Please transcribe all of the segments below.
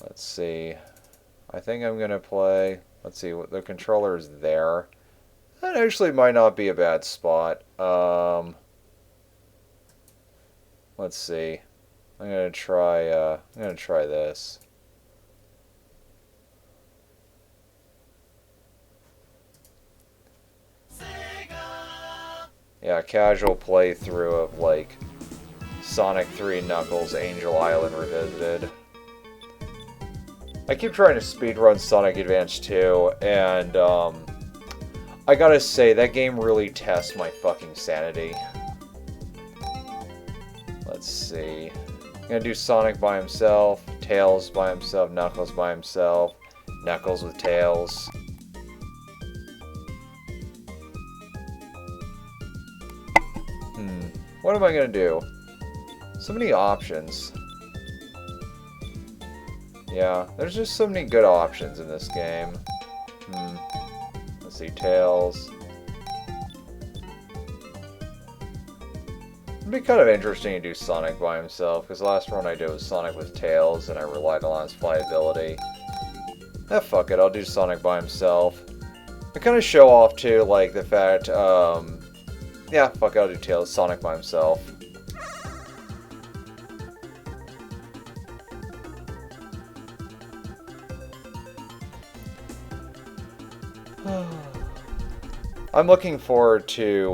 Let's see. I think I'm going to play... Let's see, the controller is there. That actually might not be a bad spot. Let's see. I'm going to try this. Yeah, casual playthrough of, like, Sonic 3 Knuckles Angel Island Revisited. I keep trying to speedrun Sonic Advance 2, and, I gotta say, that game really tests my fucking sanity. Let's see. I'm gonna do Sonic by himself, Tails by himself, Knuckles by himself, Knuckles with Tails. What am I gonna do? So many options. Yeah, there's just so many good options in this game. Let's see, Tails. It'd be kind of interesting to do Sonic by himself, because the last one I did was Sonic with Tails, and I relied on his flyability. Fuck it, I'll do Sonic by himself. I kind of show off, too, like, the fact, yeah, fuck it, I'll do Tails, Sonic by himself. I'm looking forward to,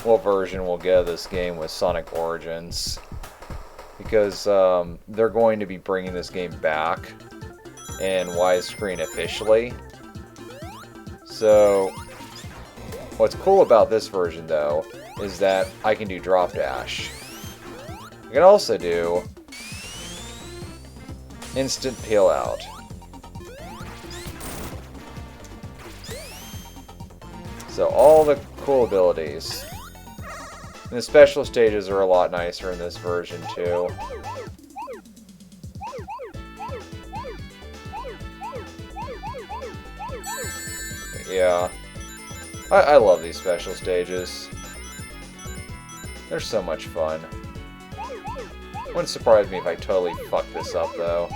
what version we'll get of this game with Sonic Origins. Because, they're going to be bringing this game back in widescreen officially. So, what's cool about this version, though, is that I can do drop dash. I can also do instant peel out. So all the cool abilities. And the special stages are a lot nicer in this version, too. But yeah. I love these special stages. They're so much fun. Wouldn't surprise me if I totally fuck this up, though.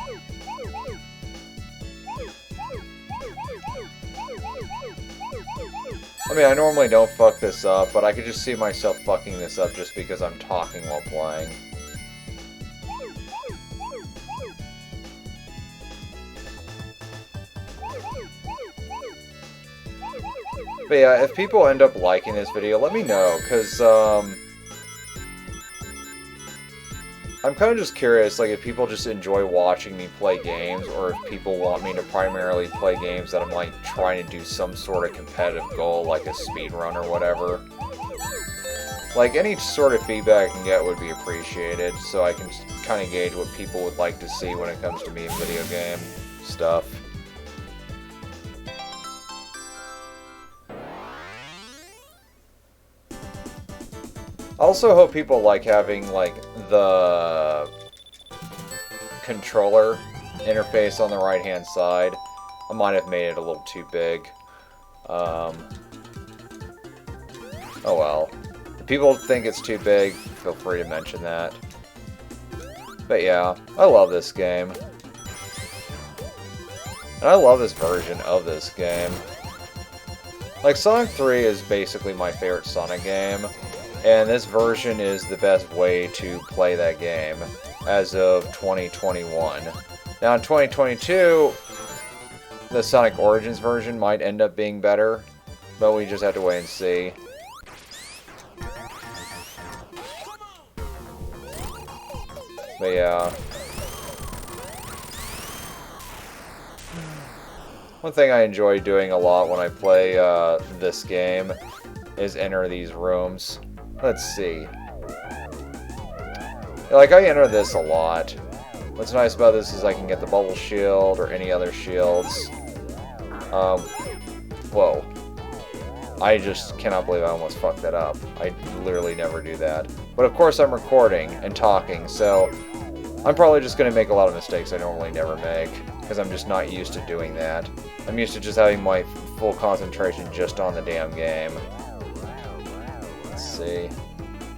I mean, I normally don't fuck this up, but I could just see myself fucking this up just because I'm talking while playing. But yeah, if people end up liking this video, let me know, because, I'm kind of just curious, like, if people just enjoy watching me play games, or if people want me to primarily play games that I'm, like, trying to do some sort of competitive goal, like a speedrun or whatever. Like, any sort of feedback I can get would be appreciated, so I can kind of gauge what people would like to see when it comes to me in video game stuff. I also hope people like having, like, the controller interface on the right-hand side. I might have made it a little too big. Oh well. If people think it's too big, feel free to mention that. But yeah, I love this game. And I love this version of this game. Like, Sonic 3 is basically my favorite Sonic game. And this version is the best way to play that game as of 2021. Now in 2022, the Sonic Origins version might end up being better, but we just have to wait and see. But yeah. One thing I enjoy doing a lot when I play this game is enter these rooms. Let's see. Like, I enter this a lot. What's nice about this is I can get the bubble shield or any other shields. Whoa. I just cannot believe I almost fucked that up. I literally never do that. But of course I'm recording and talking, so I'm probably just going to make a lot of mistakes I normally never make, because I'm just not used to doing that. I'm used to just having my full concentration just on the damn game. See.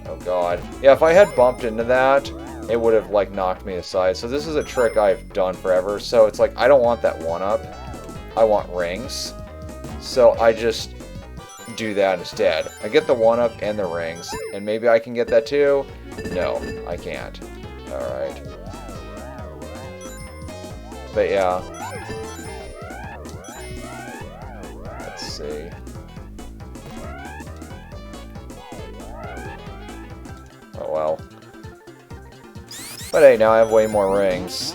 Oh god. Yeah, if I had bumped into that, it would have like knocked me aside. So this is a trick I've done forever. So it's like, I don't want that 1-up. I want rings. So I just do that instead. I get the 1-up and the rings. And maybe I can get that too? No, I can't. Alright. But yeah. Let's see. Oh well. But hey, now I have way more rings.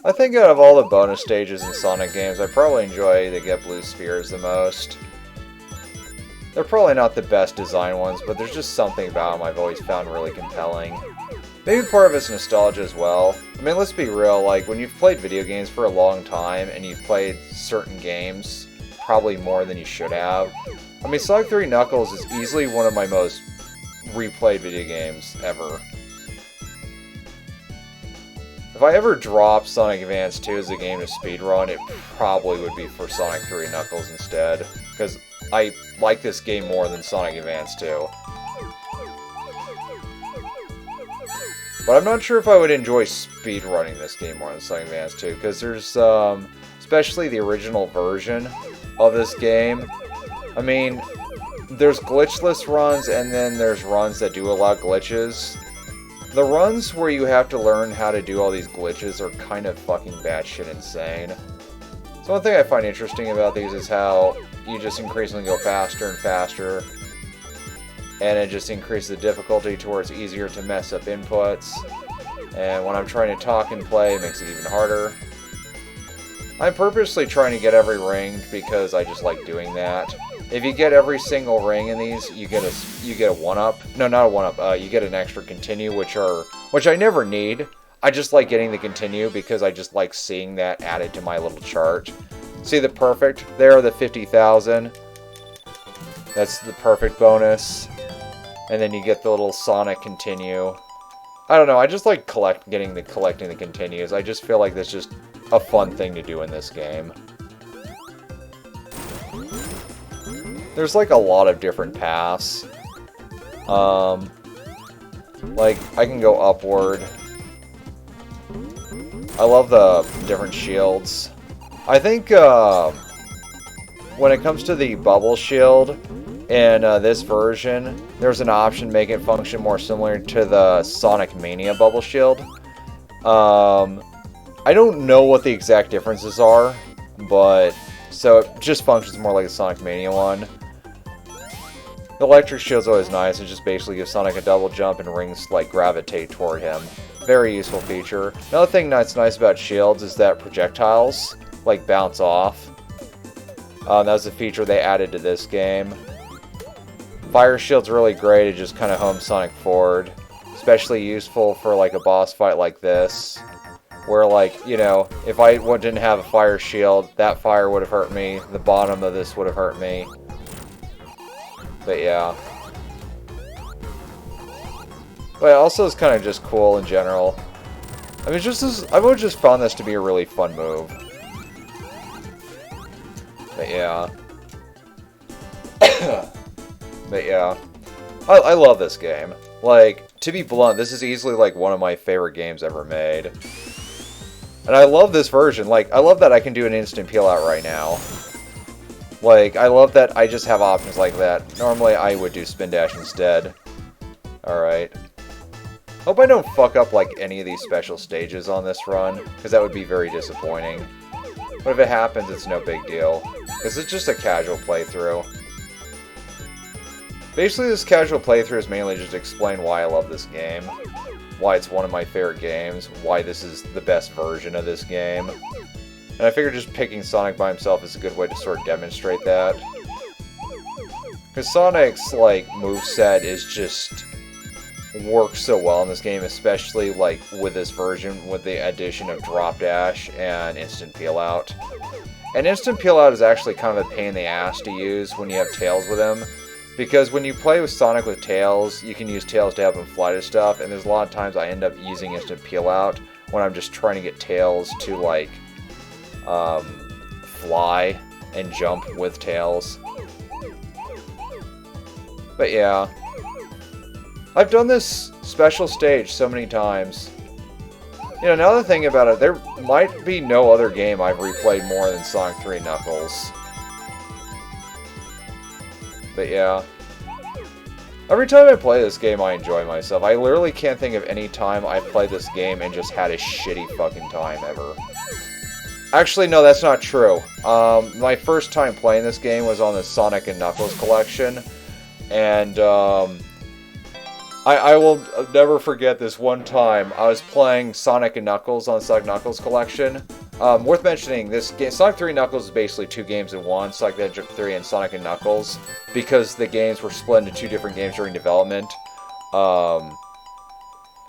I think out of all the bonus stages in Sonic games, I probably enjoy the Get Blue Spheres the most. They're probably not the best design ones, but there's just something about them I've always found really compelling. Maybe part of it's nostalgia as well. I mean, let's be real, like, when you've played video games for a long time, and you've played certain games, probably more than you should have. I mean, Sonic 3 Knuckles is easily one of my most replayed video games ever. If I ever dropped Sonic Advance 2 as a game to speedrun, it probably would be for Sonic 3 Knuckles instead, because I like this game more than Sonic Advance 2. But I'm not sure if I would enjoy speedrunning this game more than Sonic Advance 2, because there's, especially the original version of this game, I mean, there's glitchless runs, and then there's runs that do allow glitches. The runs where you have to learn how to do all these glitches are kind of fucking batshit insane. So one thing I find interesting about these is how you just increasingly go faster and faster, and it just increases the difficulty to where it's easier to mess up inputs. And when I'm trying to talk and play, it makes it even harder. I'm purposely trying to get every ring because I just like doing that. If you get every single ring in these, you get a 1-up. No, not a 1-up. You get an extra continue, which I never need. I just like getting the continue because I just like seeing that added to my little chart. See the perfect? There, the 50,000. That's the perfect bonus. And then you get the little Sonic continue. I don't know, I just like collecting the continues. I just feel like that's just a fun thing to do in this game. There's like a lot of different paths. Like, I can go upward. I love the different shields. I think when it comes to the bubble shield in this version, there's an option to make it function more similar to the Sonic Mania bubble shield. I don't know what the exact differences are, but so it just functions more like a Sonic Mania one. The electric shield's always nice. It just basically gives Sonic a double jump and rings like gravitate toward him. Very useful feature. Another thing that's nice about shields is that projectiles like bounce off. That was a feature they added to this game. Fire shield's really great. It just kind of homes Sonic forward. Especially useful for like a boss fight like this. Where, like, you know, if I didn't have a fire shield, that fire would have hurt me. The bottom of this would have hurt me. But yeah. But also it's kind of just cool in general. I mean, I've always just found this to be a really fun move. But yeah. But yeah. I love this game. Like, to be blunt, this is easily like one of my favorite games ever made. And I love this version. Like, I love that I can do an instant peel out right now. Like, I love that I just have options like that. Normally, I would do spin dash instead. Alright. Hope I don't fuck up, like, any of these special stages on this run, because that would be very disappointing. But if it happens, it's no big deal. Because it's just a casual playthrough. Basically, this casual playthrough is mainly just to explain why I love this game. Why it's one of my favorite games. Why this is the best version of this game. And I figured just picking Sonic by himself is a good way to sort of demonstrate that. Because Sonic's, like, moveset is just works so well in this game, especially, like, with this version, with the addition of Drop Dash and Instant Peel Out. And Instant Peel Out is actually kind of a pain in the ass to use when you have Tails with him. Because when you play with Sonic with Tails, you can use Tails to help him fly to stuff, and there's a lot of times I end up using Instant Peel Out when I'm just trying to get Tails to, like, fly and jump with Tails. But yeah. I've done this special stage so many times. You know, now that I think about it, there might be no other game I've replayed more than Sonic 3 Knuckles. But yeah. Every time I play this game, I enjoy myself. I literally can't think of any time I've played this game and just had a shitty fucking time ever. Actually, no, that's not true. My first time playing this game was on the Sonic and Knuckles collection. And, I will never forget this one time. I was playing Sonic and Knuckles on the Sonic Knuckles collection. Worth mentioning, this game, Sonic 3 Knuckles is basically 2 games in one, Sonic the Hedgehog 3 and Sonic and Knuckles, because the games were split into 2 different games during development. So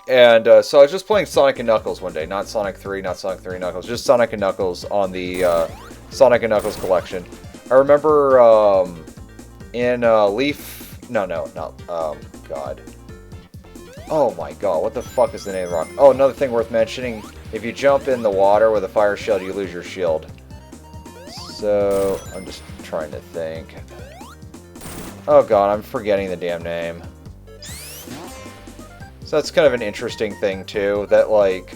I was just playing Sonic and Knuckles one day, not Sonic 3, not Sonic 3 Knuckles, just Sonic and Knuckles on the Sonic and Knuckles collection. I remember in Leaf... God. Oh my god, what the fuck is the name of the rock? Oh, another thing worth mentioning, if you jump in the water with a fire shield, you lose your shield. So, I'm just trying to think. Oh god, I'm forgetting the damn name. So that's kind of an interesting thing too, that like,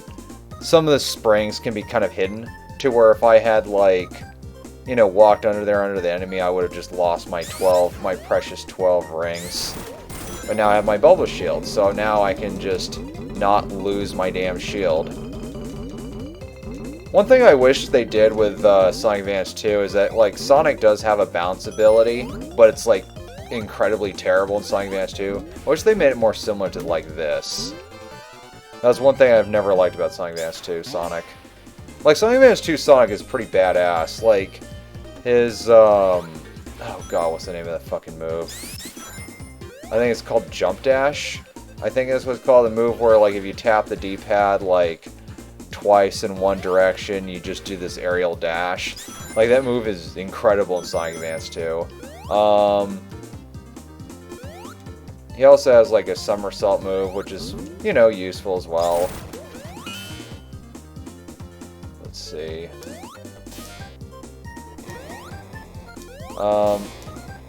some of the springs can be kind of hidden, to where if I had like, you know, walked under there under the enemy, I would have just lost my precious 12 rings. But now I have my Bulba shield, so now I can just not lose my damn shield. One thing I wish they did with Sonic Advance 2 is that, like, Sonic does have a bounce ability, but it's, like, incredibly terrible in Sonic Advance 2. I wish they made it more similar to, like, this. That's one thing I've never liked about Sonic Advance 2 Sonic. Like, Sonic Advance 2 Sonic is pretty badass. Like, his, oh god, what's the name of that fucking move? I think it's called Jump Dash. I think that's what's called, the move where, like, if you tap the D-pad, like, twice in one direction, you just do this aerial dash. Like, that move is incredible in Sonic Advance 2. He also has, like, a somersault move, which is, you know, useful as well. Let's see.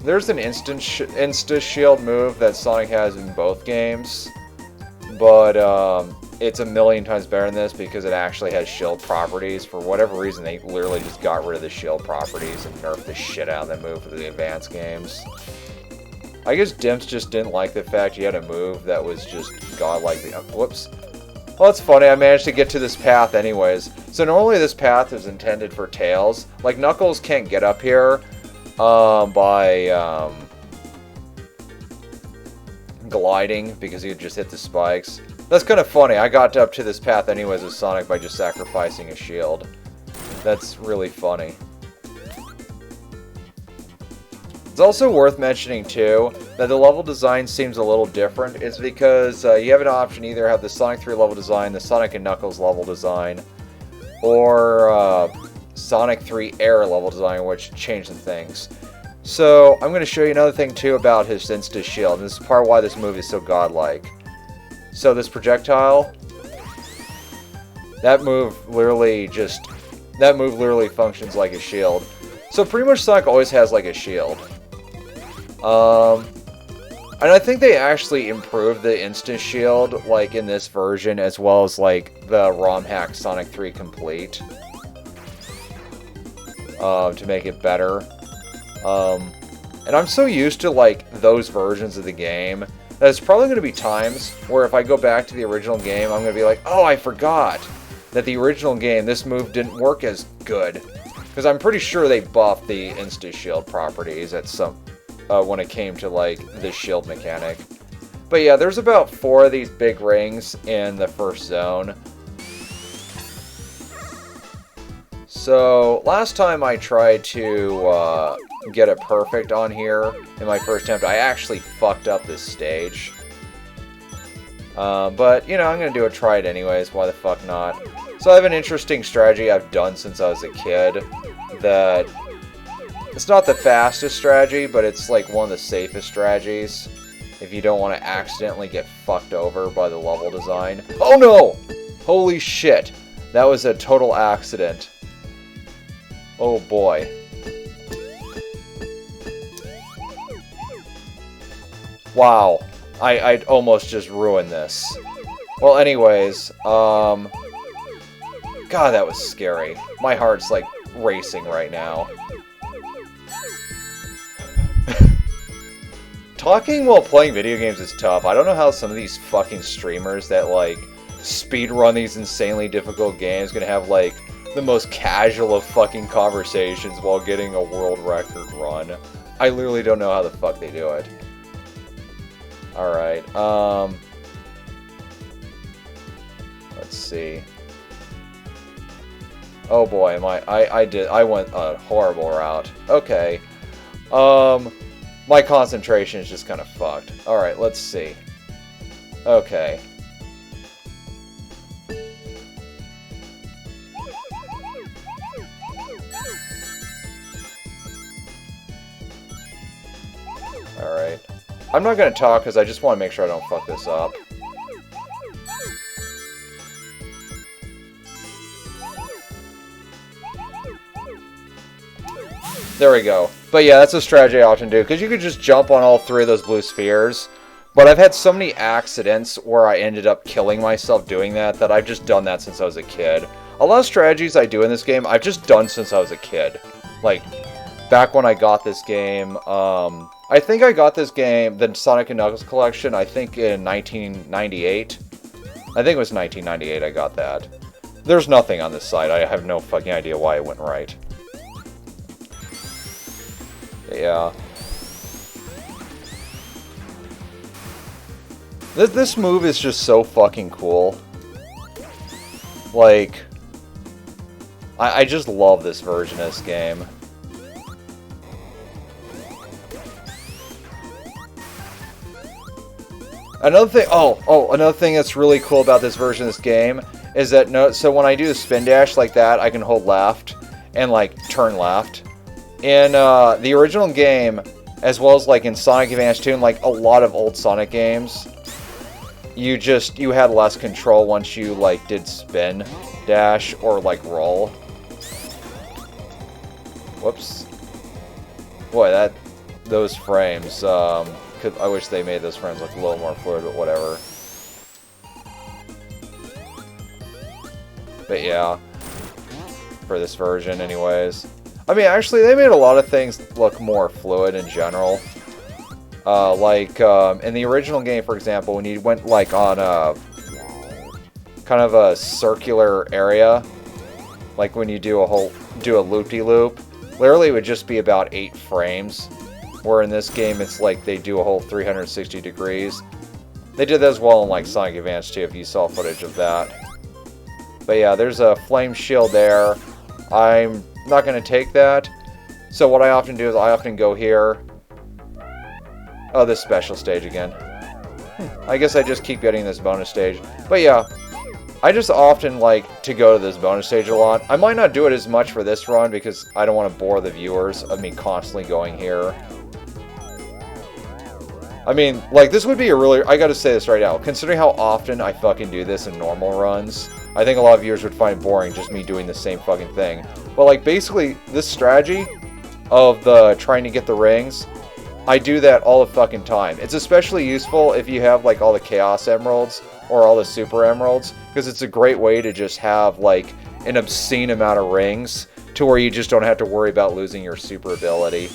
There's an insta-shield move that Sonic has in both games, but it's a million times better than this because it actually has shield properties. For whatever reason, they literally just got rid of the shield properties and nerfed the shit out of that move for the advanced games. I guess Dimps just didn't like the fact he had a move that was just godlike. Whoops. Well, it's funny, I managed to get to this path anyways. So normally this path is intended for Tails. Like, Knuckles can't get up here by gliding because he would just hit the spikes. That's kind of funny. I got up to this path anyways with Sonic by just sacrificing a shield. That's really funny. It's also worth mentioning too that the level design seems a little different. It's because you have an option either have the Sonic 3 level design, the Sonic and Knuckles level design, or Sonic 3 a.i.r level design, which changed some things. So I'm going to show you another thing too about his Insta Shield, and this is part of why this move is so godlike. So this projectile, that move literally functions like a shield. So pretty much Sonic always has like a shield. And I think they actually improved the instant shield, like in this version, as well as like the ROM hack Sonic 3 Complete, to make it better. And I'm so used to like those versions of the game that there's probably going to be times where if I go back to the original game, I'm going to be like, oh, I forgot that the original game, this move didn't work as good. Because I'm pretty sure they buffed the insta shield properties at some when it came to like the shield mechanic. But yeah, there's about 4 of these big rings in the first zone. So last time I tried to get it perfect on here in my first attempt, I actually fucked up this stage. But you know, I'm gonna try it anyways. Why the fuck not? So I have an interesting strategy I've done since I was a kid that it's not the fastest strategy, but it's like one of the safest strategies if you don't want to accidentally get fucked over by the level design. Oh no! Holy shit! That was a total accident. Oh boy. Wow. I'd almost just ruined this. Well, anyways, God, that was scary. My heart's, like, racing right now. Talking while playing video games is tough. I don't know how some of these fucking streamers that, like, speedrun these insanely difficult games gonna have, like, the most casual of fucking conversations while getting a world record run. I literally don't know how the fuck they do it. Alright, let's see. Oh boy, I went a horrible route. Okay. My concentration is just kind of fucked. Alright, let's see. Okay. Alright. I'm not gonna talk because I just want to make sure I don't fuck this up. There we go. But yeah, that's a strategy I often do, because you could just jump on all three of those blue spheres. But I've had so many accidents where I ended up killing myself doing that, that I've just done that since I was a kid. A lot of strategies I do in this game, I've just done since I was a kid. Like, back when I got this game, I think I got this game, the Sonic & Knuckles collection, I think in 1998. I think it was 1998 I got that. There's nothing on this side. I have no fucking idea why it went right. Yeah. This move is just so fucking cool. Like, I just love this version of this game. Another thing, another thing that's really cool about this version of this game is that so when I do the spin dash like that, I can hold left and like turn left. In the original game, as well as like in Sonic Advance 2 and like a lot of old Sonic games, you had less control once you like did spin dash or like roll. Whoops. Boy, those frames, I wish they made those frames look a little more fluid, but whatever. But yeah, for this version anyways. I mean, actually, they made a lot of things look more fluid in general. In the original game, for example, when you went, like, on a kind of a circular area, like when you do a loop-de-loop, literally it would just be about 8 frames, where in this game, it's like they do a whole 360 degrees. They did that as well in, like, Sonic Advance 2, if you saw footage of that. But yeah, there's a flame shield there. I'm not going to take that. So what I often do is I often go here. Oh, this special stage again. I guess I just keep getting this bonus stage. But yeah, I just often like to go to this bonus stage a lot. I might not do it as much for this run because I don't want to bore the viewers of me constantly going here. I mean, like, this would be a really... I gotta say this right now. Considering how often I fucking do this in normal runs, I think a lot of viewers would find it boring just me doing the same fucking thing. But, like, basically, this strategy of the trying to get the rings, I do that all the fucking time. It's especially useful if you have, like, all the Chaos Emeralds or all the Super Emeralds, because it's a great way to just have, like, an obscene amount of rings to where you just don't have to worry about losing your super ability.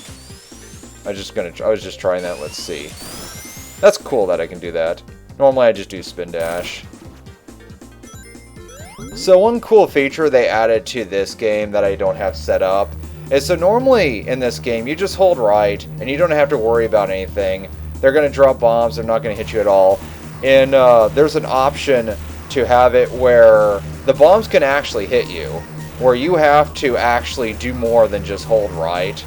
I was just trying that. Let's see. That's cool that I can do that. Normally I just do spin dash. So one cool feature they added to this game that I don't have set up is, so normally in this game you just hold right and you don't have to worry about anything. They're going to drop bombs, they're not going to hit you at all. And there's an option to have it where the bombs can actually hit you, where you have to actually do more than just hold right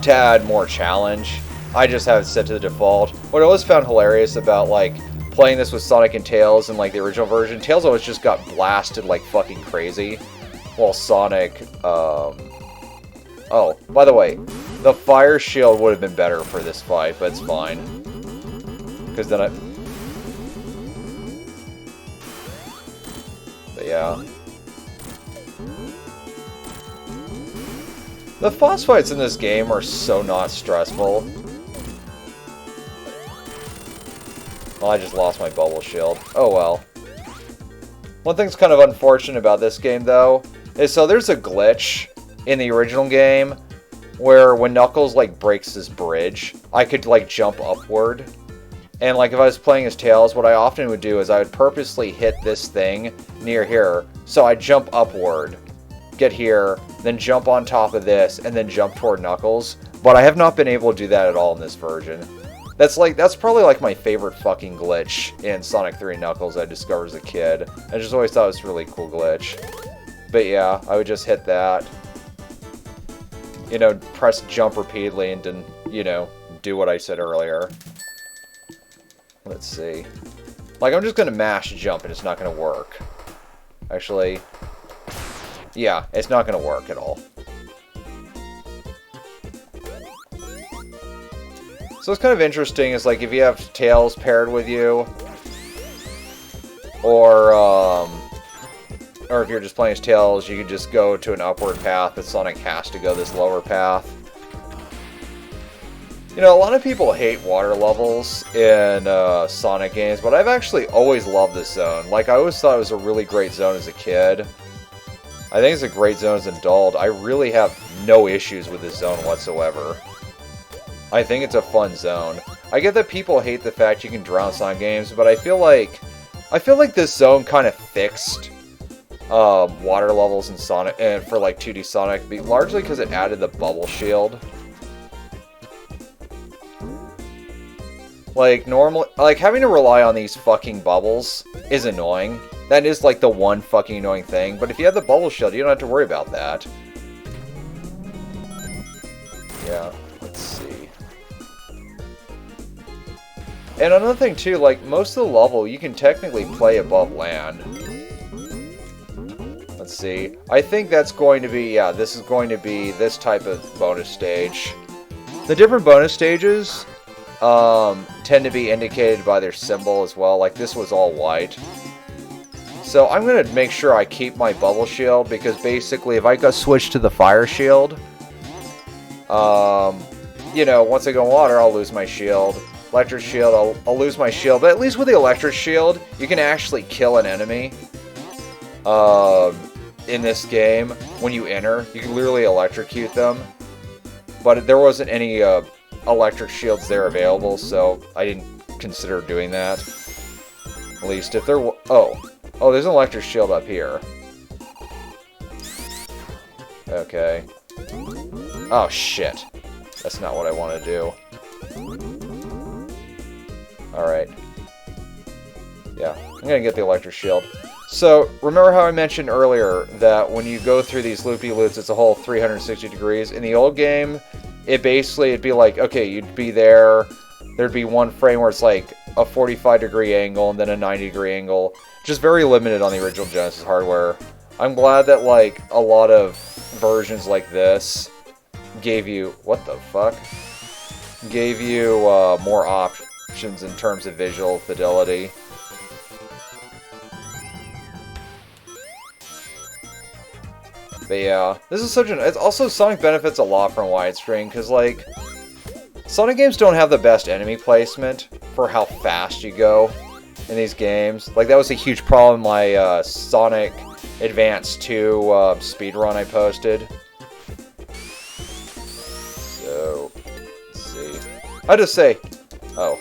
to add more challenge. I just have it set to the default. What I always found hilarious about, like, playing this with Sonic and Tails in, like, the original version, Tails always just got blasted like fucking crazy, while Sonic, oh, by the way, the fire shield would have been better for this fight, but it's fine. Because then But yeah. The boss fights in this game are so not stressful. Well, I just lost my bubble shield. Oh well. One thing's kind of unfortunate about this game, though, is so there's a glitch in the original game where when Knuckles, like, breaks this bridge, I could, like, jump upward. And, like, if I was playing as Tails, what I often would do is I would purposely hit this thing near here. So I'd jump upward, get here, then jump on top of this, and then jump toward Knuckles. But I have not been able to do that at all in this version. That's probably, like, my favorite fucking glitch in Sonic 3 Knuckles I discovered as a kid. I just always thought it was a really cool glitch. But yeah, I would just hit that. You know, press jump repeatedly and then, you know, do what I said earlier. Let's see. Like, I'm just gonna mash jump and it's not gonna work. Actually, yeah, it's not gonna work at all. So what's kind of interesting is, like, if you have Tails paired with you, or if you're just playing as Tails, you can just go to an upward path, but Sonic has to go this lower path. You know, a lot of people hate water levels in Sonic games, but I've actually always loved this zone. Like, I always thought it was a really great zone as a kid. I think it's a great zone as an adult. I really have no issues with this zone whatsoever. I think it's a fun zone. I get that people hate the fact you can drown Sonic games, but I feel like this zone kind of fixed water levels in Sonic and for like 2D Sonic, largely because it added the bubble shield. Like normally, like having to rely on these fucking bubbles is annoying. That is like the one fucking annoying thing. But if you have the bubble shield, you don't have to worry about that. Yeah, let's see. And another thing too, like most of the level you can technically play above land. Let's see. I think that's going to be, yeah, this is going to be this type of bonus stage. The different bonus stages tend to be indicated by their symbol as well. Like this was all white. So I'm going to make sure I keep my bubble shield, because basically if I go switch to the fire shield, you know, once I go in water, I'll lose my shield. Electric shield, I'll lose my shield. But at least with the electric shield, you can actually kill an enemy. In this game, when you enter, you can literally electrocute them. But there wasn't any electric shields there available, so I didn't consider doing that. At least if there oh, there's an electric shield up here. Okay. Oh shit. That's not what I want to do. Alright. Yeah, I'm gonna get the electric shield. So, remember how I mentioned earlier that when you go through these loopy-loops, it's a whole 360 degrees? In the old game, it'd be like, okay, you'd be there, there'd be one frame where it's like a 45-degree angle and then a 90-degree angle. Just very limited on the original Genesis hardware. I'm glad that, like, a lot of versions like this gave you... What the fuck? Gave you more options in terms of visual fidelity. But yeah, this is such an... It's also, Sonic benefits a lot from widescreen, because, like, Sonic games don't have the best enemy placement for how fast you go in these games. Like, that was a huge problem in my Sonic Advance 2 speedrun I posted. So, let's see. I just say... Oh.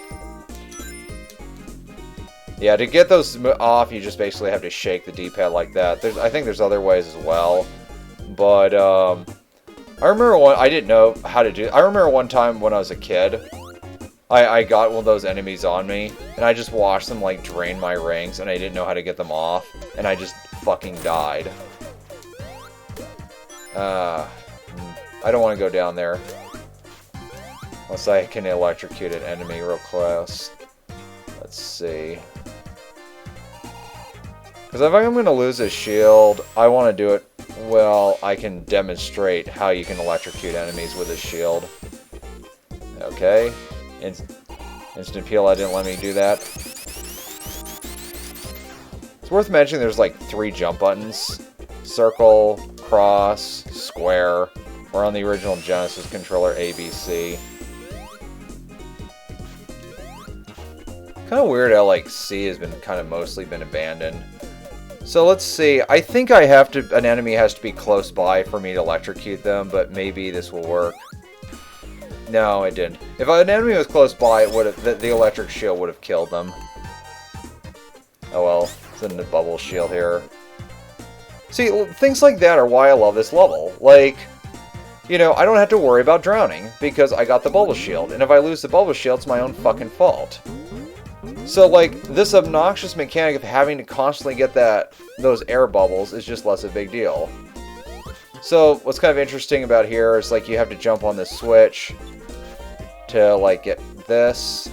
Yeah, to get those off, you just basically have to shake the D-pad like that. I think there's other ways as well. But, I remember I didn't know how to do... I remember one time when I was a kid, I got one of those enemies on me, and I just watched them, like, drain my rings, and I didn't know how to get them off, and I just fucking died. I don't want to go down there. Unless I can electrocute an enemy real close. Let's see. Because if I'm going to lose a shield, I want to do it... Well, I can demonstrate how you can electrocute enemies with a shield. Okay. Instant peel, I didn't let me do that. It's worth mentioning there's like 3 jump buttons. Circle, cross, square. Or on the original Genesis controller, ABC. Kind of weird how, like, C has been kind of mostly been abandoned. So let's see. I think an enemy has to be close by for me to electrocute them, but maybe this will work. No, it didn't. If an enemy was close by, it would have, the electric shield would have killed them. Oh well, it's in the bubble shield here. See, things like that are why I love this level. Like, you know, I don't have to worry about drowning, because I got the bubble shield. And if I lose the bubble shield, it's my own fucking fault. So, like, this obnoxious mechanic of having to constantly get those air bubbles is just less a big deal. So, what's kind of interesting about here is, like, you have to jump on this switch to, like, get this,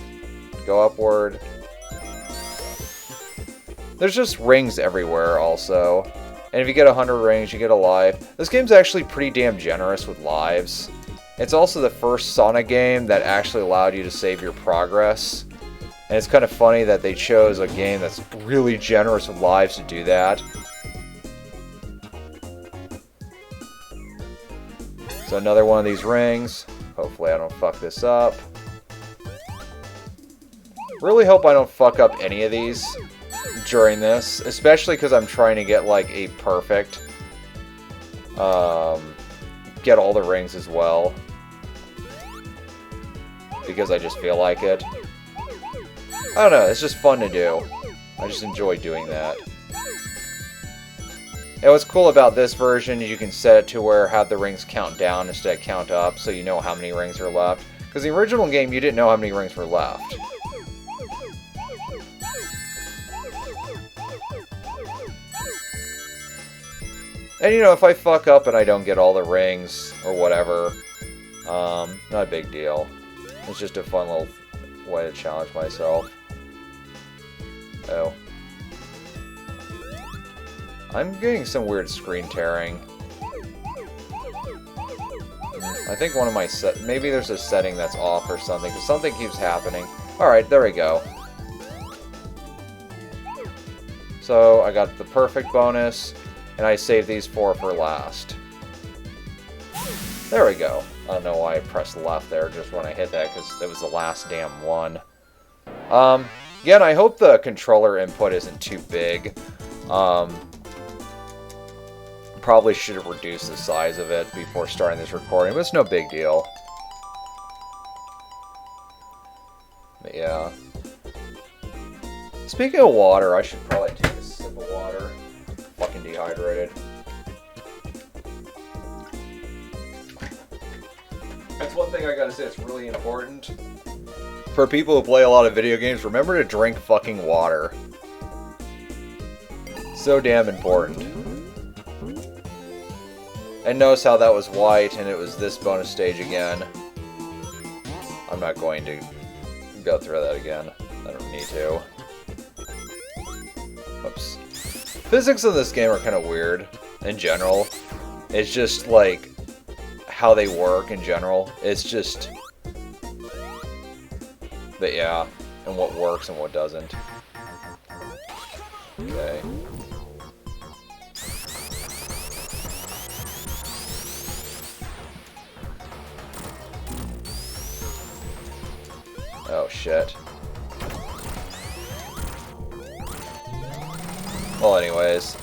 go upward. There's just rings everywhere, also. And if you get 100 rings, you get a life. This game's actually pretty damn generous with lives. It's also the first Sonic game that actually allowed you to save your progress. And it's kind of funny that they chose a game that's really generous with lives to do that. So another one of these rings. Hopefully I don't fuck this up. Really hope I don't fuck up any of these during this. Especially because I'm trying to get like a perfect... get all the rings as well. Because I just feel like it. I don't know, it's just fun to do. I just enjoy doing that. And what's cool about this version is you can set it to where have the rings count down instead of count up, so you know how many rings are left. Because the original game, you didn't know how many rings were left. And you know, if I fuck up and I don't get all the rings, or whatever, not a big deal. It's just a fun little way to challenge myself. Oh. I'm getting some weird screen tearing. I think one of my maybe there's a setting that's off or something, because something keeps happening. Alright, there we go. So, I got the perfect bonus, and I saved these 4 for last. There we go. I don't know why I pressed left there just when I hit that, because it was the last damn one. Again, I hope the controller input isn't too big. Probably should have reduced the size of it before starting this recording, but it's no big deal. But yeah. Speaking of water, I should probably take a sip of water. I'm fucking dehydrated. That's one thing I gotta say, it's really important. For people who play a lot of video games, remember to drink fucking water. So damn important. And notice how that was white and it was this bonus stage again. I'm not going to go through that again. I don't need to. Oops. Physics in this game are kind of weird in general. It's just like how they work in general. It's just... But yeah, and what works and what doesn't. Okay. Oh shit. Well, anyways.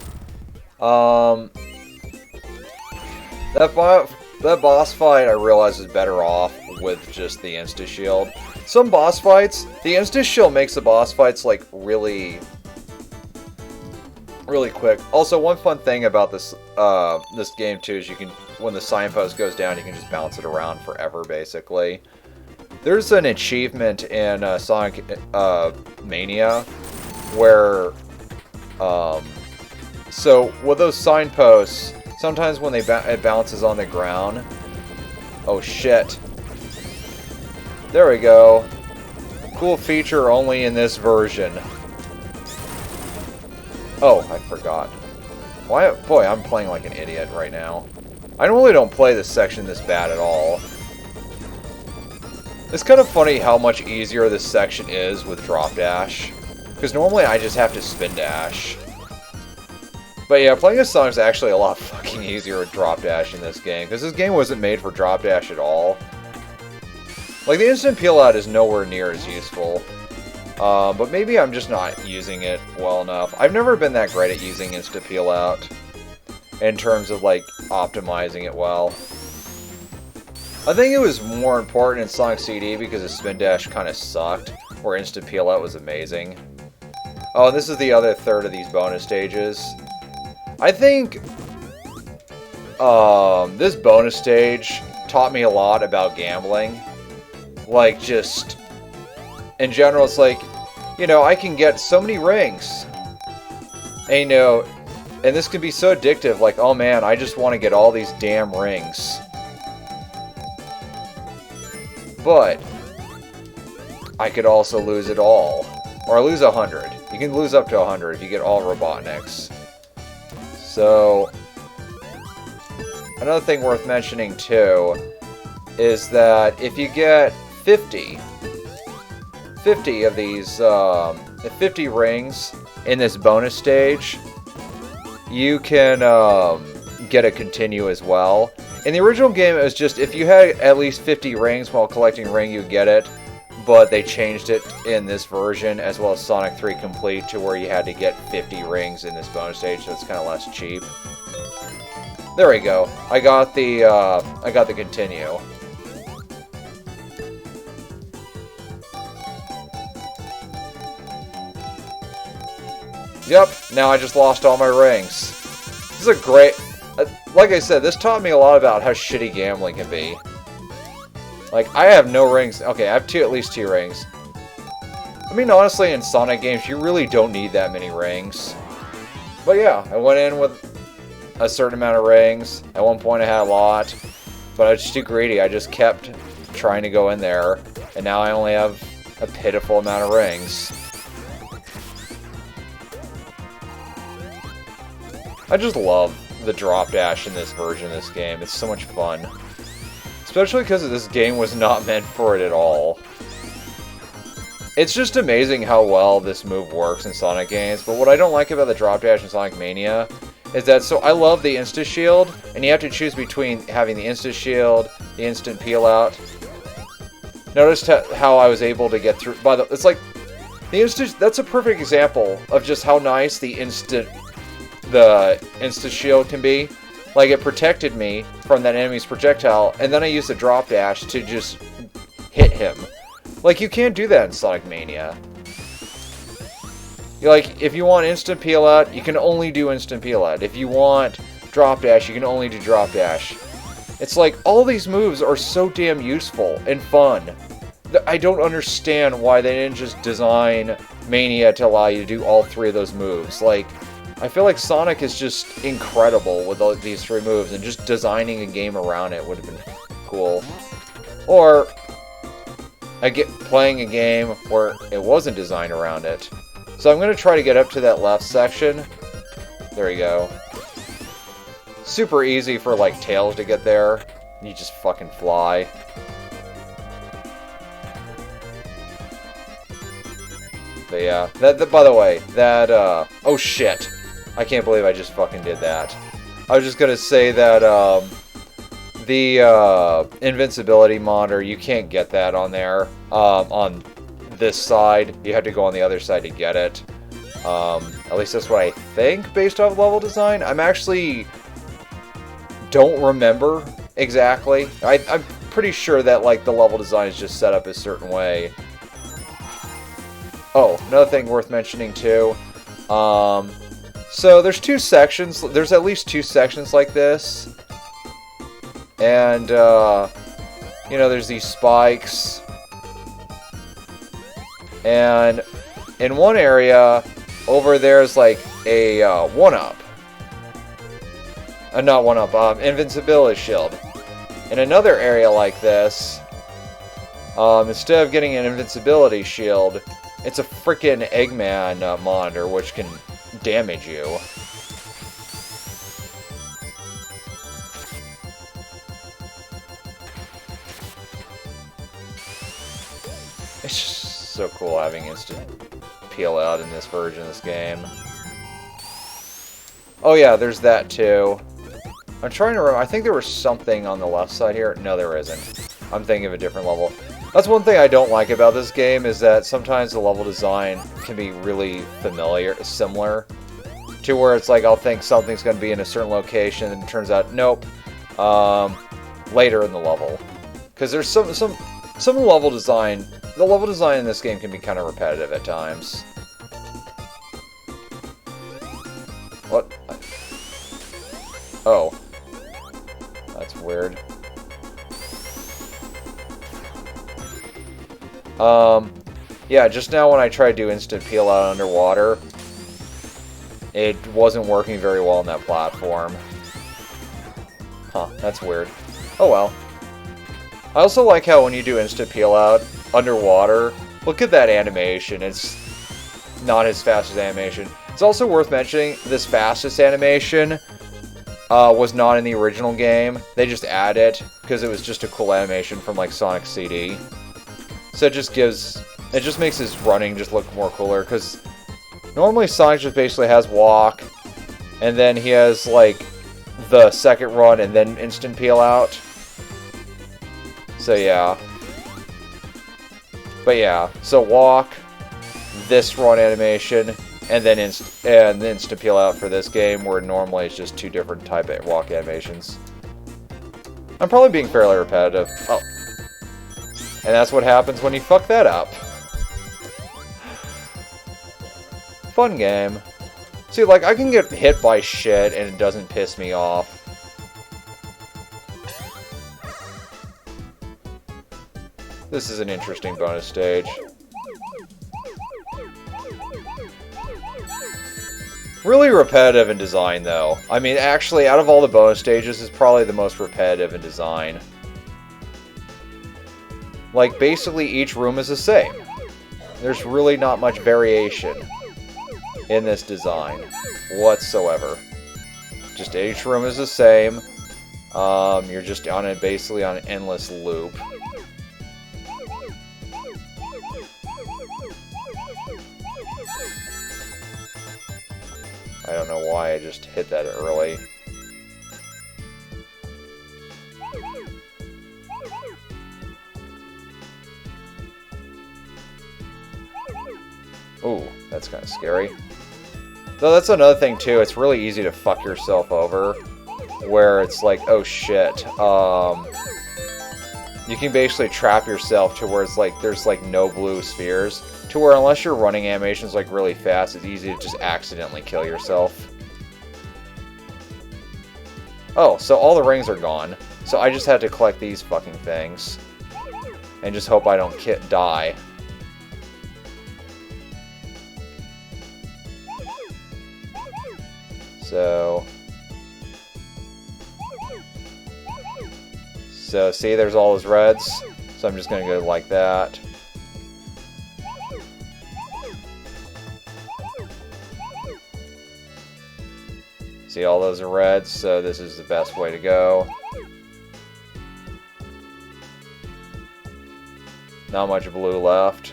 That boss fight I realized is better off with just the insta-shield. Some boss fights, the insta-shield makes the boss fights like really quick. Also, one fun thing about this this game too is you can, when the signpost goes down, you can just bounce it around forever basically. There's an achievement in Sonic Mania where so with those signposts, sometimes when it bounces on the ground. Oh shit. There we go. Cool feature only in this version. Oh, I forgot. Why? Boy, I'm playing like an idiot right now. I really don't play this section this bad at all. It's kind of funny how much easier this section is with drop dash. Because normally I just have to spin dash. But yeah, playing as Sonic's actually a lot fucking easier with drop dash in this game, because this game wasn't made for drop dash at all. Like, the instant peel out is nowhere near as useful. But maybe I'm just not using it well enough. I've never been that great at using instant peel out in terms of, like, optimizing it well. I think it was more important in Sonic CD because the spin dash kind of sucked, where instant peel out was amazing. Oh, and this is the other third of these bonus stages. I think this bonus stage taught me a lot about gambling. Like, just in general, it's like, you know, I can get so many rings. And, you know, and this can be so addictive, like, oh man, I just want to get all these damn rings. But I could also lose it all. Or lose 100. You can lose up to 100 if you get all Robotniks. So, another thing worth mentioning too is that if you get 50 of these, 50 rings in this bonus stage, you can get a continue as well. In the original game, it was just if you had at least 50 rings while collecting ring, you get it. But they changed it in this version, as well as Sonic 3 Complete, to where you had to get 50 rings in this bonus stage, so it's kind of less cheap. There we go. I got the continue. Yep, now I just lost all my rings. This is a great... like I said, this taught me a lot about how shitty gambling can be. Like, I have no rings. Okay, I have at least two rings. I mean, honestly, in Sonic games, you really don't need that many rings. But yeah, I went in with a certain amount of rings. At one point, I had a lot. But I was just too greedy. I just kept trying to go in there. And now I only have a pitiful amount of rings. I just love the drop dash in this version of this game. It's so much fun. Especially because this game was not meant for it at all. It's just amazing how well this move works in Sonic games, but what I don't like about the drop dash in Sonic Mania is that, so I love the insta shield, and you have to choose between having the insta shield, the instant peel out. Notice how I was able to get through, it's like, that's a perfect example of just how nice the insta shield can be. Like, it protected me from that enemy's projectile, and then I used the drop dash to just hit him. Like, you can't do that in Sonic Mania. Like, if you want instant peel out, you can only do instant peel out. If you want drop dash, you can only do drop dash. It's like, all these moves are so damn useful and fun. I don't understand why they didn't just design Mania to allow you to do all three of those moves. Like, I feel like Sonic is just incredible with all these three moves, and just designing a game around it would have been cool. Or playing a game where it wasn't designed around it. So I'm going to try to get up to that left section. There we go. Super easy for, like, Tails to get there. You just fucking fly. But yeah, by the way, oh shit. I can't believe I just fucking did that. I was just gonna say that, the, invincibility monitor, you can't get that on there, on this side. You have to go on the other side to get it. At least that's what I think, based off level design. I'm actually... don't remember exactly. I'm pretty sure that, like, the level design is just set up a certain way. Oh, another thing worth mentioning, too. So there's two sections. There's at least two sections like this. And, you know, there's these spikes. And in one area, over there's like a 1-up. Not 1-up, invincibility shield. In another area like this, instead of getting an invincibility shield, it's a freaking Eggman monitor, which can damage you. It's just so cool having instant peel out in this version of this game. Oh yeah, there's that too. I'm trying to remember. I think there was something on the left side here. No, there isn't. I'm thinking of a different level. That's one thing I don't like about this game, is that sometimes the level design can be really similar, to where it's like I'll think something's going to be in a certain location, and it turns out, nope, later in the level. Because there's some level design. The level design in this game can be kind of repetitive at times. What? Oh. That's weird. Yeah, just now when I tried to do instant peel out underwater, it wasn't working very well on that platform. Huh, that's weird. Oh well. I also like how when you do instant peel out underwater, look at that animation. It's not as fast as animation. It's also worth mentioning, this fastest animation was not in the original game. They just add it because it was just a cool animation from like Sonic CD. So it just makes his running just look more cooler, because normally Sonic just basically has walk, and then he has like the second run and then instant peel out. So yeah. But yeah, so walk, this run animation, and then instant peel out for this game, where normally it's just two different type of walk animations. I'm probably being fairly repetitive. Oh. And that's what happens when you fuck that up. Fun game. See, like, I can get hit by shit and it doesn't piss me off. This is an interesting bonus stage. Really repetitive in design, though. I mean, actually, out of all the bonus stages, it's probably the most repetitive in design. Like, basically each room is the same. There's really not much variation in this design whatsoever. Just each room is the same. You're just basically on an endless loop. I don't know why I just hit that early. Ooh, that's kind of scary. Though that's another thing too, it's really easy to fuck yourself over, where it's like, oh shit, you can basically trap yourself to where it's like, there's like no blue spheres, to where unless your running animation's like really fast, it's easy to just accidentally kill yourself. Oh, so all the rings are gone, so I just had to collect these fucking things, and just hope I don't die. So see, there's all those reds. So I'm just going to go like that. See, all those are reds, so this is the best way to go. Not much blue left.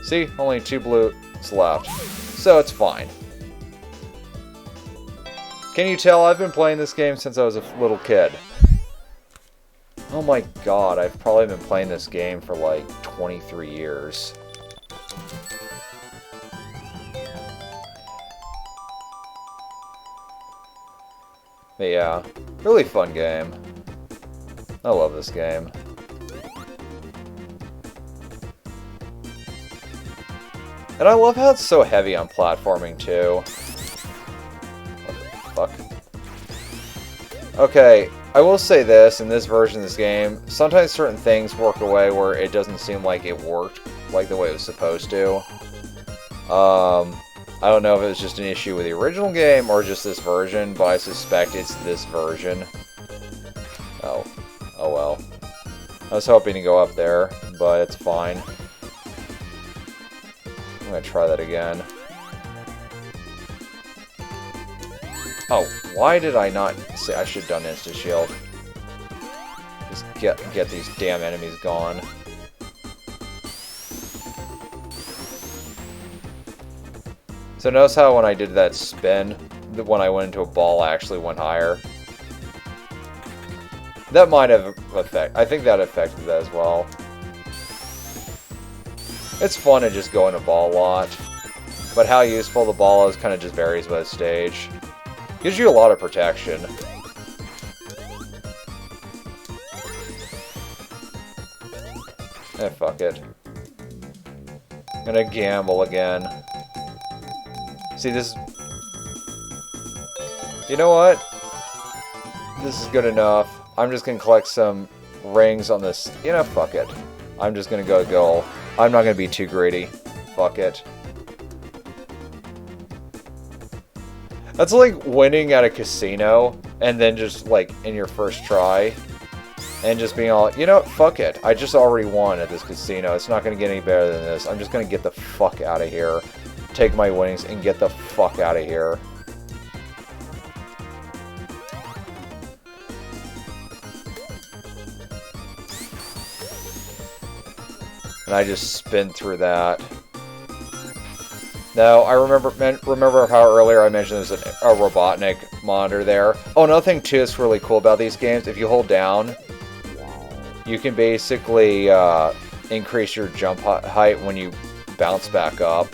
See, only 2 blues left. So it's fine. Can you tell I've been playing this game since I was a little kid? Oh my god, I've probably been playing this game for like 23 years. But yeah, really fun game. I love this game. And I love how it's so heavy on platforming, too. What the fuck? Okay, I will say this, in this version of this game, sometimes certain things work a way where it doesn't seem like it worked like the way it was supposed to. I don't know if it was just an issue with the original game or just this version, but I suspect it's this version. Oh well. I was hoping to go up there, but it's fine. I'm gonna try that again. Oh, why did I not say I should have done instant shield? Just get these damn enemies gone. So notice how when I did that spin, when I went into a ball, I actually went higher. That might have affected. I think that affected that as well. It's fun to just go in a ball a lot, but how useful the ball is kind of just varies by the stage. Gives you a lot of protection. Eh, fuck it. Gonna gamble again. See, this... You know what? This is good enough. I'm just gonna collect some rings on this... You know, fuck it. I'm just gonna go goal. I'm not gonna be too greedy. Fuck it. That's like winning at a casino, and then just, like, in your first try, and just being all, you know, fuck it. I just already won at this casino. It's not gonna get any better than this. I'm just gonna get the fuck out of here. Take my winnings and get the fuck out of here. And I just spin through that. Now, I remember how earlier I mentioned there's a Robotnik monitor there. Oh, another thing too that's really cool about these games, if you hold down, you can basically increase your jump height when you bounce back up.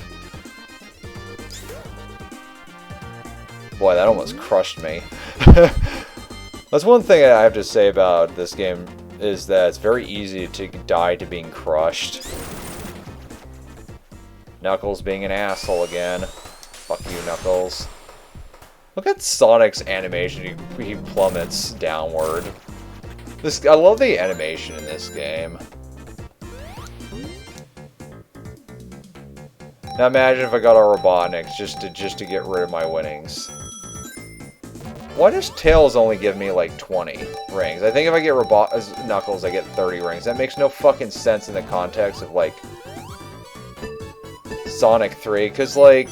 Boy, that almost crushed me. That's one thing I have to say about this game, is that it's very easy to die to being crushed. Knuckles being an asshole again. Fuck you, Knuckles. Look at Sonic's animation. He plummets downward. I love the animation in this game. Now imagine if I got a Robotnik just to get rid of my winnings. Why does Tails only give me like 20 rings? I think if I get Knuckles, I get 30 rings. That makes no fucking sense in the context of like Sonic 3, because like,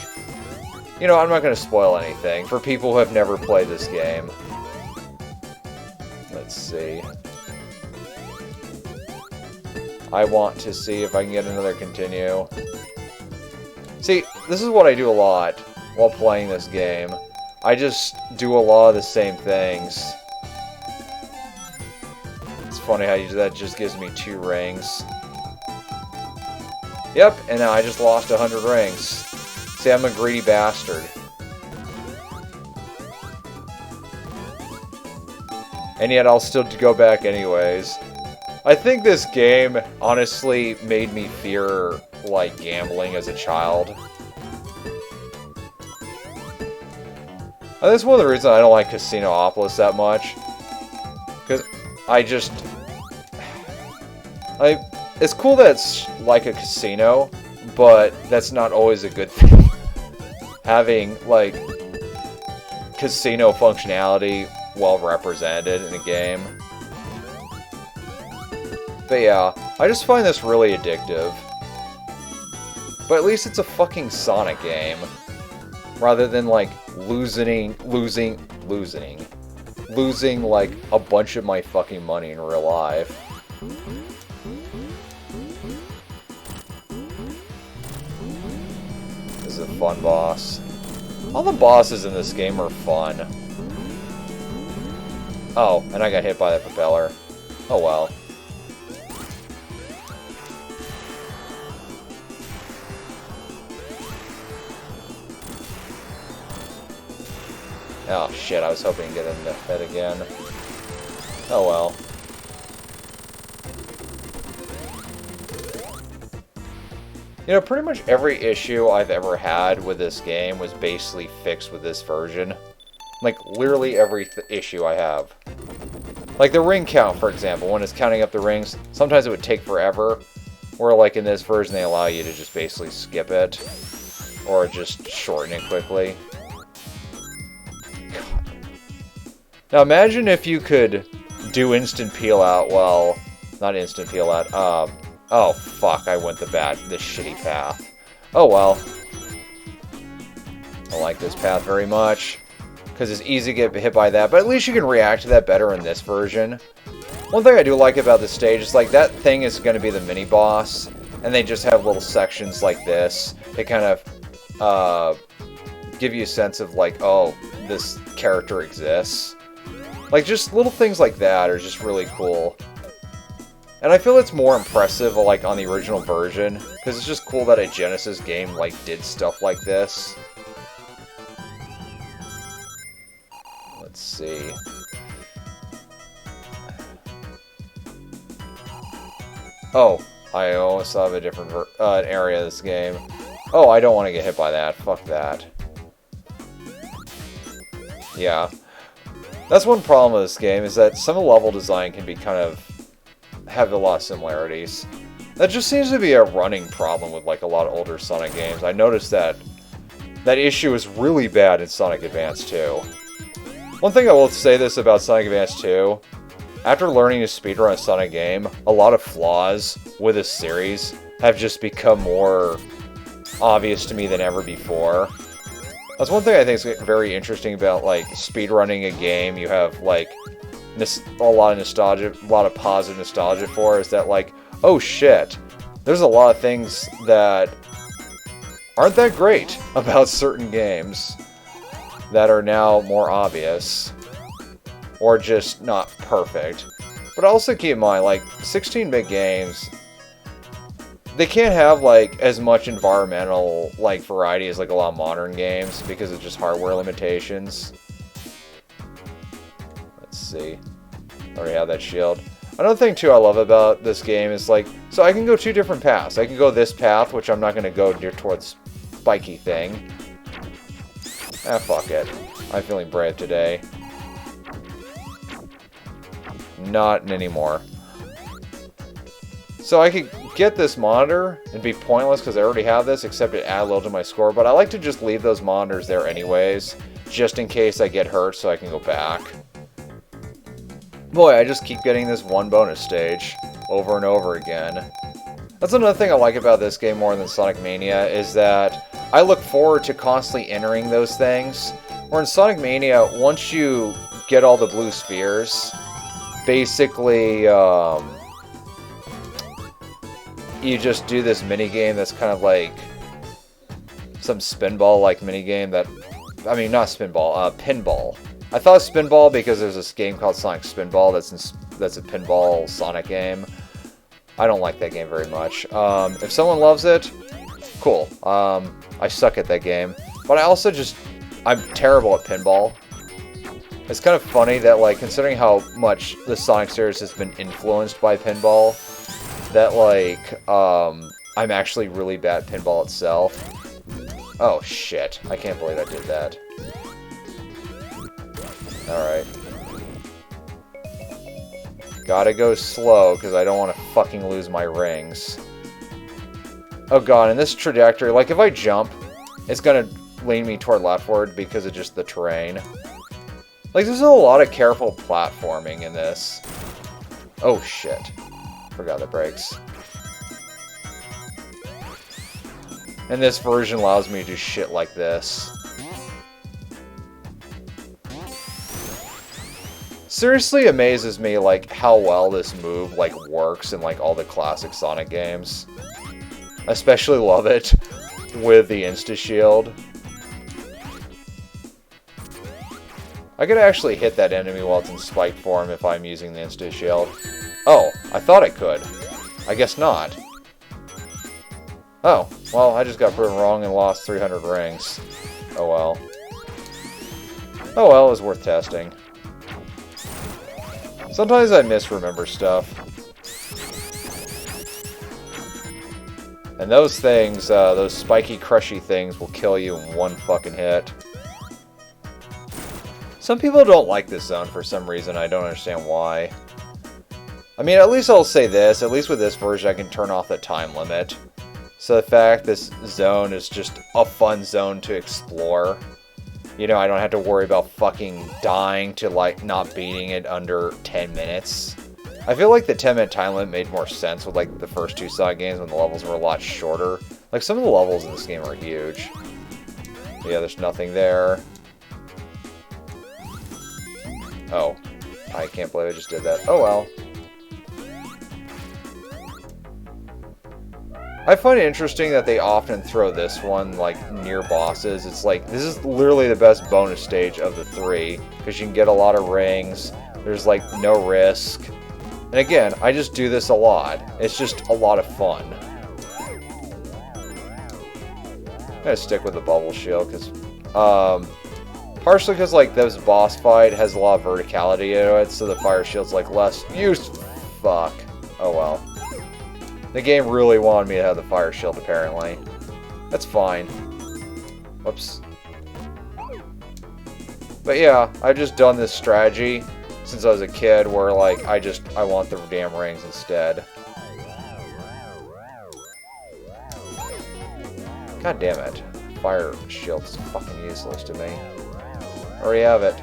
you know, I'm not going to spoil anything for people who have never played this game. Let's see. I want to see if I can get another continue. See, this is what I do a lot while playing this game. I just do a lot of the same things. It's funny how that just gives me 2 rings. Yep, and now I just lost 100 rings. See, I'm a greedy bastard. And yet I'll still go back anyways. I think this game honestly made me fear, like, gambling as a child. That's one of the reasons I don't like Casinopolis that much. Because it's cool that it's like a casino, but that's not always a good thing. Having, like, casino functionality well represented in a game. But yeah, I just find this really addictive. But at least it's a fucking Sonic game. Rather than, like, losing, like, a bunch of my fucking money in real life. This is a fun boss. All the bosses in this game are fun. Oh, and I got hit by the propeller. Oh well. Oh shit, I was hoping to get in the head again. Oh well. You know, pretty much every issue I've ever had with this game was basically fixed with this version. Like, literally every issue I have. Like the ring count, for example, when it's counting up the rings, sometimes it would take forever. Or like in this version, they allow you to just basically skip it. Or just shorten it quickly. God. Now imagine if you could do instant peel out, well, not instant peel out, oh fuck, I went the shitty path. Oh well. I like this path very much. Because it's easy to get hit by that, but at least you can react to that better in this version. One thing I do like about this stage is, like, that thing is going to be the mini-boss, and they just have little sections like this. They kind of give you a sense of like, oh, this character exists. Like, just little things like that are just really cool. And I feel it's more impressive, like, on the original version, because it's just cool that a Genesis game, like, did stuff like this. Let's see. Oh, I almost have a different area of this game. Oh, I don't want to get hit by that. Fuck that. Yeah. That's one problem with this game, is that some of the level design can be kind of... have a lot of similarities. That just seems to be a running problem with, like, a lot of older Sonic games. I noticed that that issue is really bad in Sonic Advance 2. One thing I will say this about Sonic Advance 2, after learning to speedrun a Sonic game, a lot of flaws with this series have just become more obvious to me than ever before. That's one thing I think is very interesting about, like, speedrunning a game. You have, like, a lot of nostalgia, a lot of positive nostalgia for, is that, like, oh shit, there's a lot of things that aren't that great about certain games that are now more obvious, or just not perfect. But also keep in mind, like, 16-bit games, they can't have, like, as much environmental, like, variety as, like, a lot of modern games, because of just hardware limitations. Let's see. Already have that shield. Another thing, too, I love about this game is, like, so I can go two different paths. I can go this path, which I'm not going to go near towards spiky thing. Ah, fuck it. I'm feeling brave today. Not anymore. So I could get this monitor and be pointless because I already have this, except it add a little to my score, but I like to just leave those monitors there anyways, just in case I get hurt so I can go back. Boy, I just keep getting this one bonus stage over and over again. That's another thing I like about this game more than Sonic Mania, is that I look forward to constantly entering those things. Where in Sonic Mania, once you get all the blue spheres, basically, you just do this minigame that's kind of like some spinball-like minigame that... I mean, not spinball, pinball. I thought it was Spinball because there's this game called Sonic Spinball that's a pinball Sonic game. I don't like that game very much. If someone loves it, cool. I suck at that game. But I also I'm terrible at pinball. It's kind of funny that, like, considering how much the Sonic series has been influenced by pinball, that, like, I'm actually really bad at pinball itself. Oh, shit. I can't believe I did that. Alright. Gotta go slow, because I don't want to fucking lose my rings. Oh god, in this trajectory, like, if I jump, it's gonna lean me toward leftward because of just the terrain. Like, there's a lot of careful platforming in this. Oh shit. Forgot the brakes. And this version allows me to do shit like this. Seriously amazes me, like, how well this move, like, works in, like, all the classic Sonic games. I especially love it with the Insta-Shield. I could actually hit that enemy while it's in spike form if I'm using the Insta-Shield. Oh, I thought I could. I guess not. Oh, well, I just got proven wrong and lost 300 rings. Oh well. Oh well, it was worth testing. Sometimes I misremember stuff. And those things, those spiky, crushy things will kill you in one fucking hit. Some people don't like this zone for some reason. I don't understand why. I mean, at least I'll say this. At least with this version, I can turn off the time limit. So the fact this zone is just a fun zone to explore. You know, I don't have to worry about fucking dying to, like, not beating it under 10 minutes. I feel like the 10-minute time limit made more sense with, like, the first two Sonic games when the levels were a lot shorter. Like, some of the levels in this game are huge. Yeah, there's nothing there. Oh. I can't believe I just did that. Oh well. I find it interesting that they often throw this one, like, near bosses. It's like, this is literally the best bonus stage of the 3, because you can get a lot of rings, there's, like, no risk. And again, I just do this a lot. It's just a lot of fun. I'm gonna stick with the bubble shield, because, partially because, like, this boss fight has a lot of verticality to it, so the fire shield's, like, less used. Fuck. Oh well. The game really wanted me to have the fire shield, apparently. That's fine. Whoops. But yeah, I've just done this strategy since I was a kid where, like, I want the damn rings instead. God damn it. Fire shield's fucking useless to me. Already have it.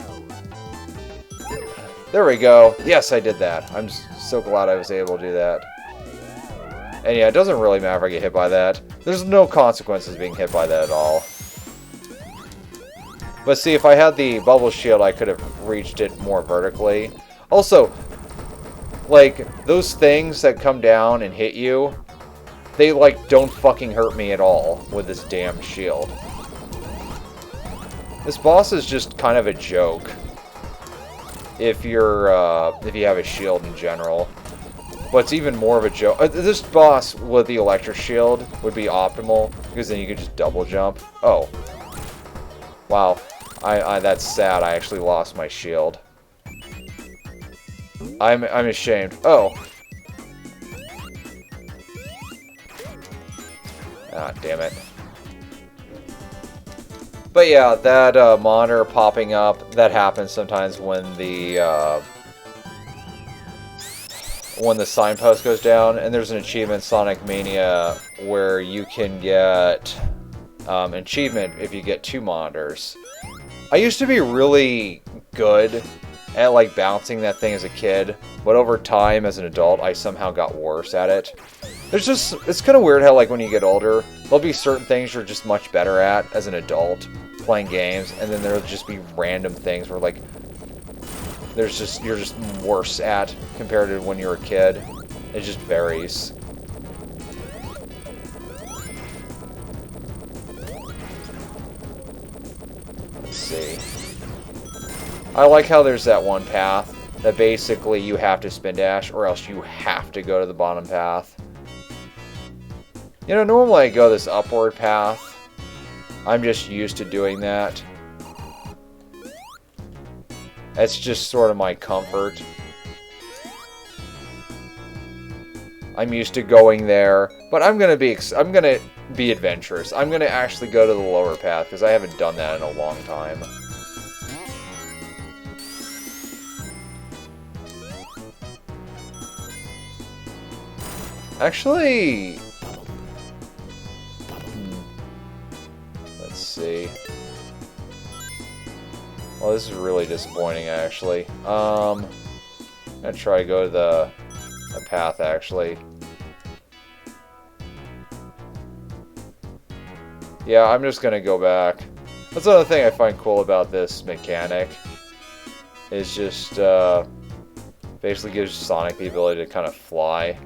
There we go. Yes, I did that. I'm so glad I was able to do that. And yeah, it doesn't really matter if I get hit by that. There's no consequences being hit by that at all. But see, if I had the bubble shield, I could have reached it more vertically. Also, like, those things that come down and hit you, they, like, don't fucking hurt me at all with this damn shield. This boss is just kind of a joke. If you have a shield in general. But it's even more of a joke. This boss with the electric shield would be optimal, because then you could just double jump. Oh. Wow. That's sad. I actually lost my shield. I'm ashamed. Oh. Ah, damn it. But yeah, that monitor popping up, that happens sometimes when the signpost goes down, and there's an achievement, Sonic Mania, where you can get achievement if you get 2 monitors. I used to be really good at, like, bouncing that thing as a kid, but over time, as an adult, I somehow got worse at it. It's kind of weird how, like, when you get older, there'll be certain things you're just much better at as an adult, playing games, and then there'll just be random things where, like, you're just worse at compared to when you were a kid. It just varies. Let's see. I like how there's that one path that basically you have to spin dash or else you have to go to the bottom path. You know, normally I go this upward path. I'm just used to doing that. That's just sort of my comfort. I'm used to going there, but I'm gonna be adventurous. I'm gonna actually go to the lower path because I haven't done that in a long time. Actually, let's see. Well, this is really disappointing, actually. I'm gonna try to go to the path, actually. Yeah, I'm just gonna go back. That's another thing I find cool about this mechanic. Is just, basically gives Sonic the ability to kind of fly.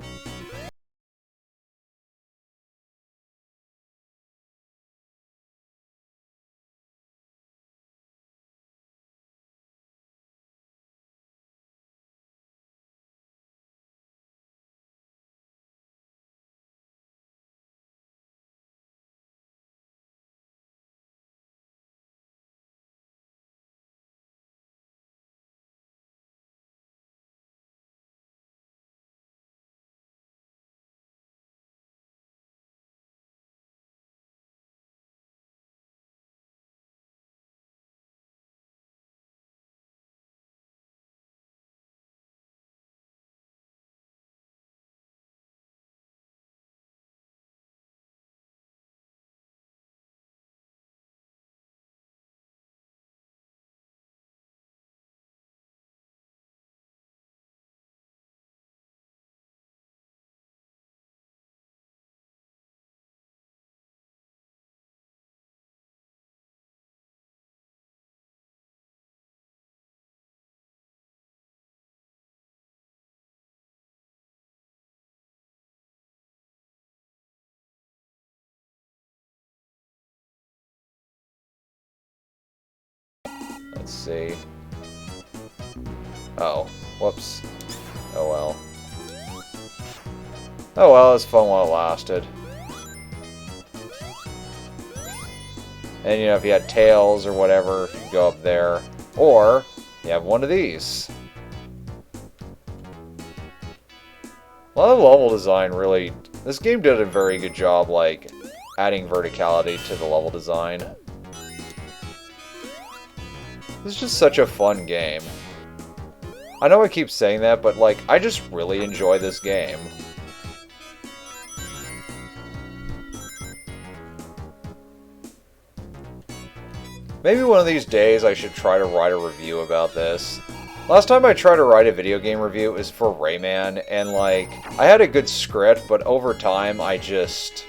Let's see. Oh, whoops. Oh well. Oh well, it's fun while it lasted. And you know, if you had tails or whatever, you could go up there. Or you have one of these. A lot of level design really... This game did a very good job, like, adding verticality to the level design. This is just such a fun game. I know I keep saying that, but, like, I just really enjoy this game. Maybe one of these days I should try to write a review about this. Last time I tried to write a video game review, it was for Rayman, and like, I had a good script, but over time I just...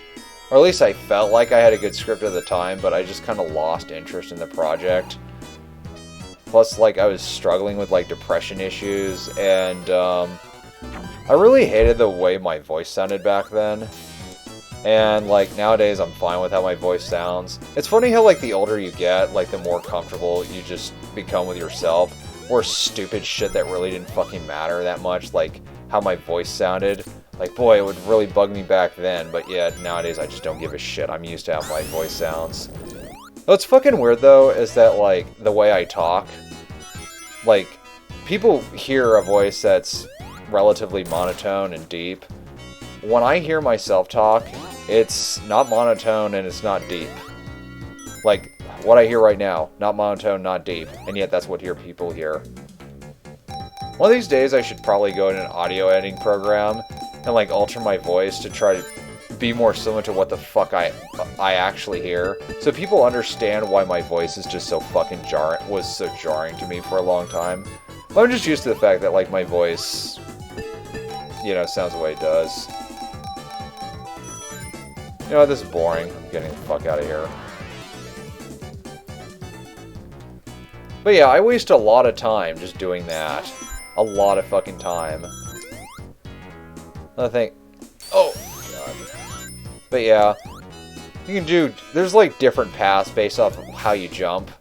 Or at least I felt like I had a good script at the time, but I just kind of lost interest in the project. Plus, like, I was struggling with, like, depression issues, and, I really hated the way my voice sounded back then. And, like, nowadays I'm fine with how my voice sounds. It's funny how, like, the older you get, like, the more comfortable you just become with yourself. Or stupid shit that really didn't fucking matter that much, like how my voice sounded. Like, boy, it would really bug me back then, but yeah, nowadays I just don't give a shit. I'm used to how my voice sounds. What's fucking weird, though, is that, like, the way I talk, like, people hear a voice that's relatively monotone and deep. When I hear myself talk, it's not monotone and it's not deep. Like, what I hear right now, not monotone, not deep, and yet that's what people hear. One of these days I should probably go in an audio editing program and like alter my voice to try to be more similar to what the fuck I actually hear, so people understand why my voice is just so fucking was so jarring to me for a long time. But I'm just used to the fact that like my voice, you know, sounds the way it does. You know, this is boring. I'm getting the fuck out of here. But yeah, I waste a lot of time just doing that. A lot of fucking time. Another thing... Oh, God. But yeah, you can do... There's like different paths based off of how you jump.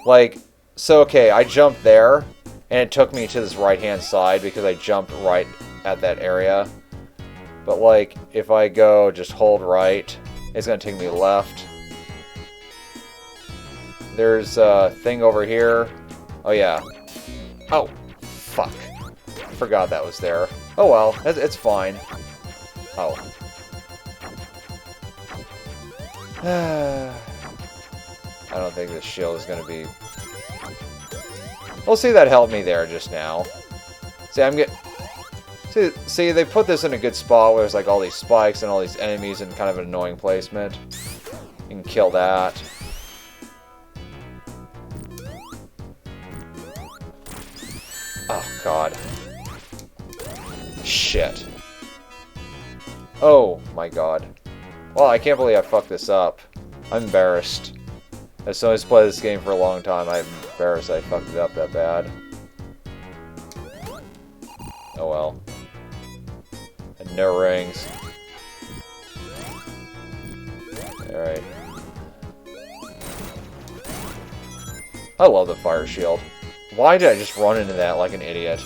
Like, so okay, I jumped there, and it took me to this right-hand side because I jumped right at that area. But like, if I go just hold right, it's gonna take me left. There's a thing over here. Oh, yeah. Oh, fuck. I forgot that was there. Oh, well. It's fine. Oh. I don't think this shield is going to be... Well, see, that helped me there just now. See, I'm getting... See, they put this in a good spot where there's like all these spikes and all these enemies in kind of an annoying placement. You can kill that. Oh, God. Shit. Oh, my God. Well, I can't believe I fucked this up. I'm embarrassed. As someone who's played this game for a long time, I'm embarrassed I fucked it up that bad. Oh, well. And no rings. Alright. I love the fire shield. Why did I just run into that like an idiot?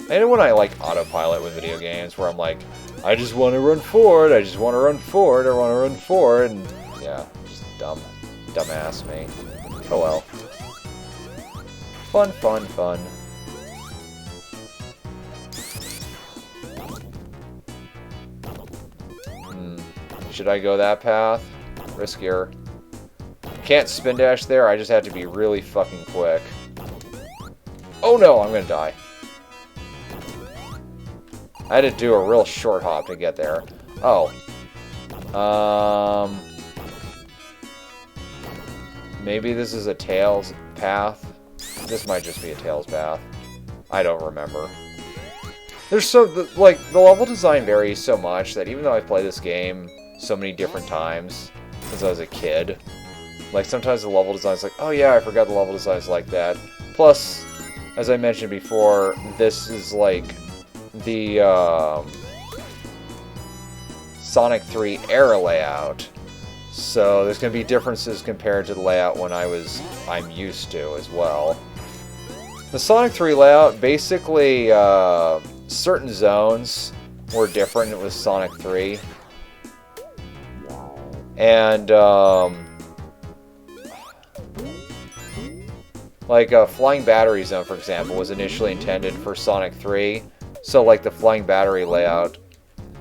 I know when I like autopilot with video games where I'm like, I just want to run forward, I just want to run forward, I want to run forward, and yeah, just dumbass me. Oh well. Fun, fun, fun. Should I go that path? Riskier. Can't spin dash there, I just had to be really fucking quick. Oh no, I'm gonna die. I had to do a real short hop to get there. Oh. Maybe this is a Tails path? This might just be a Tails path. I don't remember. There's the level design varies so much that even though I've played this game so many different times since I was a kid, like sometimes the level design's like, oh yeah, I forgot the level design's like that. Plus, as I mentioned before, this is like the Sonic 3 era layout. So there's going to be differences compared to the layout I'm used to as well. The Sonic 3 layout, basically, certain zones were different with Sonic 3. And, like a Flying Battery Zone, for example, was initially intended for Sonic 3. So, like the Flying Battery layout...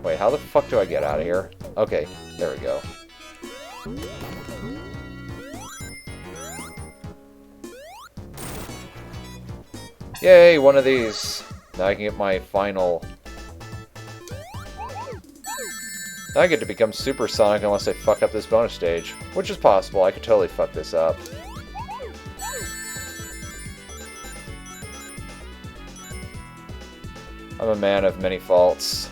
Wait, how the fuck do I get out of here? Okay, there we go. Yay, one of these. Now I can get my final... Now I get to become Super Sonic unless I fuck up this bonus stage. Which is possible, I could totally fuck this up. I'm a man of many faults.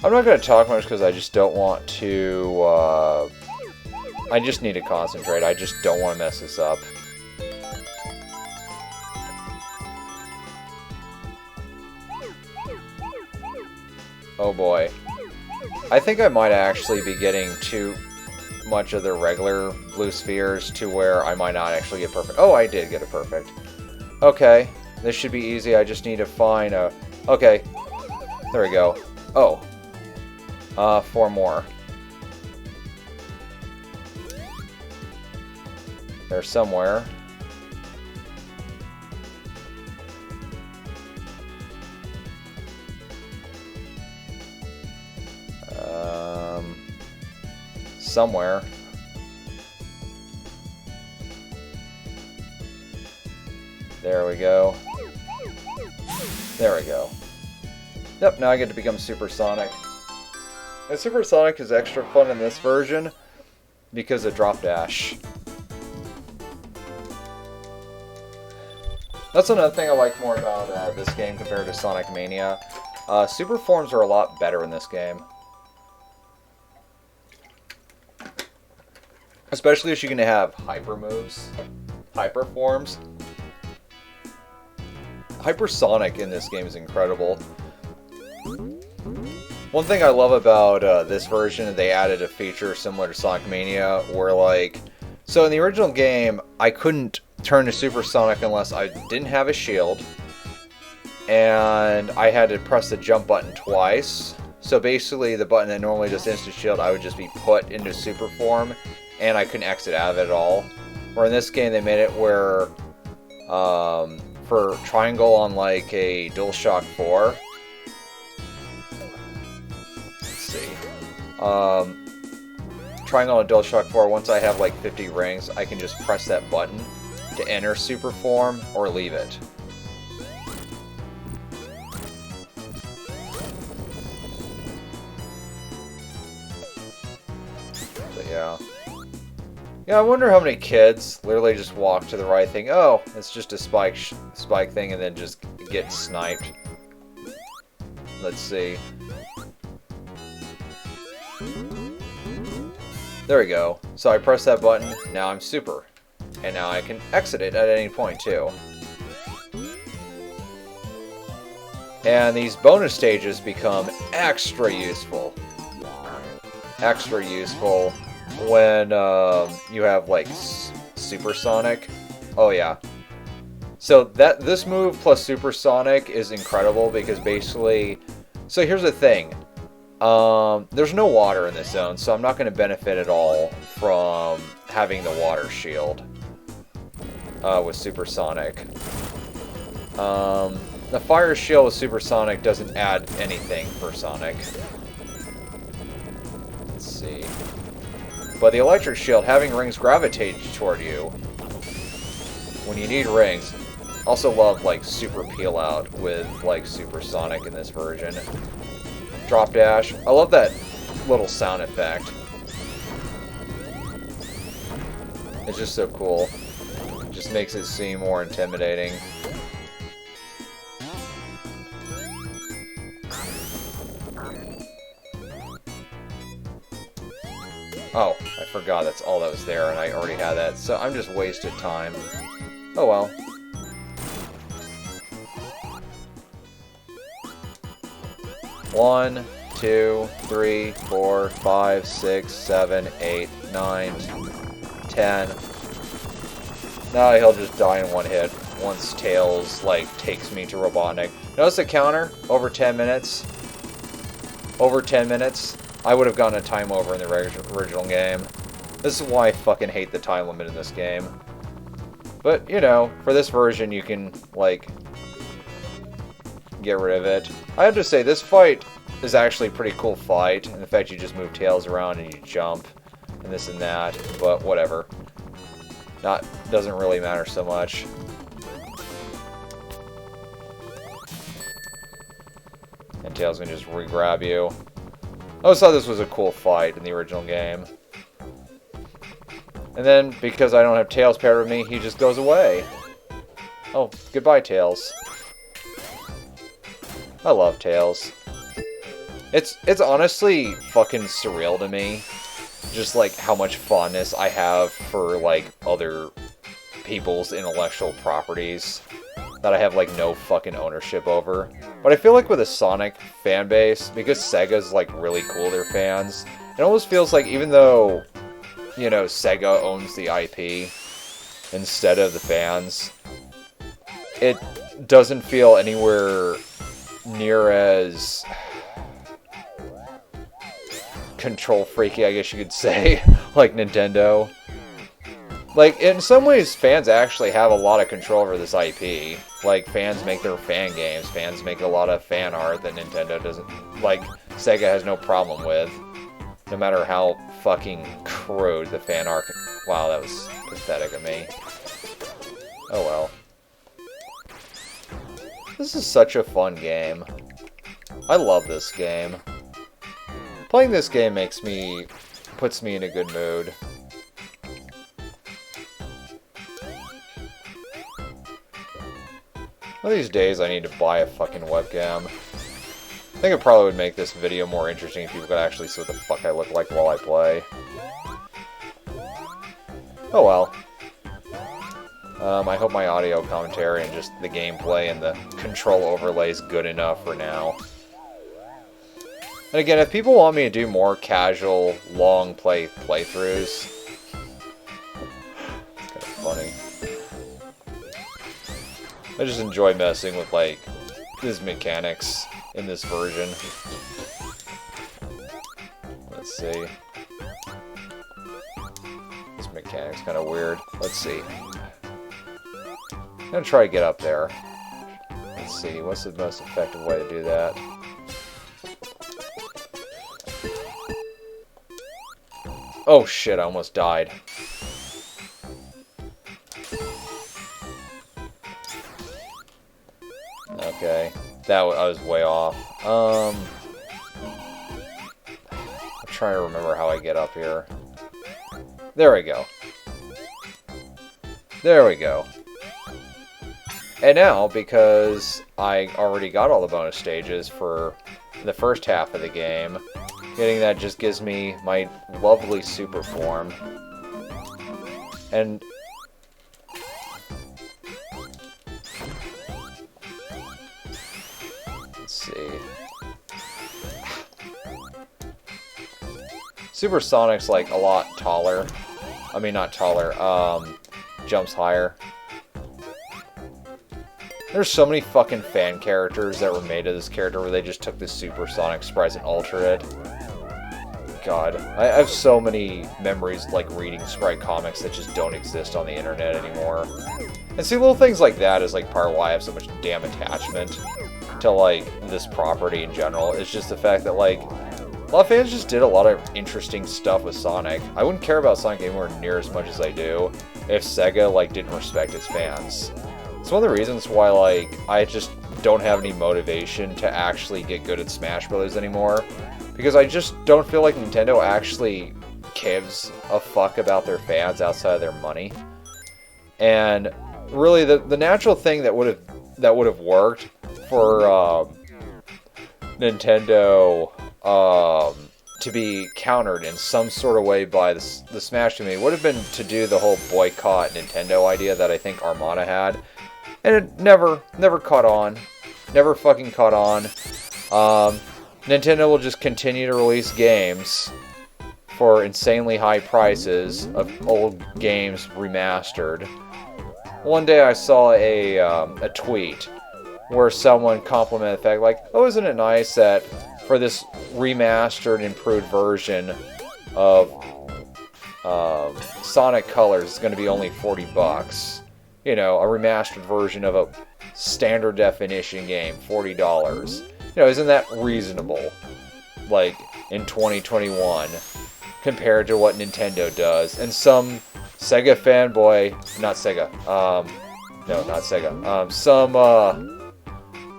I'm not going to talk much because I just don't want to, I just need to concentrate. I just don't want to mess this up. Oh boy. I think I might actually be getting too much of the regular blue spheres to where I might not actually get perfect. Oh, I did get a perfect. Okay, this should be easy. I just need to find a... Okay, there we go. Oh. 4 more. They're somewhere. Somewhere. There we go. There we go. Yep, now I get to become Super Sonic. And Super Sonic is extra fun in this version because of Drop Dash. That's another thing I like more about this game compared to Sonic Mania. Super forms are a lot better in this game. Especially if you can have hyper moves, hyper forms. Hypersonic in this game is incredible. One thing I love about this version, they added a feature similar to Sonic Mania, where like... So in the original game, I couldn't turn to Super Sonic unless I didn't have a shield. And I had to press the jump button twice. So basically, the button that normally does instant shield, I would just be put into super form. And I couldn't exit out of it at all. Where in this game, they made it where... for triangle on like a DualShock 4... Triangle on DualShock 4, once I have like 50 rings, I can just press that button to enter super form or leave it. But yeah. Yeah, I wonder how many kids literally just walk to the right thing. Oh, it's just a spike thing and then just get sniped. Let's see. There we go. So I press that button, now I'm super. And now I can exit it at any point too. And these bonus stages become extra useful. Extra useful when you have like Super Sonic. Oh yeah. So this move plus Super Sonic is incredible because basically... So here's the thing. There's no water in this zone, so I'm not going to benefit at all from having the water shield with Super Sonic. The fire shield with Super Sonic doesn't add anything for Sonic. Let's see. But the electric shield, having rings gravitate toward you when you need rings. Also love like super peel out with like Super Sonic in this version. Drop dash. I love that little sound effect. It's just so cool. It just makes it seem more intimidating. Oh, I forgot that's all that was there, and I already had that, so I'm just wasted time. Oh well. One, 2, 3, 4, 5, 6, 7, 8, 9, 10. No, he'll just die in one hit once Tails, like, takes me to Robotnik. Notice the counter? Over 10 minutes. Over 10 minutes. I would have gotten a time over in the original game. This is why I fucking hate the time limit in this game. But, you know, for this version you can, like, get rid of it. I have to say, this fight is actually a pretty cool fight. In fact, you just move Tails around and you jump, and this and that, but whatever. Doesn't really matter so much. And Tails can just re-grab you. I always thought this was a cool fight in the original game. And then, because I don't have Tails paired with me, he just goes away. Oh, goodbye, Tails. I love Tails. It's honestly fucking surreal to me. Just, like, how much fondness I have for, like, other people's intellectual properties that I have, like, no fucking ownership over. But I feel like with a Sonic fan base, because Sega's, like, really cool to their fans, it almost feels like even though, you know, Sega owns the IP instead of the fans, it doesn't feel anywhere near as control freaky, I guess you could say, like Nintendo. Like, in some ways, fans actually have a lot of control over this IP. Like, fans make their fan games, fans make a lot of fan art that Nintendo doesn't, like, Sega has no problem with. No matter how fucking crude the fan art. Wow, that was pathetic of me. Oh well. This is such a fun game. I love this game. Playing this game puts me in a good mood. One of these days I need to buy a fucking webcam. I think it probably would make this video more interesting if people could actually see what the fuck I look like while I play. Oh well. I hope my audio commentary and just the gameplay and the control overlay is good enough for now. And again, if people want me to do more casual, long playthroughs, it's kind of funny. I just enjoy messing with, like, these mechanics in this version. Let's see. This mechanic's kind of weird. Let's see. I'm gonna try to get up there. Let's see, what's the most effective way to do that? Oh shit, I almost died. Okay, I was way off. I'm trying to remember how I get up here. There we go. There we go. And now, because I already got all the bonus stages for the first half of the game, getting that just gives me my lovely super form. And let's see. Super Sonic's like a lot taller. I mean, not taller, jumps higher. There's so many fucking fan characters that were made of this character where they just took the Super Sonic sprites and altered it. God, I have so many memories like reading sprite comics that just don't exist on the internet anymore. And see, little things like that is like part of why I have so much damn attachment to like this property in general. It's just the fact that like a lot of fans just did a lot of interesting stuff with Sonic. I wouldn't care about Sonic anywhere near as much as I do if Sega like didn't respect its fans. It's one of the reasons why, like, I just don't have any motivation to actually get good at Smash Bros. Anymore. Because I just don't feel like Nintendo actually gives a fuck about their fans outside of their money. And really, the natural thing that would have worked for Nintendo to be countered in some sort of way by the Smash community would have been to do the whole boycott Nintendo idea that I think Armada had. And it never caught on. Never fucking caught on. Nintendo will just continue to release games for insanely high prices of old games remastered. One day I saw a tweet where someone complimented the fact, like, oh, isn't it nice that for this remastered, improved version of Sonic Colors, it's going to be only $40. You know, a remastered version of a standard definition game, $40. You know, isn't that reasonable? Like, in 2021, compared to what Nintendo does. And some Sega fanboy, not Sega, no, not Sega,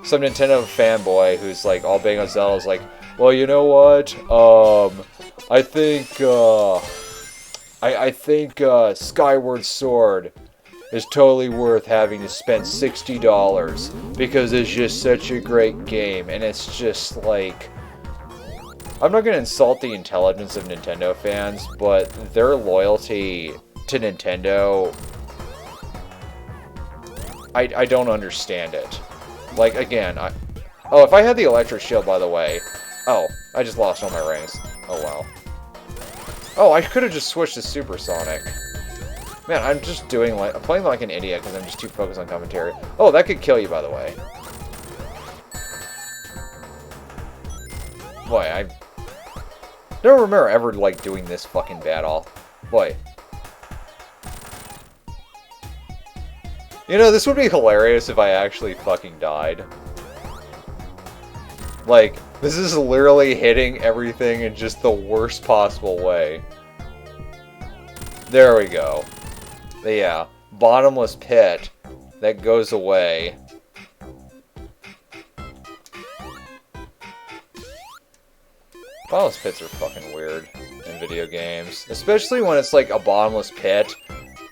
some Nintendo fanboy who's like all big on Zelda is like, well, you know what? I think Skyward Sword is totally worth having to spend $60 because it's just such a great game. And it's just like, I'm not going to insult the intelligence of Nintendo fans, but their loyalty to Nintendo, I don't understand it. Like, again, oh, if I had the electric shield, by the way... Oh, I just lost all my rings. Oh, wow. Oh, I could have just switched to Supersonic. Man, I'm just doing like... I'm playing like an idiot because I'm just too focused on commentary. Oh, that could kill you, by the way. Boy, I don't remember ever, like, doing this fucking battle. Boy. You know, this would be hilarious if I actually fucking died. Like, this is literally hitting everything in just the worst possible way. There we go. But yeah, bottomless pit that goes away. Bottomless pits are fucking weird in video games. Especially when it's like a bottomless pit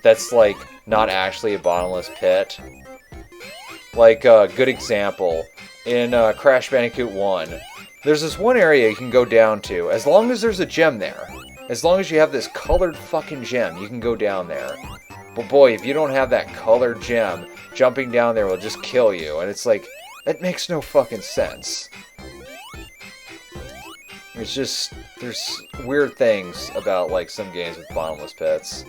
that's like not actually a bottomless pit. Like a good example, in Crash Bandicoot 1, there's this one area you can go down to, as long as there's a gem there. As long as you have this colored fucking gem, you can go down there. But boy, if you don't have that colored gem, jumping down there will just kill you. And it's like, it makes no fucking sense. It's just, there's weird things about like some games with bottomless pits.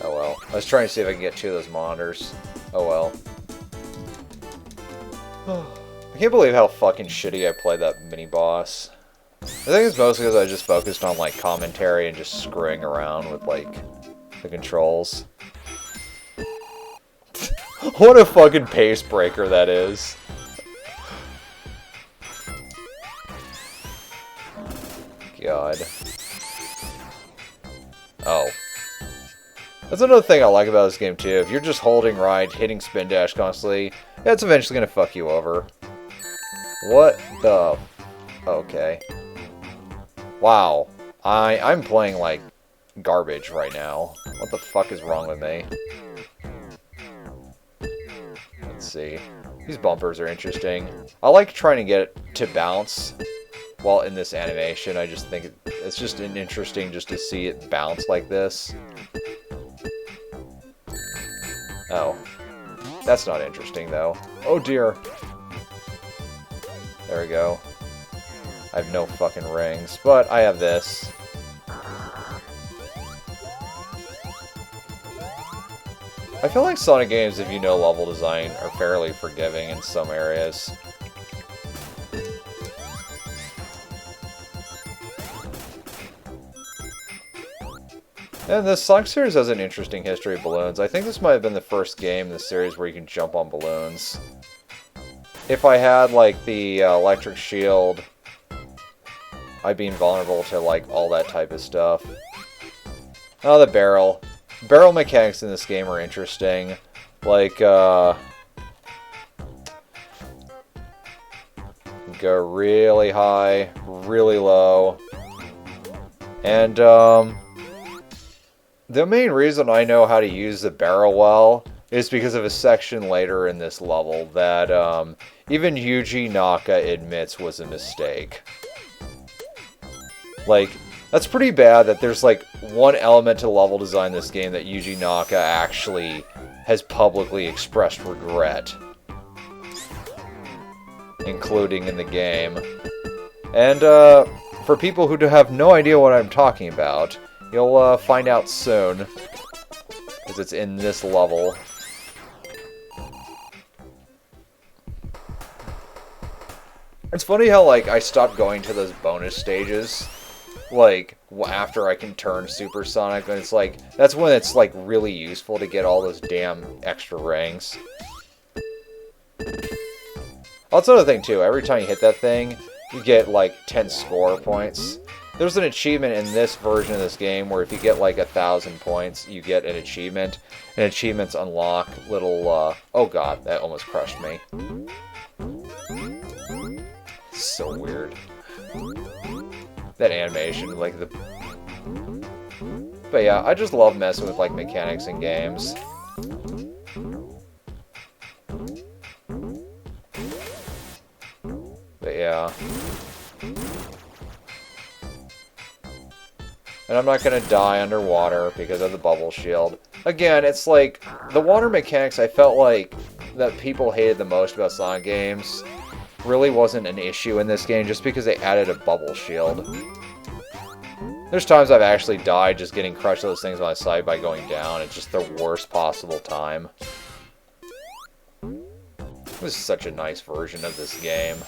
Oh well. I was trying to see if I can get 2 of those monitors. Oh well. I can't believe how fucking shitty I played that mini-boss. I think it's mostly because I just focused on, like, commentary and just screwing around with, like, the controls. What a fucking pace breaker that is. God. Oh. That's another thing I like about this game, too. If you're just holding right, hitting spin dash constantly, it's eventually gonna fuck you over. What the... Okay. Wow. I'm playing, like, garbage right now. What the fuck is wrong with me? Let's see. These bumpers are interesting. I like trying to get it to bounce while in this animation. I just think it's just interesting just to see it bounce like this. Oh. That's not interesting, though. Oh, dear. There we go. I have no fucking rings, but I have this. I feel like Sonic games, if you know level design, are fairly forgiving in some areas. And the Sonic series has an interesting history of balloons. I think this might have been the first game in the series where you can jump on balloons. If I had, like, the electric shield, I'd be invulnerable to, like, all that type of stuff. Oh, the barrel. Barrel mechanics in this game are interesting. Like, go really high, really low. And, the main reason I know how to use the barrel well is because of a section later in this level that, even Yuji Naka admits was a mistake. Like, that's pretty bad that there's like one element to level design in this game that Yuji Naka actually has publicly expressed regret, including in the game. And for people who have no idea what I'm talking about, you'll find out soon, because it's in this level. It's funny how, like, I stopped going to those bonus stages, like, after I can turn supersonic, and it's like, that's when it's, like, really useful to get all those damn extra rings. Also, another thing, too, every time you hit that thing, you get, like, 10 score points. There's an achievement in this version of this game where if you get, like, 1,000 points, you get an achievement, and achievements unlock little, oh god, that almost crushed me. So weird. That animation, like the... But yeah, I just love messing with, like, mechanics in games. But yeah. And I'm not gonna die underwater because of the bubble shield. Again, it's like, the water mechanics I felt like that people hated the most about Sonic games really wasn't an issue in this game just because they added a bubble shield. There's times I've actually died just getting crushed those things on my side by going down. It's just the worst possible time. This is such a nice version of this game.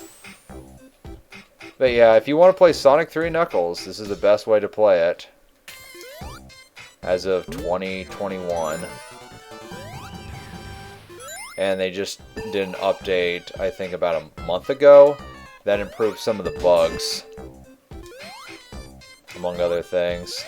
But yeah, if you want to play Sonic 3 Knuckles, this is the best way to play it. As of 2021. And they just did an update, I think about a month ago, that improved some of the bugs. Among other things.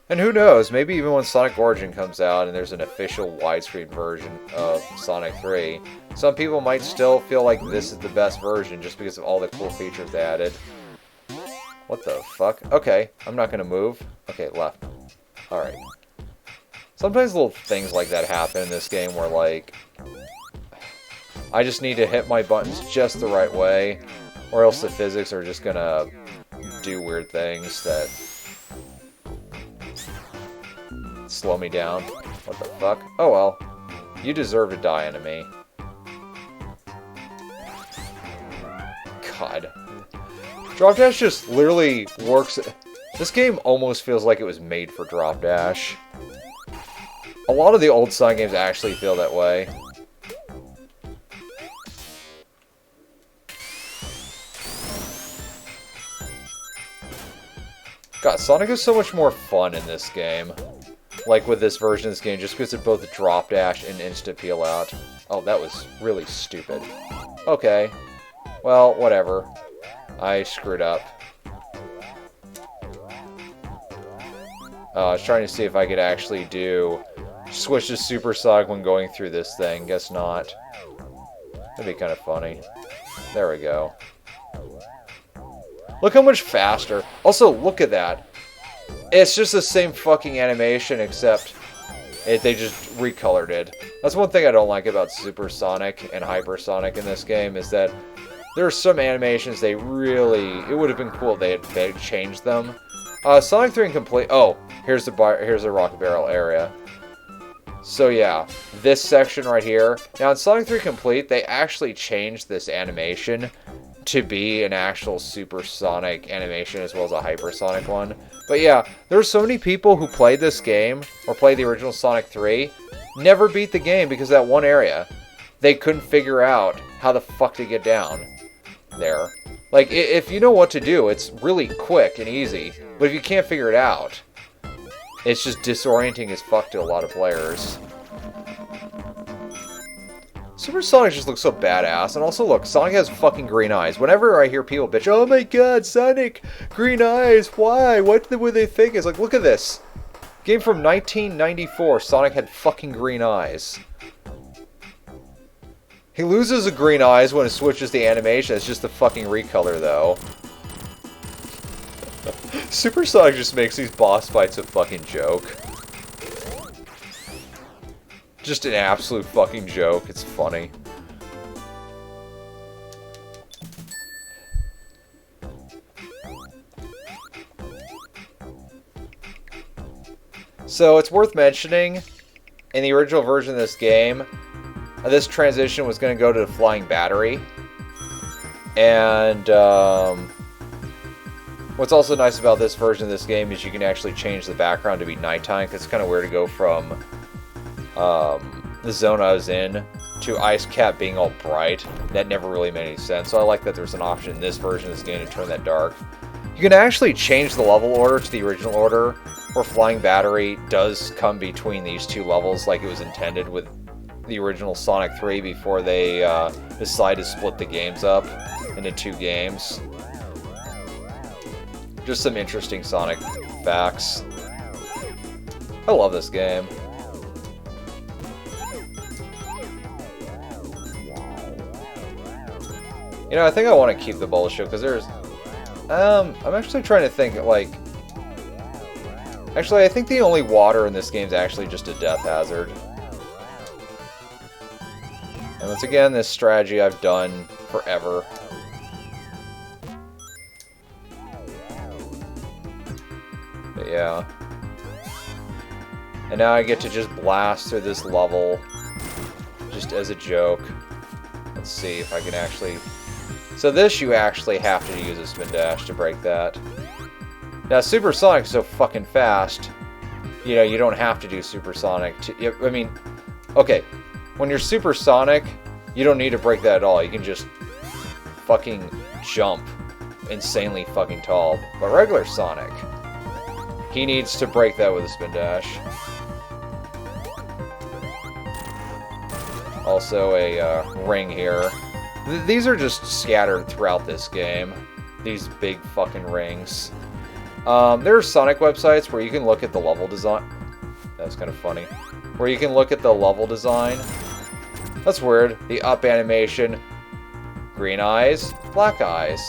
And who knows, maybe even when Sonic Origin comes out and there's an official widescreen version of Sonic 3, some people might still feel like this is the best version just because of all the cool features they added. What the fuck? Okay, I'm not gonna move. Okay, left. Alright. Sometimes little things like that happen in this game where, like, I just need to hit my buttons just the right way, or else the physics are just gonna do weird things that slow me down. What the fuck? Oh well. You deserve to die, enemy. God. Drop Dash just literally works. This game almost feels like it was made for Drop Dash. A lot of the old Sonic games actually feel that way. God, Sonic is so much more fun in this game. Like with this version of this game, just because of both drop dash and instant peel out. Oh, that was really stupid. Okay. Well, whatever. I screwed up. I was trying to see if I could actually switch to Super Sonic when going through this thing. Guess not. That'd be kind of funny. There we go. Look how much faster. Also, look at that. It's just the same fucking animation, except they just recolored it. That's one thing I don't like about Super Sonic and Hypersonic in this game, is that there are some animations it would have been cool if they had changed them. Sonic 3 Incomplete. Oh, here's the Rocket Barrel area. So yeah, this section right here. Now in Sonic 3 Complete, they actually changed this animation to be an actual supersonic animation as well as a hypersonic one. But yeah, there were so many people who played this game, or played the original Sonic 3, never beat the game because of that one area. They couldn't figure out how the fuck to get down there. Like, if you know what to do, it's really quick and easy. But if you can't figure it out, it's just disorienting as fuck to a lot of players. Super Sonic just looks so badass. And also, look, Sonic has fucking green eyes. Whenever I hear people bitch, oh my god, Sonic, green eyes, why? What would they think? It's like, look at this. Game from 1994, Sonic had fucking green eyes. He loses the green eyes when it switches the animation. It's just the fucking recolor, though. Super Sonic just makes these boss fights a fucking joke. Just an absolute fucking joke. It's funny. So it's worth mentioning, in the original version of this game, this transition was going to go to the flying battery. And what's also nice about this version of this game is you can actually change the background to be nighttime, because it's kind of weird to go from the zone I was in to Ice Cap being all bright. That never really made any sense, so I like that there's an option in this version of this game to turn that dark. You can actually change the level order to the original order, where Flying Battery does come between these two levels like it was intended with the original Sonic 3 before they decided to split the games up into 2 games. Just some interesting Sonic facts. I love this game. You know, I think I want to keep the bowl show because there's... I'm actually trying to think, like... Actually, I think the only water in this game is actually just a death hazard. And once again, this strategy I've done forever. But yeah. And now I get to just blast through this level just as a joke. Let's see if I can actually... So this you actually have to use a spin dash to break that. Now Supersonic is so fucking fast, you know, you don't have to do Supersonic to... I mean, okay, when you're Supersonic, you don't need to break that at all. You can just fucking jump insanely fucking tall. But regular Sonic, he needs to break that with a spin dash. Also a ring here. These are just scattered throughout this game. These big fucking rings. There are Sonic websites where you can look at the level design. That's kind of funny. Where you can look at the level design. That's weird. The up animation. Green eyes. Black eyes.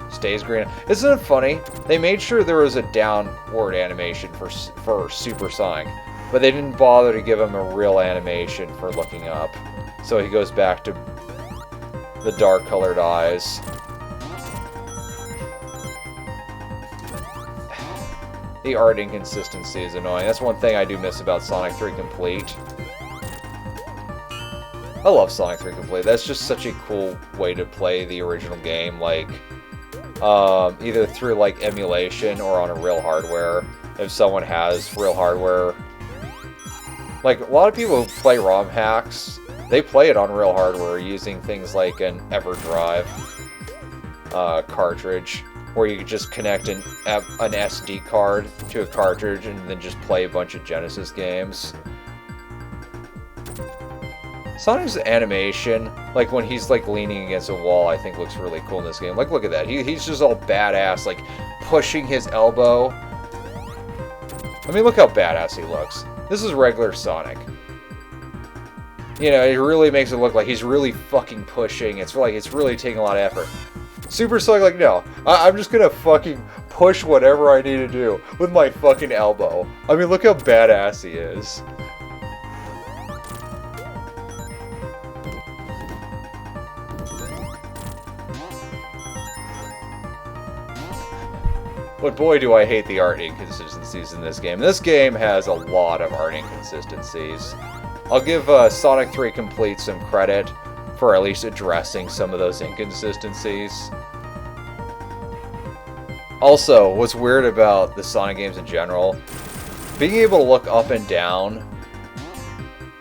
Stays green. Isn't it funny? They made sure there was a downward animation for Supersonic. But they didn't bother to give him a real animation for looking up. So he goes back to the dark colored eyes. The art inconsistency is annoying. That's one thing I do miss about Sonic 3 Complete. I love Sonic 3 Complete. That's just such a cool way to play the original game, like either through like emulation or on a real hardware. If someone has real hardware, like a lot of people who play ROM hacks, they play it on real hardware using things like an EverDrive cartridge, where you could just connect an SD card to a cartridge and then just play a bunch of Genesis games. Sonic's animation, like when he's like leaning against a wall, I think looks really cool in this game. Like, look at that. He's just all badass, like pushing his elbow. I mean, look how badass he looks. This is regular Sonic. You know, it really makes it look like he's really fucking pushing. It's like it's really taking a lot of effort. Super Sonic, like, no. I'm just gonna fucking push whatever I need to do with my fucking elbow. I mean, look how badass he is. But boy, do I hate the art inconsistencies in this game. This game has a lot of art inconsistencies. I'll give Sonic 3 Complete some credit for at least addressing some of those inconsistencies. Also, what's weird about the Sonic games in general, being able to look up and down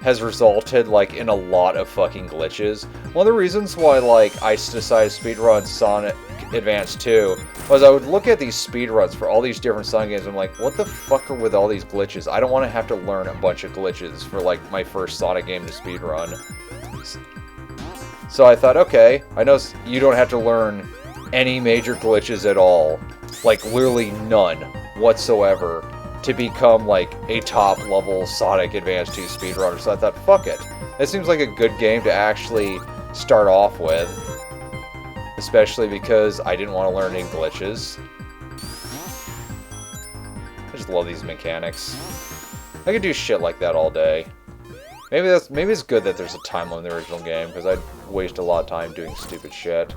has resulted like in a lot of fucking glitches. One of the reasons why like I decided to speedrun Sonic Advance 2 was I would look at these speedruns for all these different Sonic games and I'm like, what the fuck are with all these glitches? I don't want to have to learn a bunch of glitches for like my first Sonic game to speedrun. So I thought, okay, I know you don't have to learn any major glitches at all. Like, literally none whatsoever to become, like, a top-level Sonic Advance 2 speedrunner. So I thought, fuck it. It seems like a good game to actually start off with. Especially because I didn't want to learn any glitches. I just love these mechanics. I could do shit like that all day. Maybe it's good that there's a time limit in the original game, because I'd waste a lot of time doing stupid shit.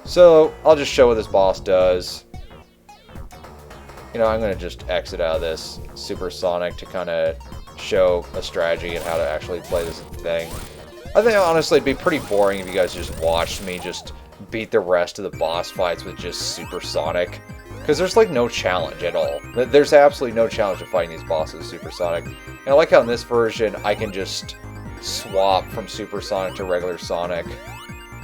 So, I'll just show what this boss does. You know, I'm going to just exit out of this Supersonic to kind of show a strategy and how to actually play this thing. I think, honestly, it'd be pretty boring if you guys just watched me just beat the rest of the boss fights with just Supersonic. Because there's, like, no challenge at all. There's absolutely no challenge to fighting these bosses with Supersonic. And I like how in this version, I can just swap from Supersonic to regular Sonic.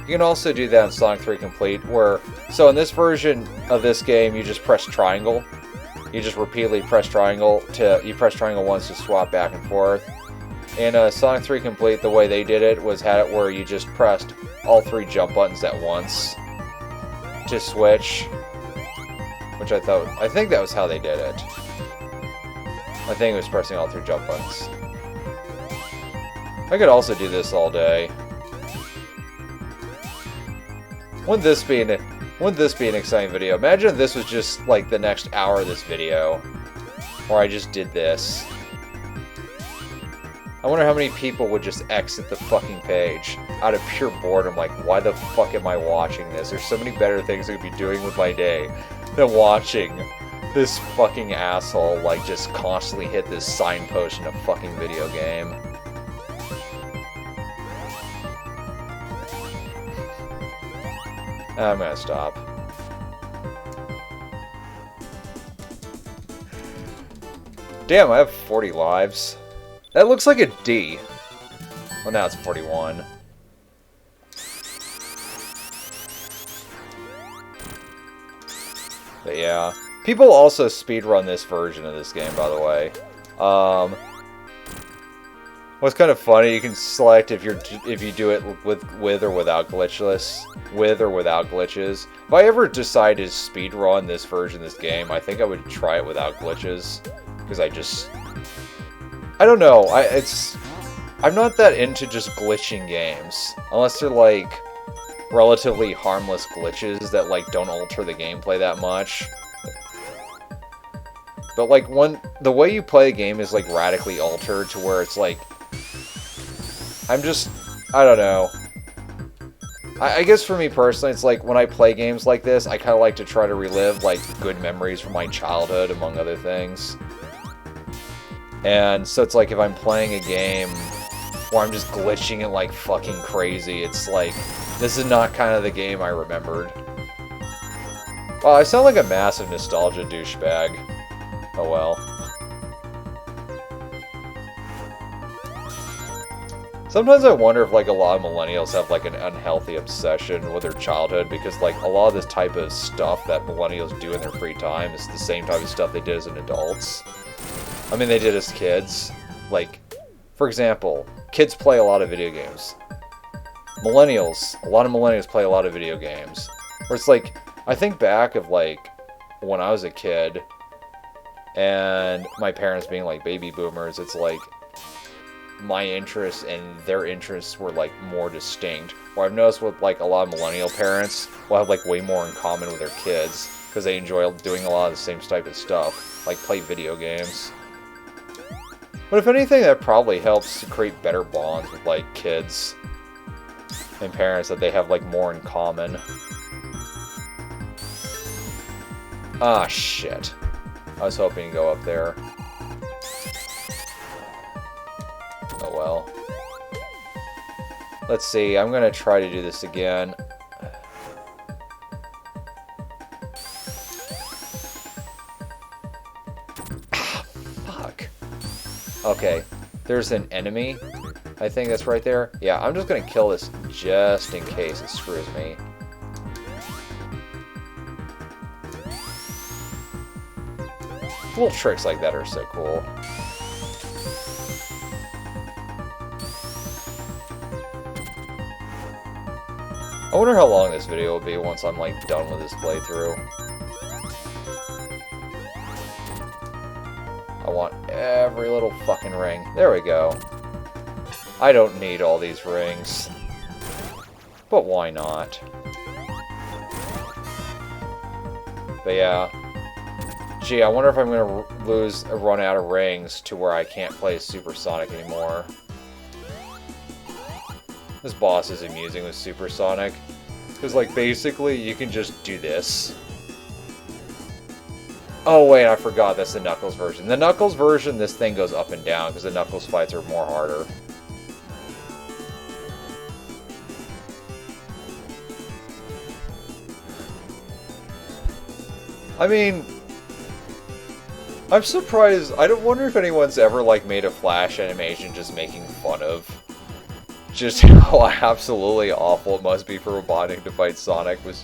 You can also do that in Sonic 3 Complete, where... So in this version of this game, you just press triangle. You just repeatedly press triangle to... You press triangle once to swap back and forth. In Sonic 3 Complete, the way they did it was had it where you just pressed all 3 jump buttons at once to switch. Which I think that was how they did it. I think it was pressing all 3 jump buttons. I could also do this all day. Wouldn't this be an exciting video? Imagine if this was just like the next hour of this video. Where I just did this. I wonder how many people would just exit the fucking page out of pure boredom, like, why the fuck am I watching this? There's so many better things I could be doing with my day than watching this fucking asshole, like, just constantly hit this signpost in a fucking video game. I'm gonna stop. Damn, I have 40 lives. That looks like a D. Well, now it's 41. But yeah. People also speedrun this version of this game, by the way. What's kind of funny, you can select if you do it with or without glitches. If I ever decide to speedrun this version of this game, I think I would try it without glitches. Because I don't know, I'm not that into just glitching games. Unless they're like relatively harmless glitches that like don't alter the gameplay that much. But like the way you play a game is like radically altered to where it's like I don't know. I guess for me personally, it's like when I play games like this, I kind of like to try to relive like good memories from my childhood, among other things. And so it's like if I'm playing a game where I'm just glitching it like fucking crazy, it's like, this is not kind of the game I remembered. Wow, I sound like a massive nostalgia douchebag. Oh well. Sometimes I wonder if like a lot of millennials have like an unhealthy obsession with their childhood, because like a lot of this type of stuff that millennials do in their free time is the same type of stuff they did as adults. I mean, they did as kids. Like, for example, kids play a lot of video games. A lot of millennials play a lot of video games. Where it's like, I think back of like, when I was a kid, and my parents being like baby boomers, it's like, my interests and their interests were like more distinct. Where I've noticed with like a lot of millennial parents will have like way more in common with their kids, because they enjoy doing a lot of the same type of stuff, like play video games. But if anything, that probably helps to create better bonds with, like, kids and parents, that they have, like, more in common. Ah, shit. I was hoping to go up there. Oh, well. Let's see, I'm gonna try to do this again. Okay, there's an enemy. I think that's right there. Yeah, I'm just gonna kill this just in case it screws me. Little tricks like that are so cool. I wonder how long this video will be once I'm like done with this playthrough. I want every little fucking ring. There we go. I don't need all these rings. But why not? But yeah. Gee, I wonder if I'm gonna run out of rings to where I can't play Supersonic anymore. This boss is amusing with Supersonic. Because, like, basically, you can just do this. Oh wait, I forgot that's the Knuckles version. The Knuckles version, this thing goes up and down because the Knuckles fights are more harder. I mean, I'm surprised. I don't wonder if anyone's ever like made a Flash animation just making fun of just how absolutely awful it must be for Robotnik to fight Sonic was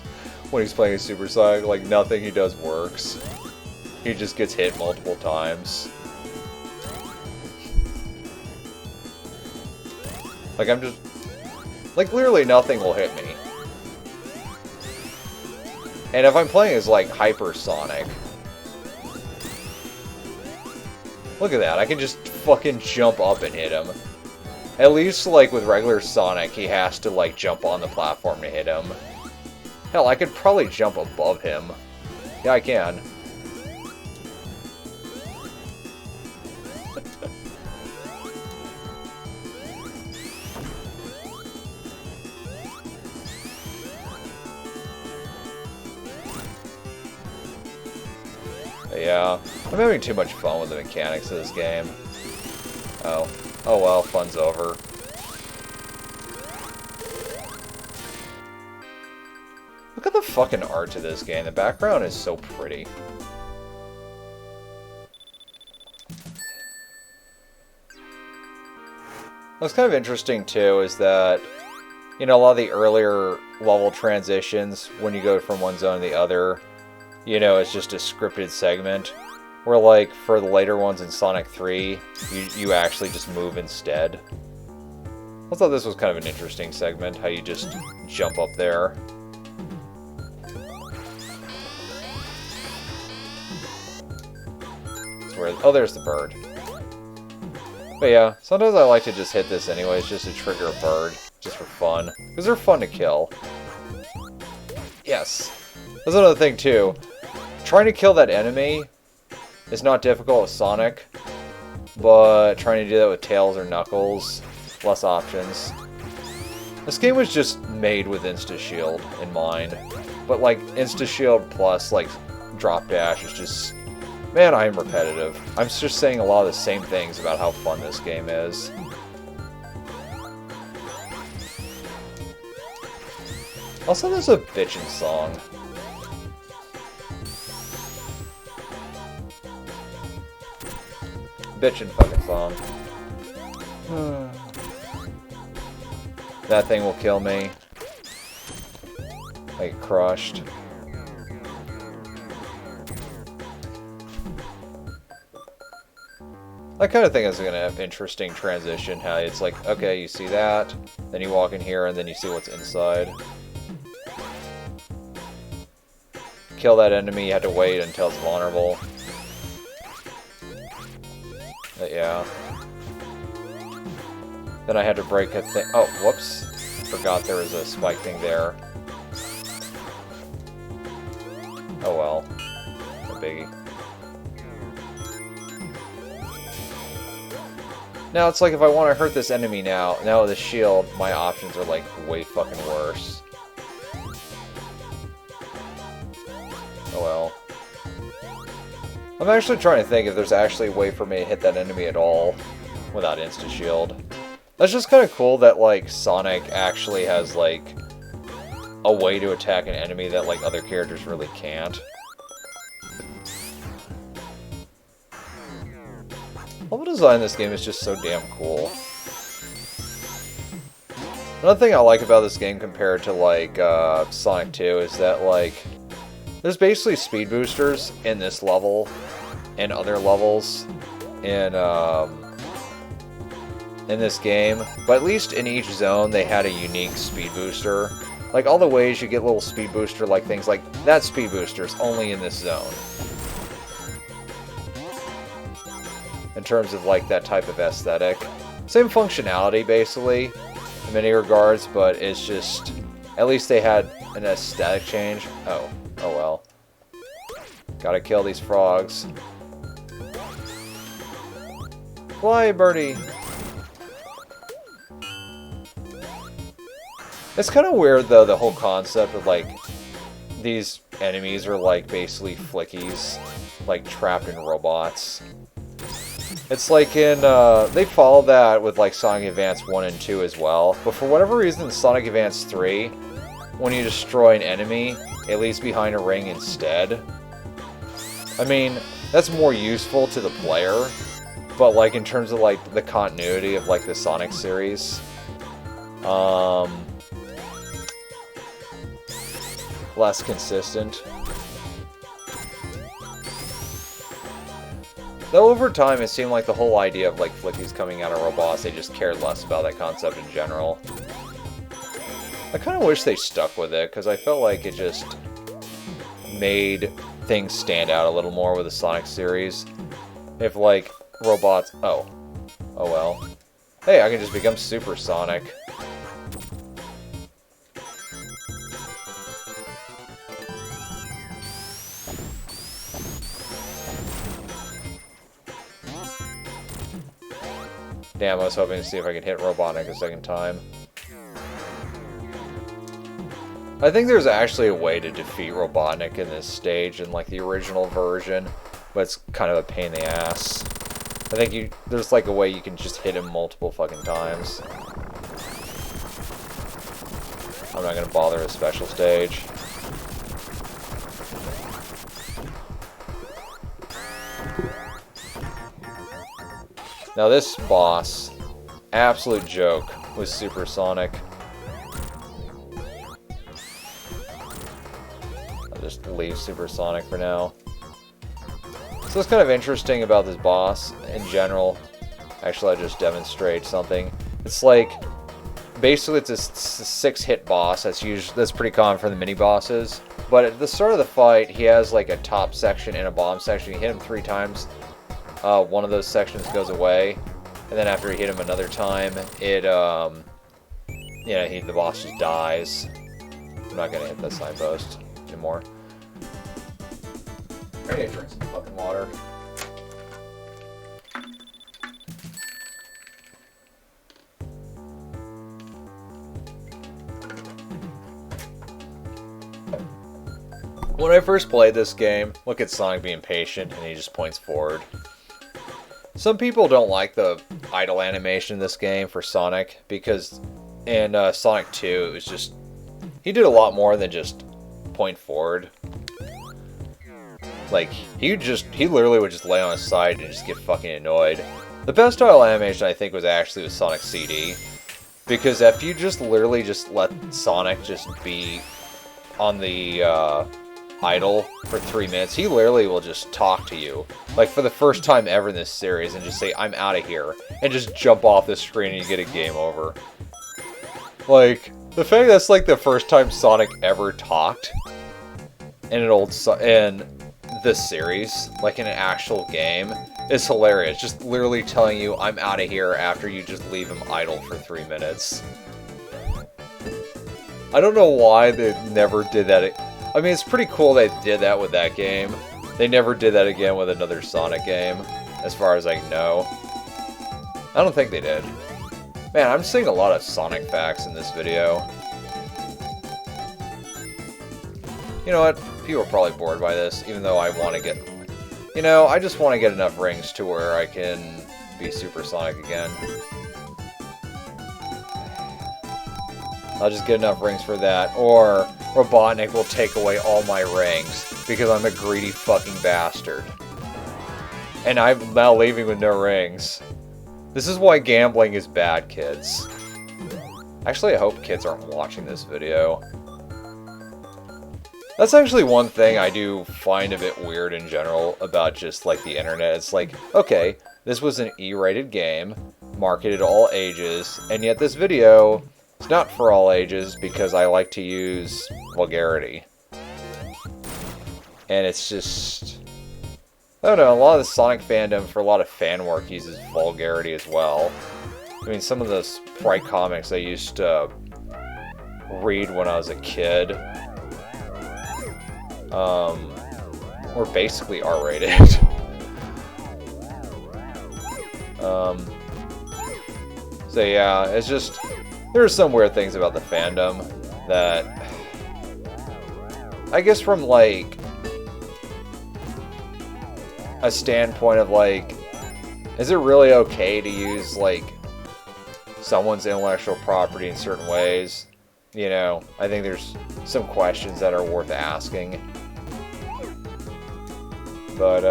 when he's playing a Super Sonic. Like nothing he does works. He just gets hit multiple times. Like I'm just like literally nothing will hit me. And if I'm playing as like Hyper Sonic, look at that, I can just fucking jump up and hit him. At least, like, with regular Sonic, he has to, like, jump on the platform to hit him. Hell, I could probably jump above him. Yeah, I can. Yeah, I'm having too much fun with the mechanics of this game. Oh. Oh well, fun's over. Look at the fucking art to this game. The background is so pretty. What's kind of interesting too is that, you know, a lot of the earlier level transitions, when you go from one zone to the other, you know, it's just a scripted segment. Where, like, for the later ones in Sonic 3, you actually just move instead. I thought this was kind of an interesting segment, how you just jump up there. Oh, there's the bird. But yeah, sometimes I like to just hit this anyways, just to trigger a bird, just for fun. Because they're fun to kill. Yes. That's another thing, too. Trying to kill that enemy is not difficult with Sonic, but trying to do that with Tails or Knuckles, less options. This game was just made with Insta-Shield in mind, but like Insta-Shield plus like Drop Dash is just, man, I am repetitive. I'm just saying a lot of the same things about how fun this game is. Also, there's a bitchin' song. Bitchin' fucking song. That thing will kill me. I get crushed. I kind of think it's going to have interesting transition, how it's like, okay, you see that, then you walk in here, and then you see what's inside. Kill that enemy, you have to wait until it's vulnerable. But yeah. Then I had to break a thing. Oh, whoops. Forgot there was a spike thing there. Oh well. No biggie. Now it's like if I want to hurt this enemy now with a shield, my options are like way fucking worse. Oh well. I'm actually trying to think if there's actually a way for me to hit that enemy at all without insta-shield. That's just kind of cool that, like, Sonic actually has, like, a way to attack an enemy that, like, other characters really can't. Level design in this game is just so damn cool. Another thing I like about this game compared to, like, Sonic 2 is that, like, there's basically speed boosters in this level and other levels in this game, but at least in each zone they had a unique speed booster. Like all the ways you get little speed booster, like things like that speed booster is only in this zone. In terms of like that type of aesthetic. Same functionality basically in many regards, but it's just, at least they had an aesthetic change. Oh well. Gotta kill these frogs. Fly, birdie! It's kind of weird, though, the whole concept of, like, these enemies are, like, basically flickies. like trapped in robots. It's like in, they follow that with like Sonic Advance 1 and 2 as well, but for whatever reason in Sonic Advance 3, when you destroy an enemy, it leaves behind a ring instead. I mean, that's more useful to the player, but like in terms of like the continuity of like the Sonic series, less consistent. Though over time it seemed like the whole idea of like Flickies coming out of robots, they just cared less about that concept in general. I kind of wish they stuck with it, because I felt like it just made things stand out a little more with the Sonic series. If like robots... Oh well. Hey, I can just become Super Sonic. Damn, I was hoping to see if I could hit Robotnik a second time. I think there's actually a way to defeat Robotnik in this stage in like the original version, but it's kind of a pain in the ass. I think there's like a way you can just hit him multiple fucking times. I'm not gonna bother with a special stage. Now this boss, absolute joke with Super Sonic. I'll just leave Super Sonic for now. So what's kind of interesting about this boss in general, actually I'll just demonstrate something. It's like, basically it's a 6-hit boss, that's pretty common for the mini bosses. But at the start of the fight, he has like a top section and a bottom section. You hit him 3 times. One of those sections goes away, and then after you hit him another time, it, the boss just dies. I'm not gonna hit that signpost anymore. I need to drink some fucking water. When I first played this game, look at Sonic being patient, and he just points forward. Some people don't like the idle animation in this game for Sonic, because in Sonic 2, it was just... he did a lot more than just point forward. Like, he literally would just lay on his side and just get fucking annoyed. The best idle animation, I think, was actually with Sonic CD. Because if you just literally just let Sonic just be on the idle for 3 minutes, he literally will just talk to you, like for the first time ever in this series, and just say, "I'm out of here," and just jump off the screen and you get a game over. Like, the fact that's like the first time Sonic ever talked in in this series, like in an actual game, is hilarious. Just literally telling you, "I'm out of here," after you just leave him idle for 3 minutes. I don't know why they never did that. I mean, it's pretty cool they did that with that game. They never did that again with another Sonic game, as far as I know. I don't think they did. Man, I'm seeing a lot of Sonic facts in this video. You know what? People are probably bored by this, even though I want to get... You know, I just want to get enough rings to where I can be Super Sonic again. I'll just get enough rings for that, or Robotnik will take away all my rings, because I'm a greedy fucking bastard. And I'm now leaving with no rings. This is why gambling is bad, kids. Actually, I hope kids aren't watching this video. That's actually one thing I do find a bit weird in general about just, like, the internet. It's like, okay, this was an E-rated game, marketed all ages, and yet this video... it's not for all ages, because I like to use vulgarity. And it's just... I don't know, a lot of the Sonic fandom for a lot of fan work uses vulgarity as well. I mean, some of the Sprite comics I used to read when I was a kid were basically R-rated. So yeah, it's just... there are some weird things about the fandom that, I guess from like, a standpoint of, like, is it really okay to use, like, someone's intellectual property in certain ways? You know, I think there's some questions that are worth asking. But,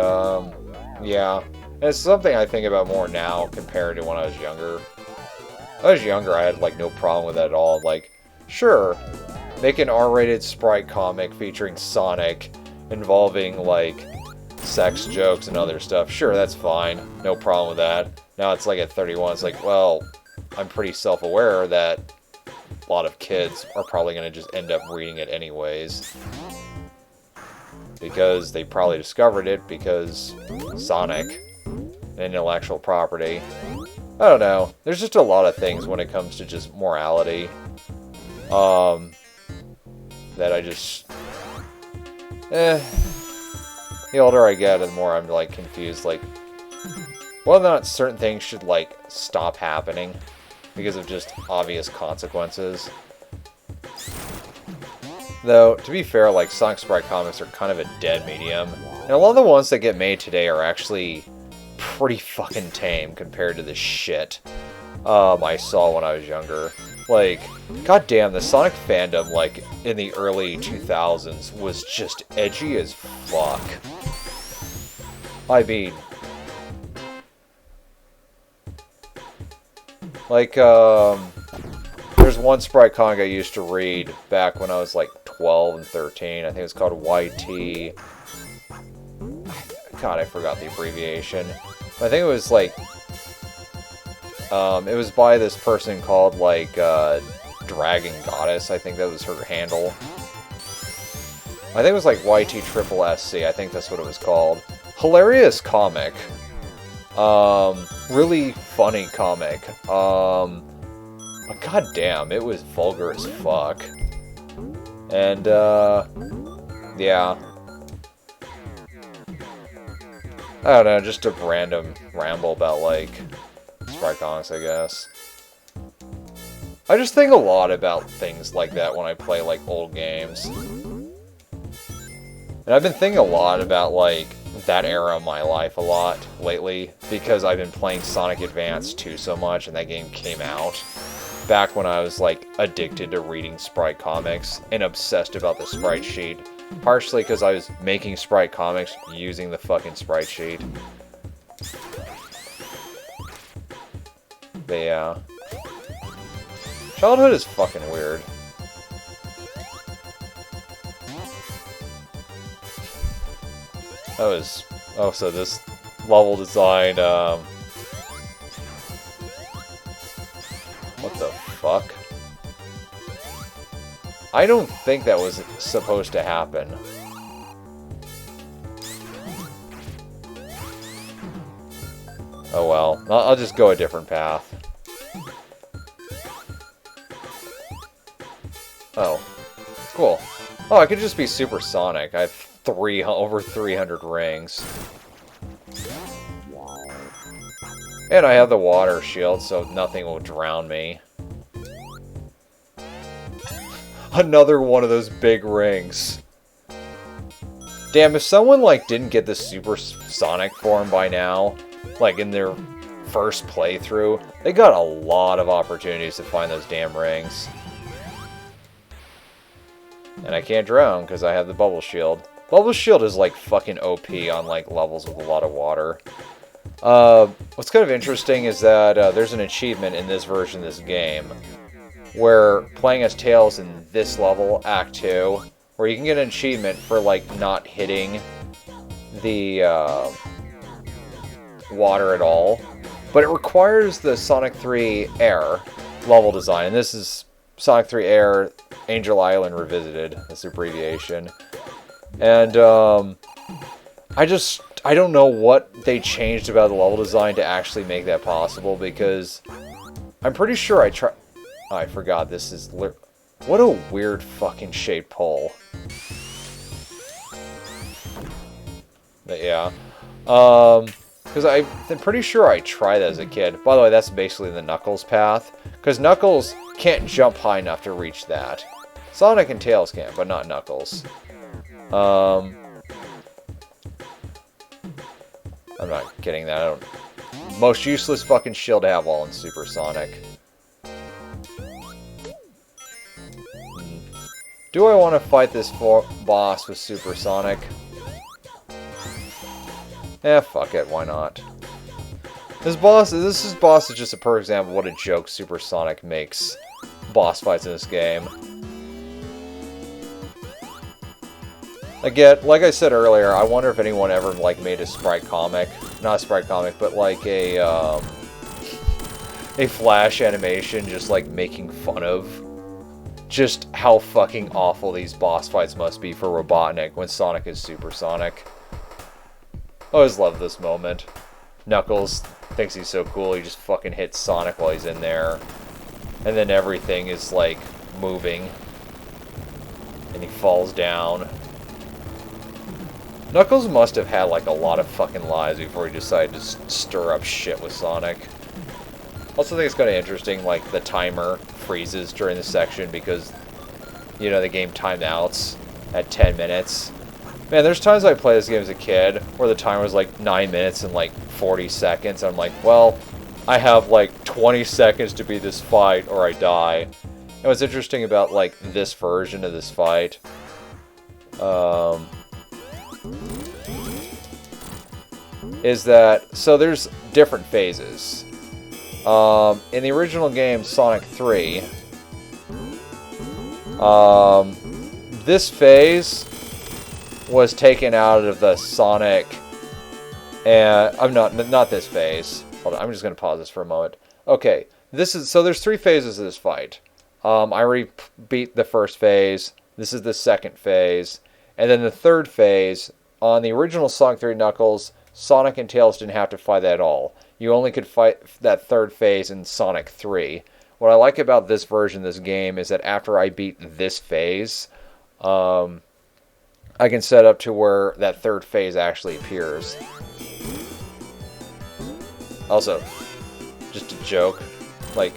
yeah. It's something I think about more now compared to when I was younger. When I was younger, I had, like, no problem with that at all. Like, sure, make an R-rated Sprite comic featuring Sonic involving, like, sex jokes and other stuff. Sure, that's fine. No problem with that. Now it's like at 31, it's like, well, I'm pretty self-aware that a lot of kids are probably going to just end up reading it anyways. Because they probably discovered it because Sonic, intellectual property. I don't know. There's just a lot of things when it comes to just morality. That I just... The older I get, the more I'm, like, confused, like, whether or not certain things should, like, stop happening because of just obvious consequences. Though, to be fair, like, Sonic Sprite comics are kind of a dead medium. And a lot of the ones that get made today are actually pretty fucking tame compared to the shit I saw when I was younger. Like, goddamn, the Sonic fandom, like, in the early 2000s was just edgy as fuck. I mean, like, there's one Sprite comic I used to read back when I was, like, 12 and 13. I think it was called YT. God, I forgot the abbreviation. I think it was, like, it was by this person called, like, Dragon Goddess. I think that was her handle. I think it was, like, YT Triple SC. I think that's what it was called. Hilarious comic. Really funny comic. But goddamn, it was vulgar as fuck. And, yeah. I don't know, just a random ramble about, like, Sprite comics, I guess. I just think a lot about things like that when I play, like, old games. And I've been thinking a lot about, like, that era of my life a lot lately, because I've been playing Sonic Advance 2 so much, and that game came out back when I was, like, addicted to reading Sprite comics and obsessed about the Sprite sheet. Partially because I was making Sprite comics using the fucking Sprite sheet. But yeah. Childhood is fucking weird. That was... Oh, so this level design, what the fuck? I don't think that was supposed to happen. Oh well, I'll just go a different path. Oh, cool. Oh, I could just be supersonic. I have over 300 rings. And I have the water shield, so nothing will drown me. Another one of those big rings. Damn, if someone, like, didn't get the supersonic form by now, like, in their first playthrough, they got a lot of opportunities to find those damn rings. And I can't drown, because I have the bubble shield. Bubble shield is, like, fucking OP on, like, levels with a lot of water. What's kind of interesting is that there's an achievement in this version of this game where playing as Tails in this level, Act 2, where you can get an achievement for, like, not hitting the water at all. But it requires the Sonic 3 a.i.r. level design. And this is Sonic 3 a.i.r. Angel Island Revisited. That's the abbreviation. And, I don't know what they changed about the level design to actually make that possible, because I'm pretty sure I tried... Oh, I forgot, this is... What a weird fucking shaped pole. But yeah. Because I'm pretty sure I tried that as a kid. By the way, that's basically the Knuckles path. Because Knuckles can't jump high enough to reach that. Sonic and Tails can, but not Knuckles. I'm not kidding that. I don't... Most useless fucking shield to have all in Supersonic. Do I want to fight this boss with Supersonic? Eh, fuck it, why not? This boss is just a perfect example of what a joke Supersonic makes boss fights in this game. Again, like I said earlier, I wonder if anyone ever like made a sprite comic, not a sprite comic, but like a Flash animation, just like making fun of just how fucking awful these boss fights must be for Robotnik when Sonic is Supersonic. I always love this moment. Knuckles thinks he's so cool, he just fucking hits Sonic while he's in there. And then everything is like moving. And he falls down. Knuckles must have had like a lot of fucking lives before he decided to stir up shit with Sonic. Also think it's kind of interesting, like the timer freezes during this section because, you know, the game timeouts at 10 minutes. Man, there's times I play this game as a kid where the timer was like 9 minutes and like 40 seconds. I'm like, well, I have like 20 seconds to beat this fight or I die. And what's interesting about like this version of this fight, is that, so there's different phases. In the original game, Sonic 3, this phase was taken out of the Sonic, and I'm not this phase. Hold on, I'm just gonna pause this for a moment. Okay, so there's 3 phases of this fight. I already beat the first phase. This is the second phase, and then the third phase. On the original Sonic 3 Knuckles, Sonic and Tails didn't have to fight that at all. You only could fight that third phase in Sonic 3. What I like about this version of this game is that after I beat this phase, I can set up to where that third phase actually appears. Also, just a joke, like,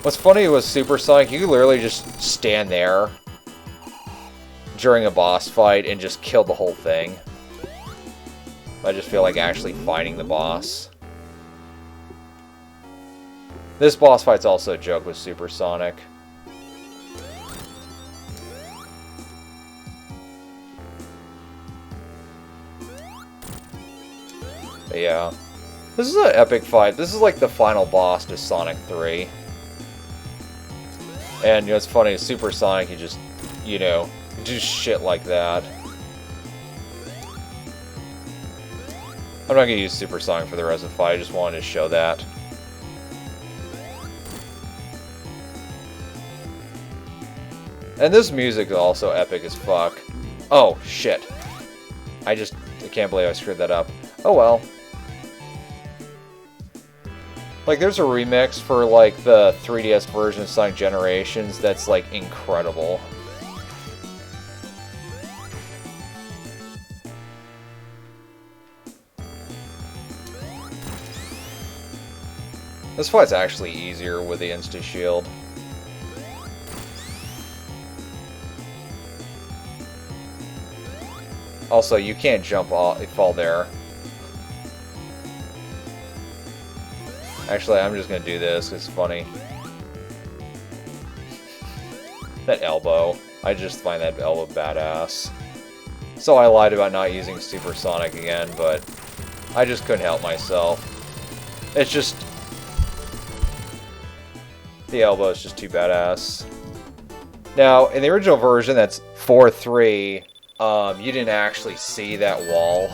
what's funny was Supersonic, you could literally just stand there during a boss fight and just kill the whole thing. I just feel like actually fighting the boss. This boss fight's also a joke with Supersonic. But yeah. This is an epic fight. This is like the final boss to Sonic 3. And, you know, it's funny, Supersonic, you just, you know, do shit like that. I'm not going to use Supersonic for the rest of the fight, I just wanted to show that. And this music is also epic as fuck. Oh, shit. I can't believe I screwed that up. Oh well. Like, there's a remix for, like, the 3DS version of Sonic Generations that's, like, incredible. This fight's actually easier with the insta-shield. Also, you can't jump off, fall there. Actually, I'm just gonna do this, 'cause it's funny. That elbow. I just find that elbow badass. So I lied about not using Supersonic again, but I just couldn't help myself. It's just... the elbow is just too badass. Now, in the original version, that's 4-3, you didn't actually see that wall.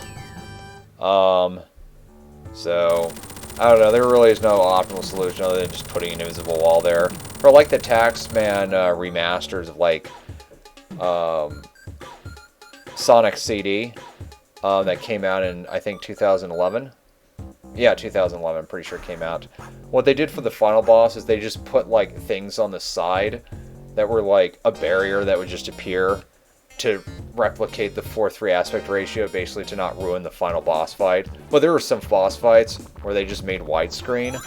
So, I don't know, there really is no optimal solution other than just putting an invisible wall there. For like the Taxman remasters of like Sonic CD that came out in, I think, 2011. Yeah, 2011, I'm pretty sure it came out. What they did for the final boss is they just put like things on the side that were like a barrier that would just appear to replicate the 4:3 aspect ratio, basically to not ruin the final boss fight. But there were some boss fights where they just made widescreen,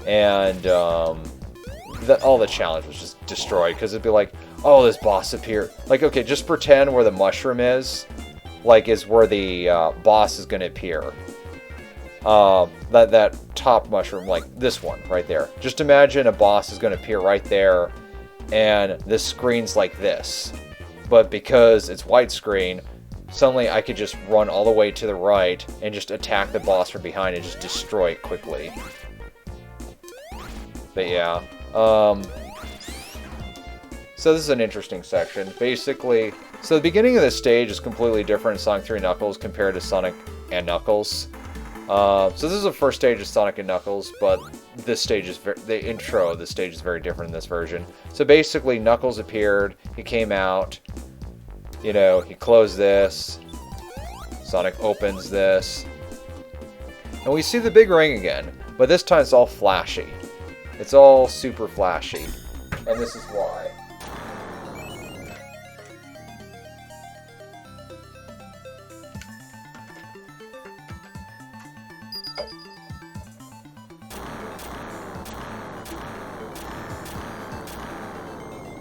and all the challenge was just destroyed, because it'd be like, oh, this boss appeared. Like, okay, just pretend where the mushroom is, like, is where the boss is going to appear. That top mushroom, like this one right there. Just imagine a boss is going to appear right there, and this screen's like this. But because it's widescreen, suddenly I could just run all the way to the right and just attack the boss from behind and just destroy it quickly. But yeah. So this is an interesting section. Basically, so the beginning of this stage is completely different in Sonic 3 Knuckles compared to Sonic and Knuckles. So this is the first stage of Sonic and Knuckles, but this stage is the intro of the stage is very different in this version. So basically, Knuckles appeared, he came out, you know, he closed this, Sonic opens this, and we see the big ring again, but this time it's all flashy. It's all super flashy, and this is why.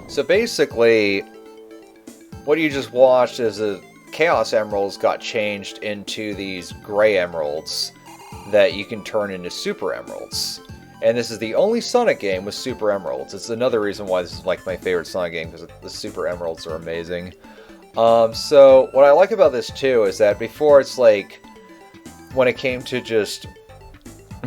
So basically, what you just watched is the Chaos Emeralds got changed into these gray emeralds that you can turn into Super Emeralds. And this is the only Sonic game with Super Emeralds. It's another reason why this is like my favorite Sonic game, because the Super Emeralds are amazing. So what I like about this too is that before, it's like, when it came to just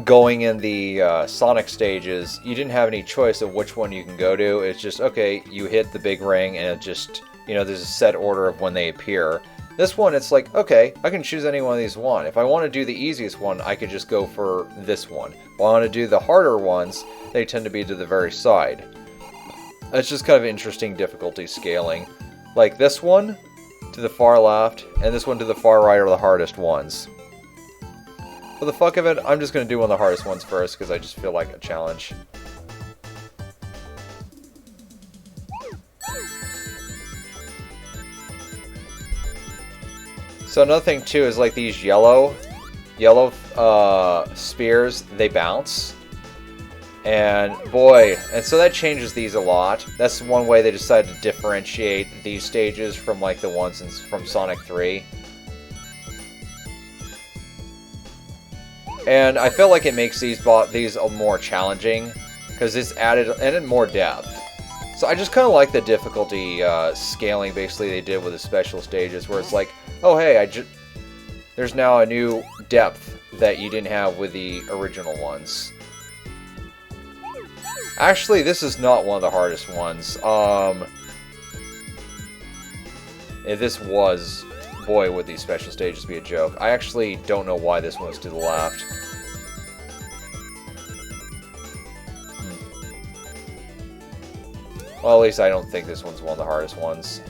going in the Sonic stages, you didn't have any choice of which one you can go to. It's just, okay, you hit the big ring and it just, you know, there's a set order of when they appear. This one, it's like, okay, I can choose any one of these one. If I want to do the easiest one, I could just go for this one. If I want to do the harder ones, they tend to be to the very side. It's just kind of interesting difficulty scaling. Like this one to the far left, and this one to the far right are the hardest ones. For the fuck of it, I'm just going to do one of the hardest ones first, because I just feel like a challenge. So another thing too is like these yellow spheres, they bounce. And boy, and so that changes these a lot. That's one way they decided to differentiate these stages from like the ones from Sonic 3. And I feel like it makes these more challenging, because it's added more depth. So I just kind of like the difficulty scaling basically they did with the special stages, where it's like, oh hey, there's now a new depth that you didn't have with the original ones. Actually, this is not one of the hardest ones. If this was, boy, would these special stages be a joke. I actually don't know why this one's to the left. Well, at least I don't think this one's one of the hardest ones.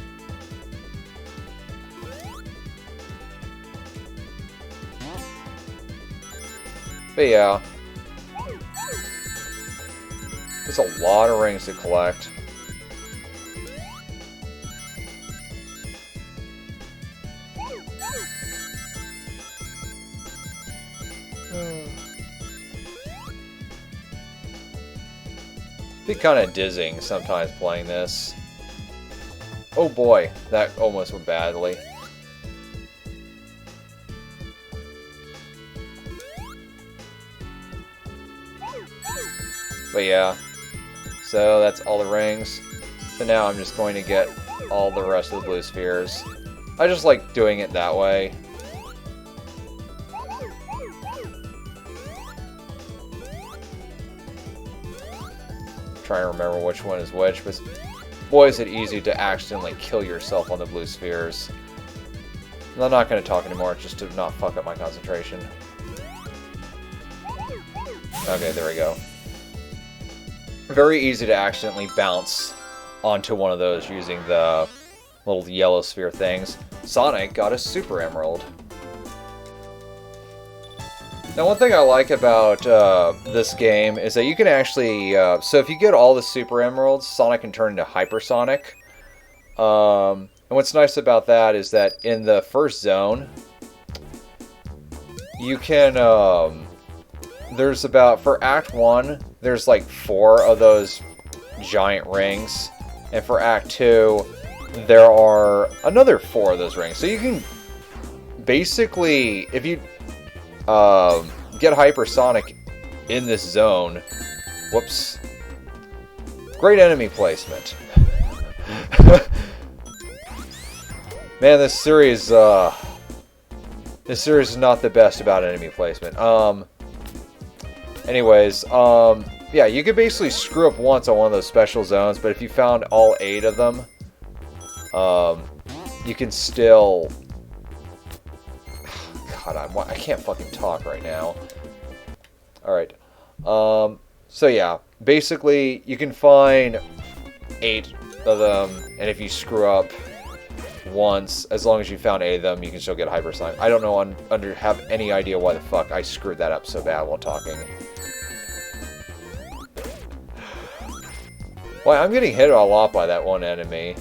But yeah. There's a lot of rings to collect. Be kind of dizzying sometimes playing this. Oh boy, that almost went badly. But yeah, so that's all the rings. So now I'm just going to get all the rest of the blue spheres. I just like doing it that way. Trying to remember which one is which, but boy is it easy to accidentally kill yourself on the blue spheres. I'm not going to talk anymore, just to not fuck up my concentration. Okay, there we go. Very easy to accidentally bounce onto one of those using the little yellow sphere things. Sonic got a Super Emerald. Now, one thing I like about this game is that you can actually... so if you get all the Super Emeralds, Sonic can turn into Hypersonic. And what's nice about that is that in the first zone, you can... there's about... For Act 1, there's like 4 of those giant rings. And for Act 2, there are another 4 of those rings. So you can basically, if you get hypersonic in this zone, whoops, great enemy placement. Man, this series is not the best about enemy placement. Anyways, yeah, you could basically screw up once on one of those special zones, but if you found all 8 of them, you can still... God, I can't fucking talk right now. Alright. So yeah, basically, you can find 8 of them, and if you screw up once, as long as you found 8 of them, you can still get hypersonic. I don't know, have any idea why the fuck I screwed that up so bad while talking. Well, I'm getting hit a lot by that one enemy.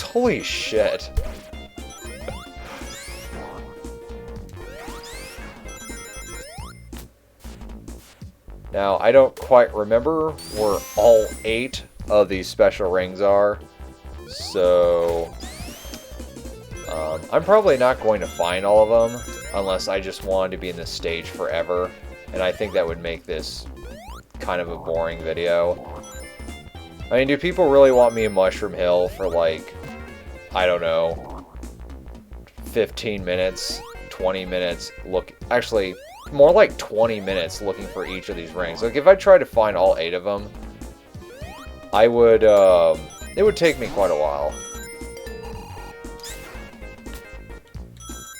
Holy shit. Now, I don't quite remember where all 8 of these special rings are, so I'm probably not going to find all of them unless I just wanted to be in this stage forever, and I think that would make this kind of a boring video. I mean, do people really want me in Mushroom Hill for, like, I don't know, 15 minutes, 20 minutes, actually, more like 20 minutes looking for each of these rings. Like, if I tried to find all 8 of them, I would, it would take me quite a while.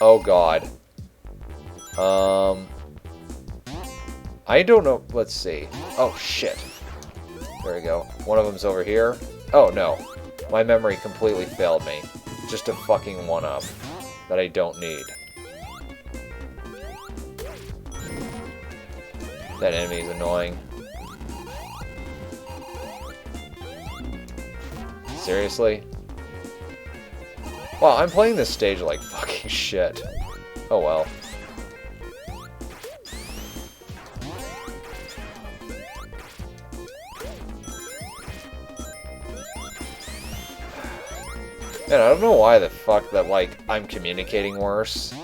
Oh, God. I don't know, let's see. Oh, shit. There we go. One of them's over here. Oh, no. My memory completely failed me. Just a fucking 1-up that I don't need. That enemy is annoying. Seriously? Wow, I'm playing this stage like fucking shit. Oh well. Man, I don't know why the fuck that, like, I'm communicating worse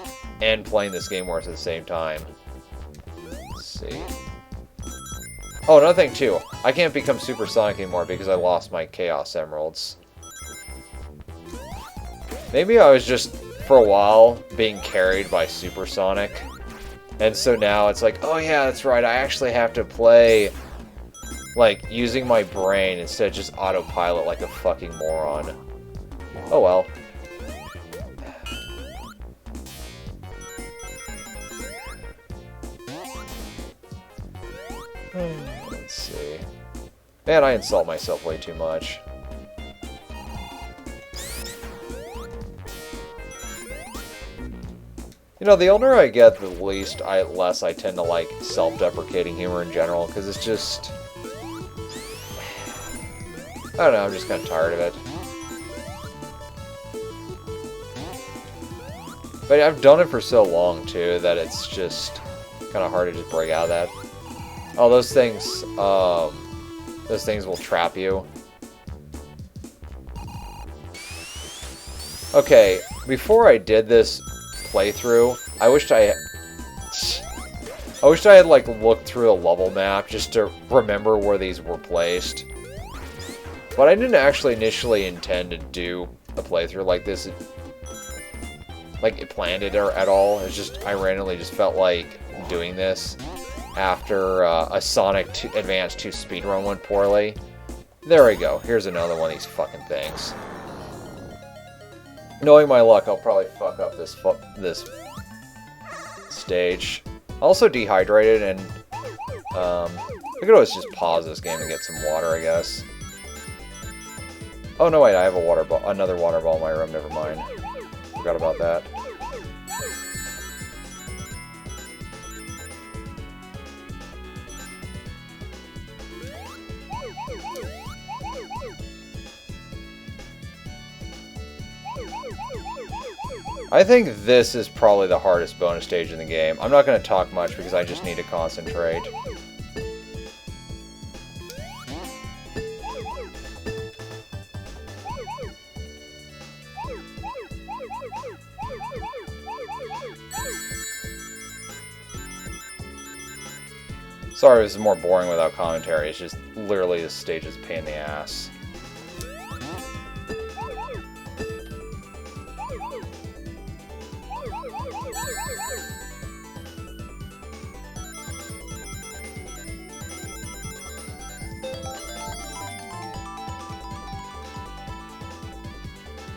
and playing this game worse at the same time. Let's see. Oh, another thing, too. I can't become supersonic anymore because I lost my Chaos Emeralds. Maybe I was just, for a while, being carried by supersonic. And so now it's like, oh yeah, that's right, I actually have to play, like, using my brain instead of just autopilot like a fucking moron. Oh well. Let's see. Man, I insult myself way too much. You know, the older I get, the less I tend to like self-deprecating humor in general, because it's just... I don't know, I'm just kind of tired of it. But I've done it for so long, too, that it's just kind of hard to just break out of that. Oh, those things will trap you. Okay, before I did this playthrough, I wished I had, like, looked through a level map just to remember where these were placed. But I didn't actually initially intend to do a playthrough like this. It planned it at all. It's just, I randomly just felt like doing this after a Sonic Advance 2 speedrun went poorly. There we go. Here's another one of these fucking things. Knowing my luck, I'll probably fuck up this stage. Also dehydrated, and I could always just pause this game and get some water, I guess. Oh no, wait, I have another water ball in my room. Never mind. Forgot about that. I think this is probably the hardest bonus stage in the game. I'm not going to talk much because I just need to concentrate. Sorry, this is more boring without commentary. It's just literally this stage is a pain in the ass.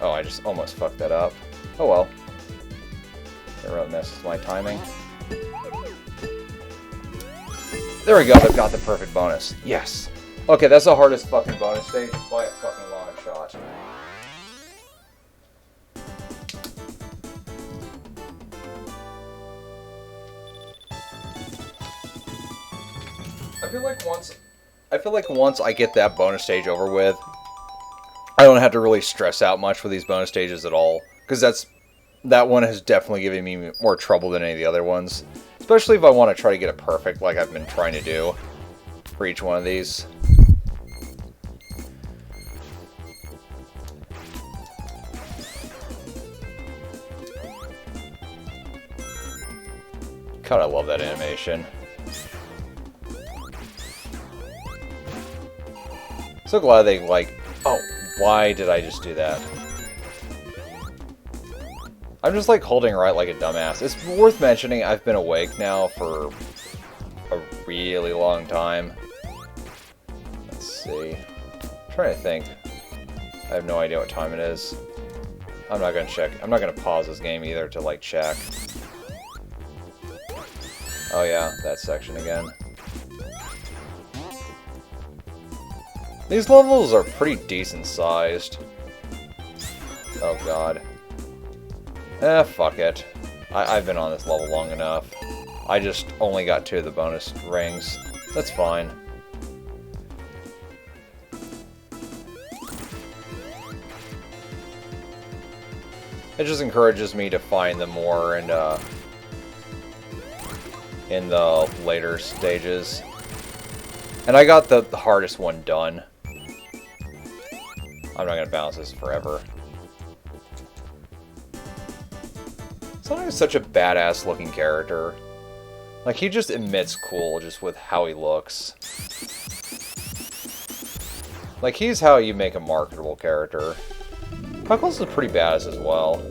Oh, I just almost fucked that up. Oh well. That really messes with my timing. There we go, I've got the perfect bonus. Yes! Okay, that's the hardest fucking bonus stage by a fucking long shot. I feel like once I get that bonus stage over with, I don't have to really stress out much with these bonus stages at all. Because that one has definitely given me more trouble than any of the other ones. Especially if I want to try to get it perfect like I've been trying to do for each one of these. God, I love that animation. So glad they, like... Oh, why did I just do that? I'm just, like, holding right like a dumbass. It's worth mentioning I've been awake now for a really long time. Let's see. I'm trying to think. I have no idea what time it is. I'm not gonna check. I'm not gonna pause this game either to, like, check. Oh yeah, that section again. These levels are pretty decent sized. Oh god. Fuck it. I've been on this level long enough. I just only got 2 of the bonus rings. That's fine. It just encourages me to find them more and in the later stages. And I got the hardest one done. I'm not gonna balance this forever. Sonic is such a badass looking character. Like, he just emits cool just with how he looks. Like, he's how you make a marketable character. Knuckles is pretty badass as well.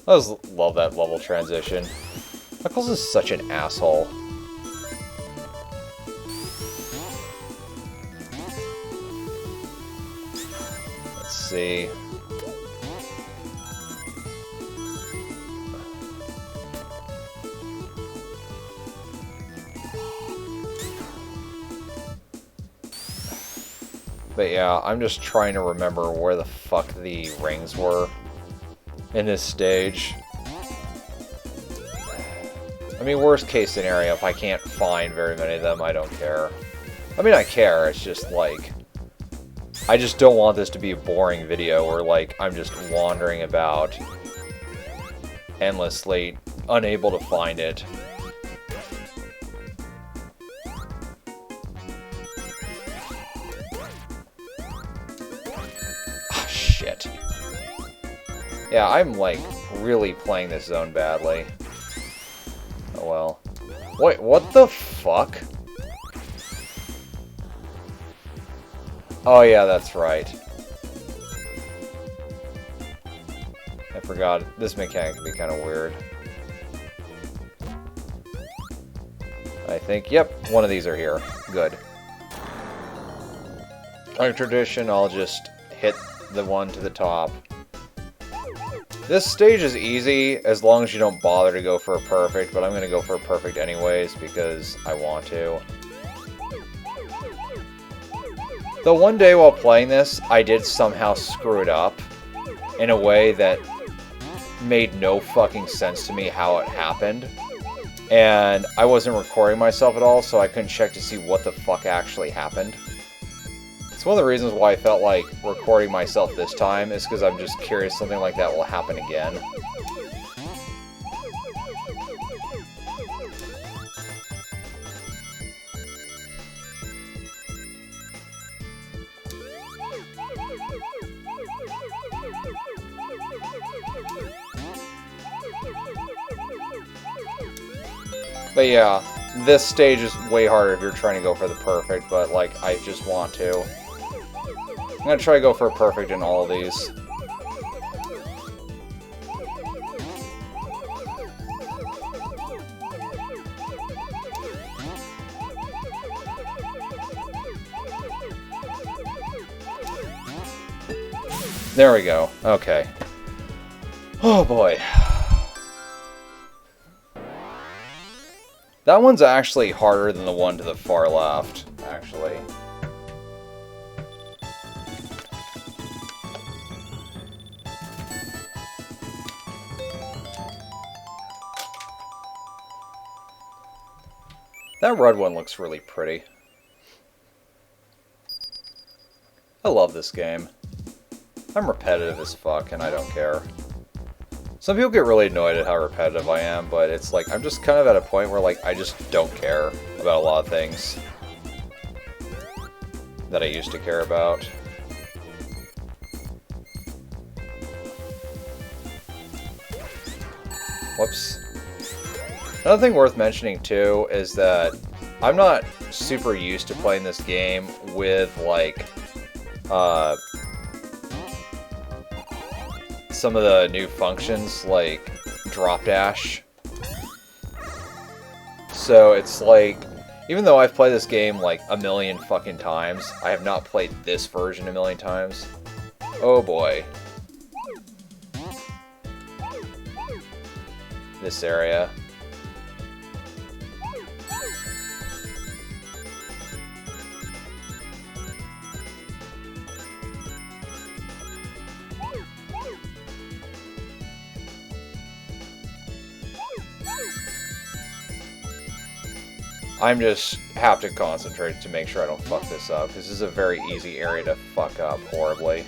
I just love that level transition. Knuckles is such an asshole. Let's see. But yeah, I'm just trying to remember where the fuck the rings were in this stage. I mean, worst case scenario, if I can't find very many of them, I don't care. I mean, I care, it's just like... I just don't want this to be a boring video where, like, I'm just wandering about endlessly, unable to find it. Shit. Yeah, I'm, like, really playing this zone badly. Oh well. Wait, what the fuck? Oh yeah, that's right. I forgot. This mechanic can be kind of weird. I think, yep, one of these are here. Good. Like tradition, I'll just hit the one to the top. This stage is easy as long as you don't bother to go for a perfect, but I'm going to go for a perfect anyways because I want to. Though one day while playing this, I did somehow screw it up in a way that made no fucking sense to me how it happened. And I wasn't recording myself at all, so I couldn't check to see what the fuck actually happened. It's one of the reasons why I felt like recording myself this time, is because I'm just curious something like that will happen again. But yeah, this stage is way harder if you're trying to go for the perfect, but like, I just want to. I'm gonna try to go for a perfect in all of these. There we go. Okay. Oh boy. That one's actually harder than the one to the far left, actually. That red one looks really pretty. I love this game. I'm repetitive as fuck, and I don't care. Some people get really annoyed at how repetitive I am, but it's like, I'm just kind of at a point where, like, I just don't care about a lot of things that I used to care about. Whoops. Another thing worth mentioning, too, is that I'm not super used to playing this game with, like, some of the new functions, like drop dash. So it's like, even though I've played this game like a million fucking times, I have not played this version a million times. Oh boy. This area. I'm just have to concentrate to make sure I don't fuck this up, because this is a very easy area to fuck up horribly.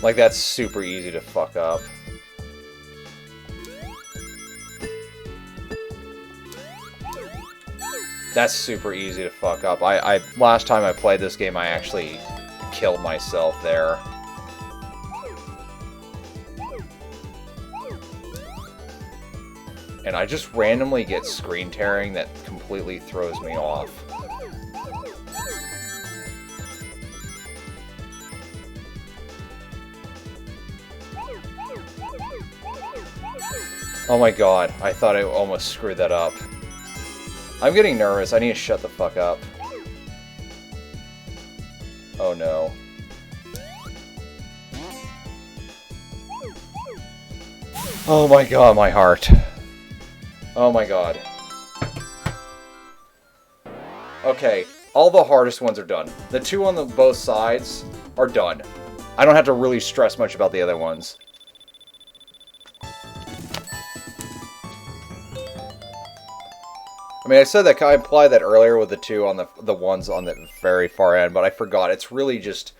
Like, that's super easy to fuck up. That's super easy to fuck up. Last time I played this game, I actually killed myself there. And I just randomly get screen tearing that completely throws me off. Oh my god, I thought I almost screwed that up. I'm getting nervous, I need to shut the fuck up. Oh no. Oh my god, my heart. Oh my god. Okay, all the hardest ones are done. The two on both sides are done. I don't have to really stress much about the other ones. I mean, I said that, I implied that earlier with the two on the ones on the very far end, but I forgot. It's really just,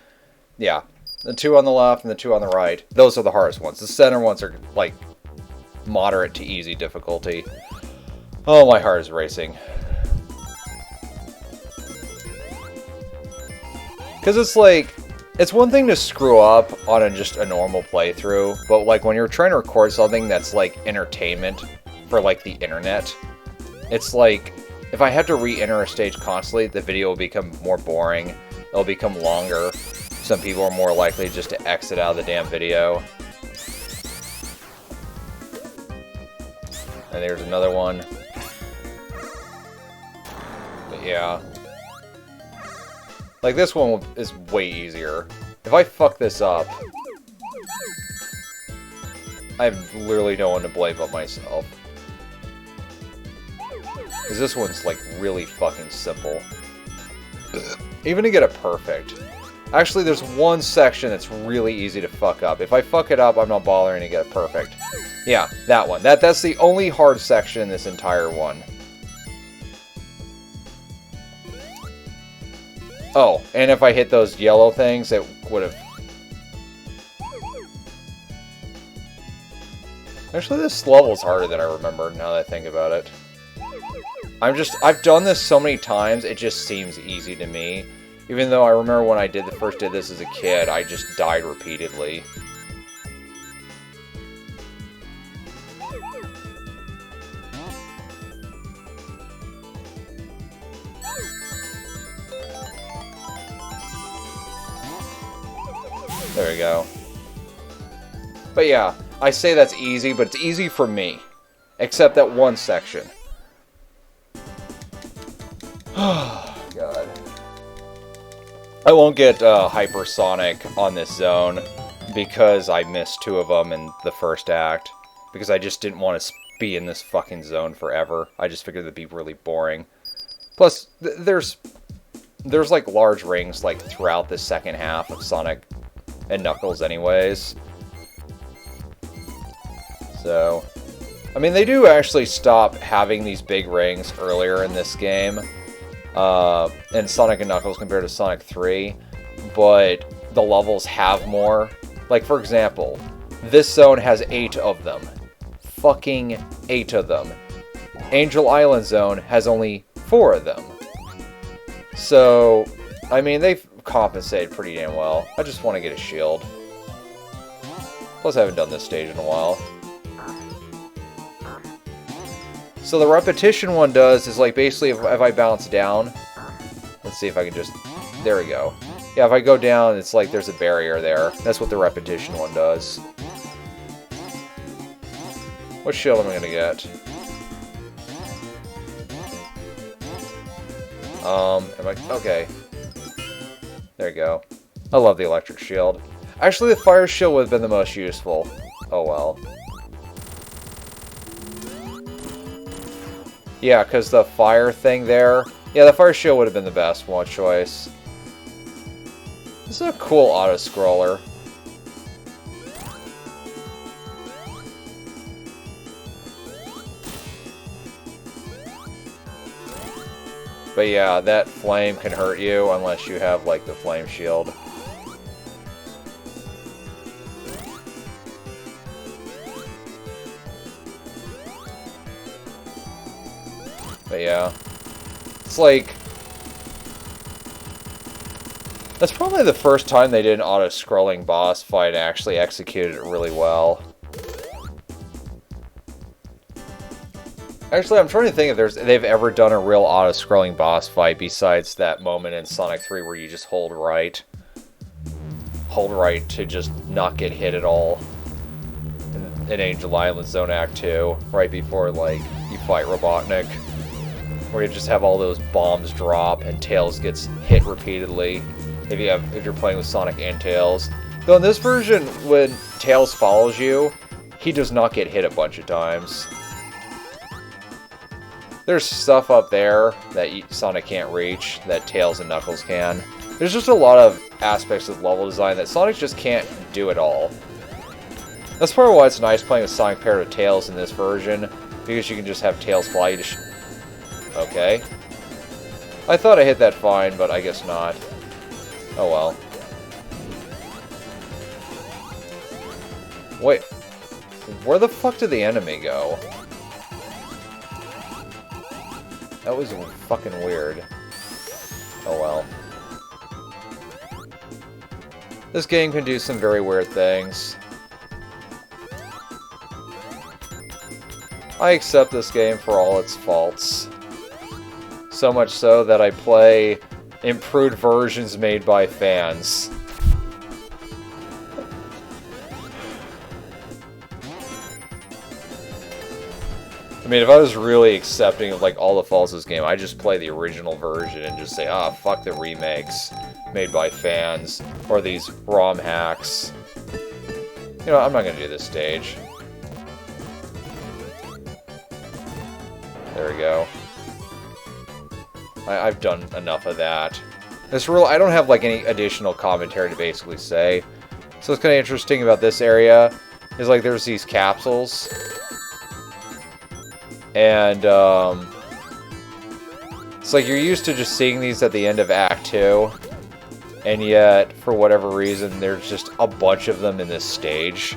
yeah, the two on the left and the two on the right. Those are the hardest ones. The center ones are, like, moderate to easy difficulty. Oh, my heart is racing. Because it's like, it's one thing to screw up on just a normal playthrough, but like when you're trying to record something that's like entertainment for like the internet, it's like, if I have to re-enter a stage constantly, the video will become more boring, it'll become longer, some people are more likely just to exit out of the damn video. And there's another one. But yeah. Like, this one is way easier. If I fuck this up, I have literally no one to blame but myself. Because this one's, like, really fucking simple. Even to get it perfect. Actually, there's one section that's really easy to fuck up. If I fuck it up, I'm not bothering to get it perfect. Yeah, that one. That's the only hard section in this entire one. Oh, and if I hit those yellow things, it would have... Actually, this level's harder than I remember, now that I think about it. I've done this so many times, it just seems easy to me. Even though I remember when I first did this as a kid, I just died repeatedly. There we go. But yeah, I say that's easy, but it's easy for me. Except that one section. God. I won't get hypersonic on this zone because I missed 2 of them in the first act. Because I just didn't want to be in this fucking zone forever. I just figured it'd be really boring. Plus, there's like large rings like throughout the second half of Sonic and Knuckles anyways. So, I mean, they do actually stop having these big rings earlier in this game. In Sonic and Knuckles compared to Sonic 3. But the levels have more. Like, for example, this zone has 8 of them. Fucking 8 of them. Angel Island Zone has only 4 of them. So, I mean, they've compensated pretty damn well. I just want to get a shield. Plus, I haven't done this stage in a while. So the repetition one does is like basically if I bounce down, let's see if I can just, there we go. Yeah, if I go down, it's like there's a barrier there. That's what the repetition one does. What shield am I gonna get? Okay. There you go. I love the electric shield. Actually, the fire shield would have been the most useful. Oh well. Yeah, because the fire thing there... Yeah, the fire shield would have been the best one choice. This is a cool auto-scroller. But yeah, that flame can hurt you unless you have, like, the flame shield. But yeah, it's like, that's probably the first time they did an auto-scrolling boss fight and actually executed it really well. Actually, I'm trying to think if they've ever done a real auto-scrolling boss fight besides that moment in Sonic 3 where you just hold right. Hold right to just not get hit at all. In Angel Island Zone Act 2, right before, like, you fight Robotnik. Where you just have all those bombs drop and Tails gets hit repeatedly if you're playing with Sonic and Tails. Though in this version, when Tails follows you, he does not get hit a bunch of times. There's stuff up there that Sonic can't reach that Tails and Knuckles can. There's just a lot of aspects of level design that Sonic just can't do at all. That's part of why it's nice playing with Sonic paired with Tails in this version, because you can just have Tails fly you to okay. I thought I hit that fine, but I guess not. Oh well. Wait. Where the fuck did the enemy go? That was fucking weird. Oh well. This game can do some very weird things. I accept this game for all its faults. So much so that I play improved versions made by fans. I mean, if I was really accepting of like all the faults of this game, I'd just play the original version and just say, ah, fuck the remakes made by fans, or these ROM hacks. You know, I'm not gonna do this stage. There we go. I've done enough of that. I don't have like any additional commentary to basically say. So what's kind of interesting about this area is like there's these capsules. And it's like you're used to just seeing these at the end of Act 2. And yet, for whatever reason, there's just a bunch of them in this stage.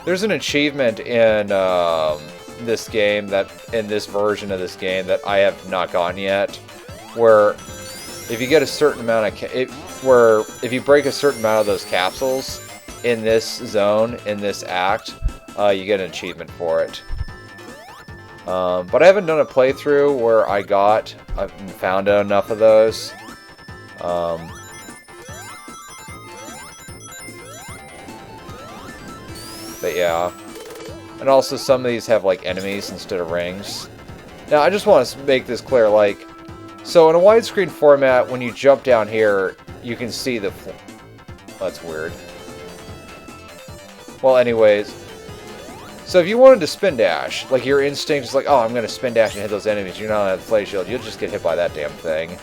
There's an achievement in this game in this version of this game that I have not gotten yet, where if you get a certain amount of if you break a certain amount of those capsules in this zone, in this act, you get an achievement for it. But I haven't done a playthrough where I've found enough of those. But yeah. And also some of these have like enemies instead of rings. Now I just want to make this clear, like, so in a widescreen format, when you jump down here, you can see the... That's weird. Well, anyways. So if you wanted to spin dash, like your instinct is like, oh, I'm going to spin dash and hit those enemies, you're not on the play shield, you'll just get hit by that damn thing.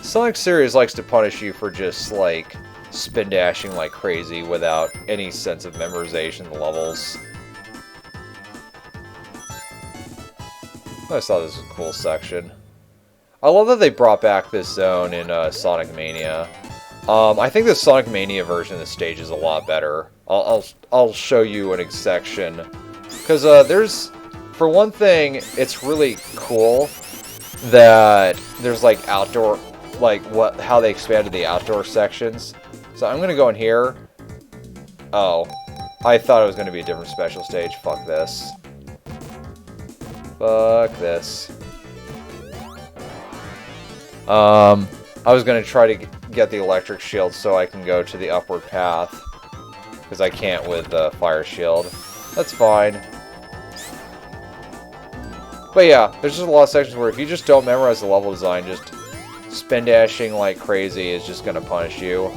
Sonic series likes to punish you for just, like, spin dashing like crazy without any sense of memorization of the levels. I just thought this was a cool section. I love that they brought back this zone in Sonic Mania. I think the Sonic Mania version of the stage is a lot better. I'll show you an section, because there's, for one thing, it's really cool that there's like outdoor, like how they expanded the outdoor sections. So I'm gonna go in here. Oh, I thought it was gonna be a different special stage. Fuck this. Fuck this. I was gonna try to get the electric shield so I can go to the upward path, because I can't with the fire shield. That's fine. But yeah, there's just a lot of sections where if you just don't memorize the level design, just spin dashing like crazy is just gonna punish you.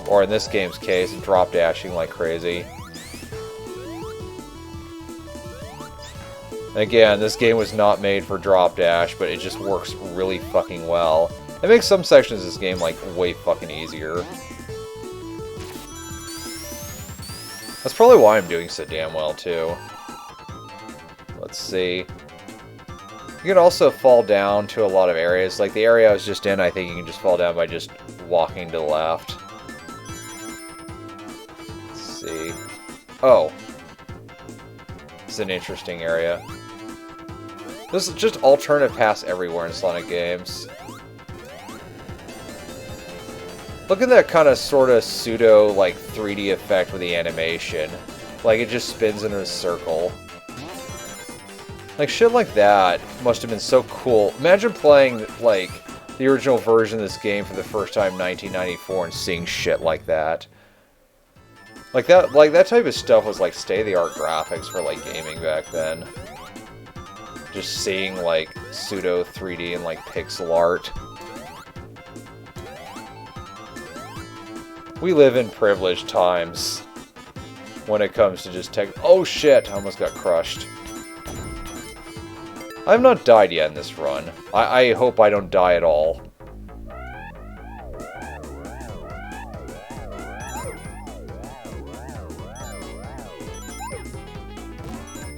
Or in this game's case, drop dashing like crazy. And again, this game was not made for drop dash, but it just works really fucking well. It makes some sections of this game, like, way fucking easier. That's probably why I'm doing so damn well, too. Let's see. You can also fall down to a lot of areas. Like, the area I was just in, I think you can just fall down by just walking to the left. Let's see. Oh. It's an interesting area. There's just alternative paths everywhere in Sonic games. Look at that kind of sort of pseudo, like, 3D effect with the animation. Like, it just spins in a circle. Like, shit like that must have been so cool. Imagine playing, like, the original version of this game for the first time in 1994 and seeing shit like that. Like, that type of stuff was, like, state-of-the-art graphics for, like, gaming back then. Just seeing, like, pseudo 3D and, like, pixel art. We live in privileged times when it comes to just tech. Oh shit, I almost got crushed. I've not died yet in this run. I hope I don't die at all.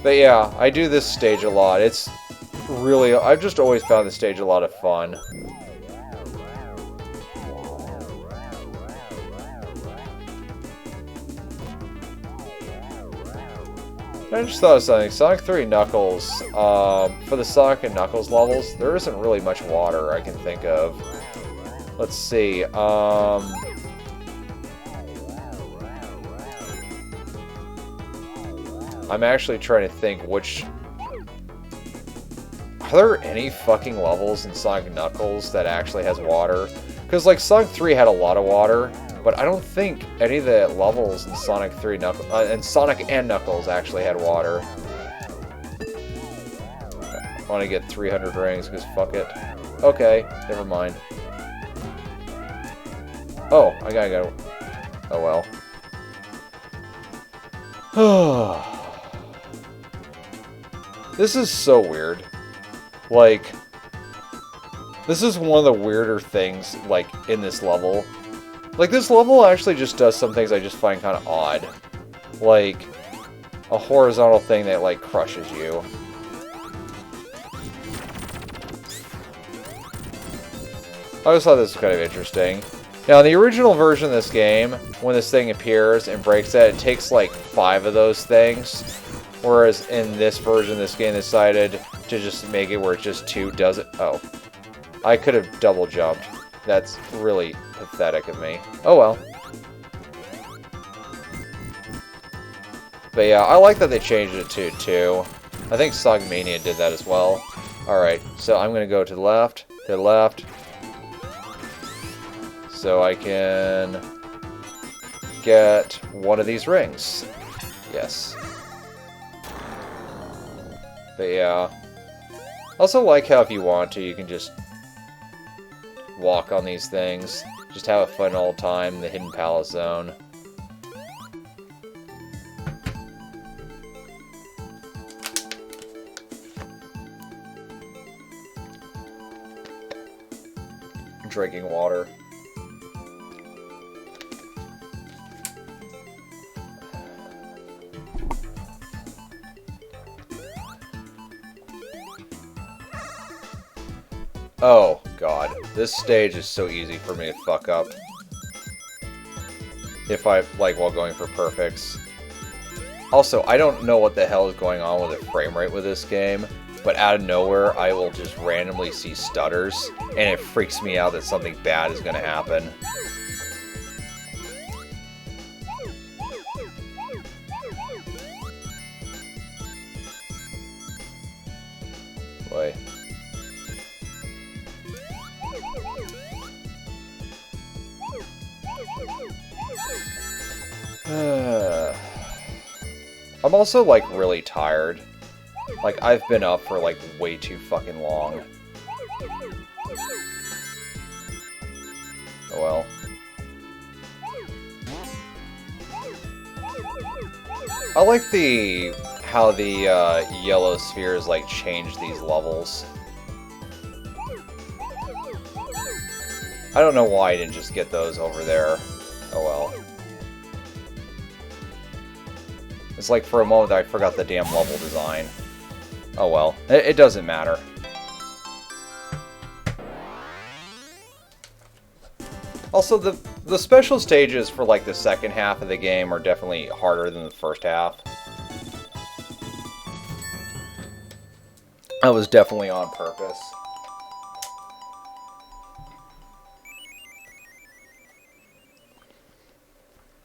But yeah, I do this stage a lot. It's really, I've just always found this stage a lot of fun. I just thought of something. Sonic 3 Knuckles, for the Sonic and Knuckles levels, there isn't really much water I can think of. Let's see, I'm actually trying to think which... Are there any fucking levels in Sonic Knuckles that actually has water? Because, like, Sonic 3 had a lot of water, but I don't think any of the levels in Sonic 3 Knuckles... and Sonic and Knuckles actually had water. I want to get 300 rings, because fuck it. Okay, never mind. Oh, I gotta go... Oh well. This is so weird. Like, this is one of the weirder things, like, in this level. Like, this level actually just does some things I just find kind of odd. Like, a horizontal thing that, like, crushes you. I always thought this was kind of interesting. Now, in the original version of this game, when this thing appears and breaks it takes, like, 5 of those things. Whereas in this version, this game decided, to just make it where it just 2 does it. Oh. I could have double jumped. That's really pathetic of me. Oh well. But yeah, I like that they changed it to 2. I think Sogmania did that as well. Alright, so I'm going to go to the left, so I can get one of these rings. Yes. But yeah. Also like how if you want to, you can just walk on these things. Just have a fun old time in the Hidden Palace Zone. Drinking water. Oh, God. This stage is so easy for me to fuck up. If I, like, while going for perfects. Also, I don't know what the hell is going on with the frame rate with this game, but out of nowhere, I will just randomly see stutters, and it freaks me out that something bad is going to happen. Boy. I'm also, like, really tired. Like, I've been up for, like, way too fucking long. Oh well. I like how the yellow spheres, like, change these levels. I don't know why I didn't just get those over there. Oh well. It's like for a moment I forgot the damn level design. Oh well. It doesn't matter. Also, the special stages for like the second half of the game are definitely harder than the first half. That was definitely on purpose.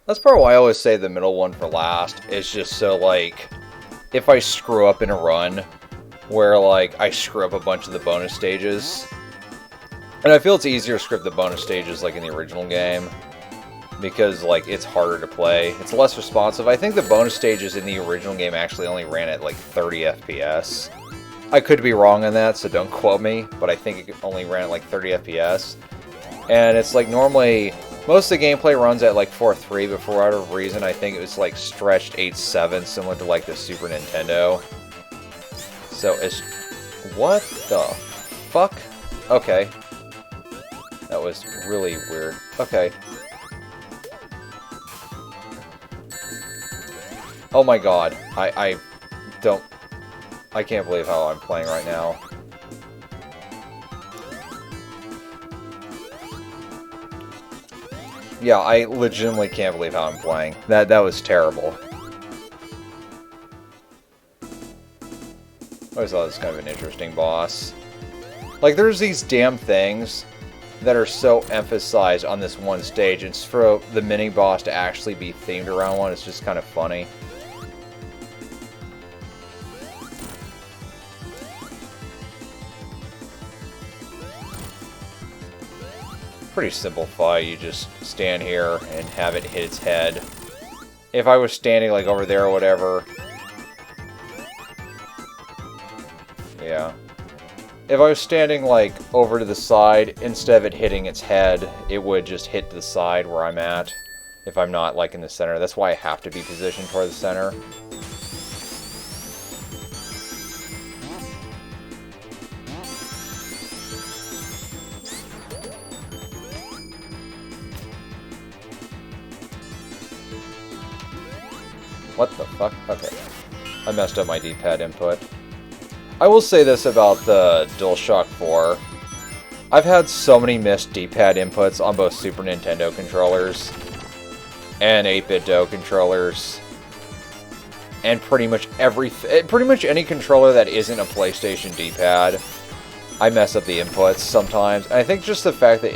That's probably why I always say the middle one for last. It's just so, like, if I screw up in a run, where, like, I screw up a bunch of the bonus stages. And I feel it's easier to screw up the bonus stages, like, in the original game. Because, like, it's harder to play. It's less responsive. I think the bonus stages in the original game actually only ran at, like, 30 FPS. I could be wrong on that, so don't quote me. But I think it only ran at, like, 30 FPS. And it's, like, normally... most of the gameplay runs at like 4.3, but for whatever reason, I think it was like stretched 8.7, similar to like the Super Nintendo. So it's... what the fuck? Okay. That was really weird. Okay. Oh my god. I can't believe how I'm playing right now. Yeah, I legitimately can't believe how I'm playing. That was terrible. I always thought it was kind of an interesting boss. Like, there's these damn things that are so emphasized on this one stage, and for the mini-boss to actually be themed around one, it's just kind of funny. Pretty simple fight. You just stand here and have it hit its head. If I was standing like over there or whatever, yeah. If I was standing like over to the side, instead of it hitting its head, it would just hit the side where I'm at. If I'm not like in the center, that's why I have to be positioned toward the center. What the fuck? Okay. I messed up my D-pad input. I will say this about the DualShock 4. I've had so many missed D-pad inputs on both Super Nintendo controllers and 8-bit Do controllers. and pretty much any controller that isn't a PlayStation D-pad, I mess up the inputs sometimes. And I think just the fact that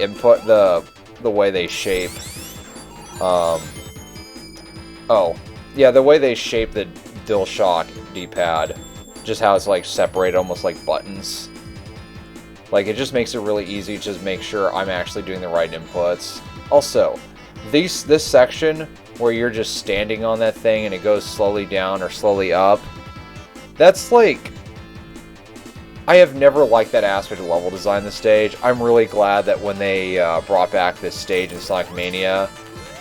the way they shape, the way they shape the DualShock D-pad, just how it's like separated almost like buttons. Like, it just makes it really easy to make sure I'm actually doing the right inputs. Also, this section where you're just standing on that thing and it goes slowly down or slowly up, that's like... I have never liked that aspect of level design in the stage. I'm really glad that when they brought back this stage in Sonic Mania,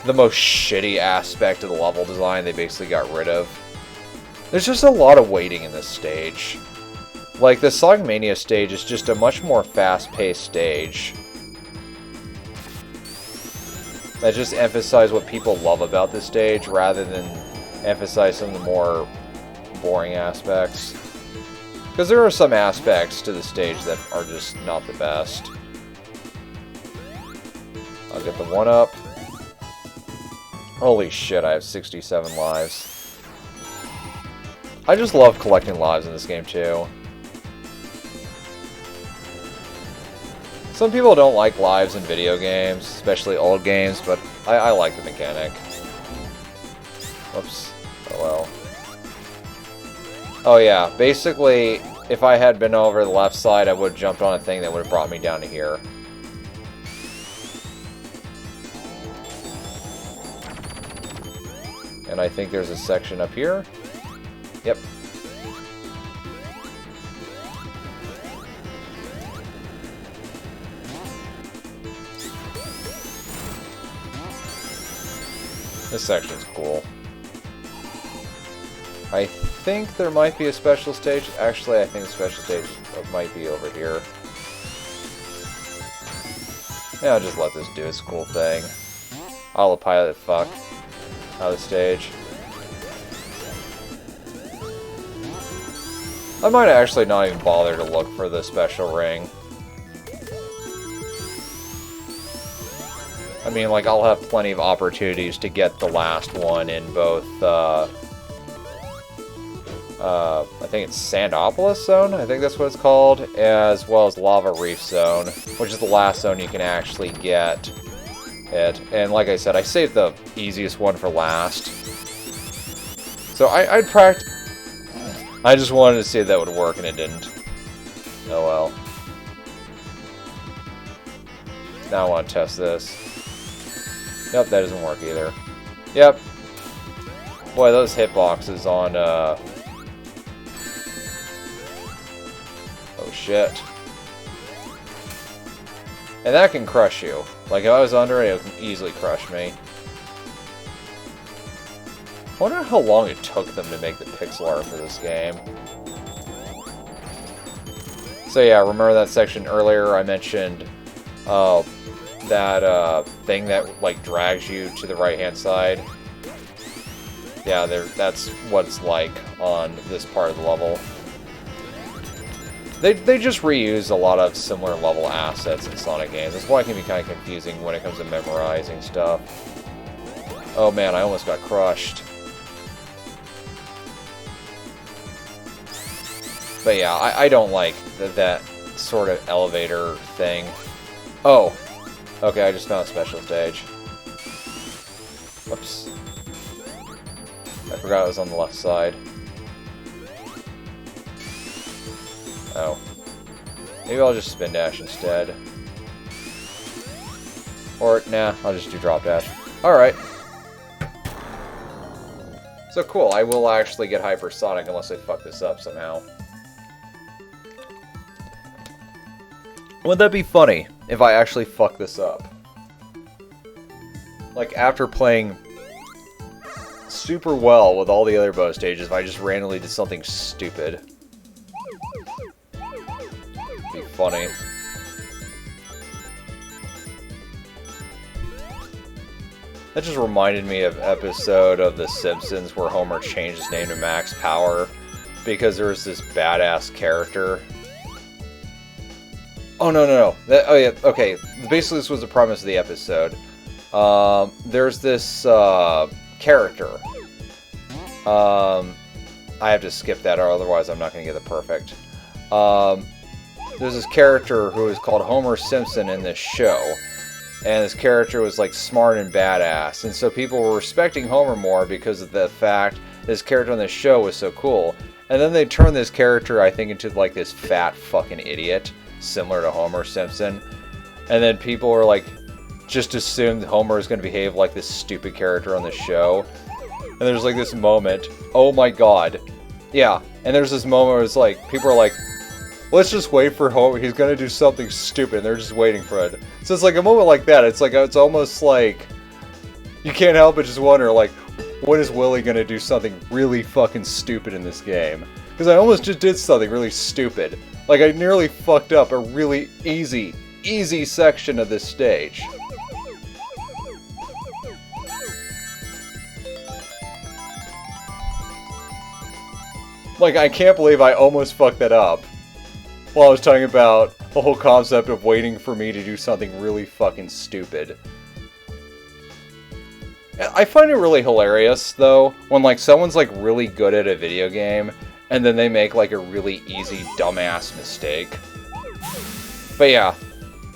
the most shitty aspect of the level design they basically got rid of. There's just a lot of waiting in this stage. Like, the Sonic Mania stage is just a much more fast-paced stage. That just emphasize what people love about this stage, rather than emphasize some of the more boring aspects. Because there are some aspects to the stage that are just not the best. I'll get the 1-up. Holy shit, I have 67 lives. I just love collecting lives in this game, too. Some people don't like lives in video games, especially old games, but I like the mechanic. Whoops. Oh well. Oh yeah, basically, if I had been over the left side, I would have jumped on a thing that would have brought me down to here. And I think there's a section up here. Yep. This section's cool. I think there might be a special stage. Actually, I think the special stage might be over here. Yeah, I'll just let this do its cool thing. Autopilot fuck out of the stage. I might actually not even bother to look for the special ring. I mean, like, I'll have plenty of opportunities to get the last one in both, I think it's Sandopolis Zone, I think that's what it's called, as well as Reef Zone, which is the last zone you can actually get it. And like I said, I saved the easiest one for last. So I'd practice... I just wanted to see if that would work, and it didn't. Oh well. Now I want to test this. Nope, that doesn't work either. Yep. Boy, those hitboxes on, oh shit. And that can crush you. Like, if I was under it, it can easily crush me. I wonder how long it took them to make the pixel art for this game. So yeah, remember that section earlier I mentioned, that thing that like drags you to the right hand side? Yeah, that's what it's like on this part of the level. They just reuse a lot of similar level assets in Sonic games. That's why it can be kind of confusing when it comes to memorizing stuff. Oh man, I almost got crushed. But yeah, I don't like that sort of elevator thing. Oh, okay, I just found a special stage. Whoops. I forgot it was on the left side. Oh. Maybe I'll just spin dash instead. Or, nah, I'll just do drop dash. Alright. So cool, I will actually get hypersonic unless I fuck this up somehow. Wouldn't that be funny if I actually fuck this up? Like, after playing super well with all the other bow stages, if I just randomly did something stupid. It'd be funny. That just reminded me of an episode of The Simpsons where Homer changed his name to Max Power because there was this badass character. Oh, no. Oh, yeah, okay. Basically, this was the premise of the episode. There's this character. I have to skip that, or otherwise I'm not going to get it perfect. There's this character who is called Homer Simpson in this show. And this character was like smart and badass. And so people were respecting Homer more because of the fact this character on this show was so cool. And then they turned this character, I think, into like this fat fucking idiot, similar to Homer Simpson. And then people were like, just assumed Homer is going to behave like this stupid character on the show. And there's like this moment, oh my god. Yeah, and there's this moment where it's like, people are like, let's just wait for Homer, he's going to do something stupid, and they're just waiting for it. So it's like a moment like that, it's like, it's almost like, you can't help but just wonder, like, when is Willie going to do something really fucking stupid in this game? Because I almost just did something really stupid. Like, I nearly fucked up a really easy section of this stage. Like, I can't believe I almost fucked that up. While I was talking about the whole concept of waiting for me to do something really fucking stupid. I find it really hilarious, though, when, like, someone's, like, really good at a video game, and then they make, like, a really easy, dumbass mistake. But yeah,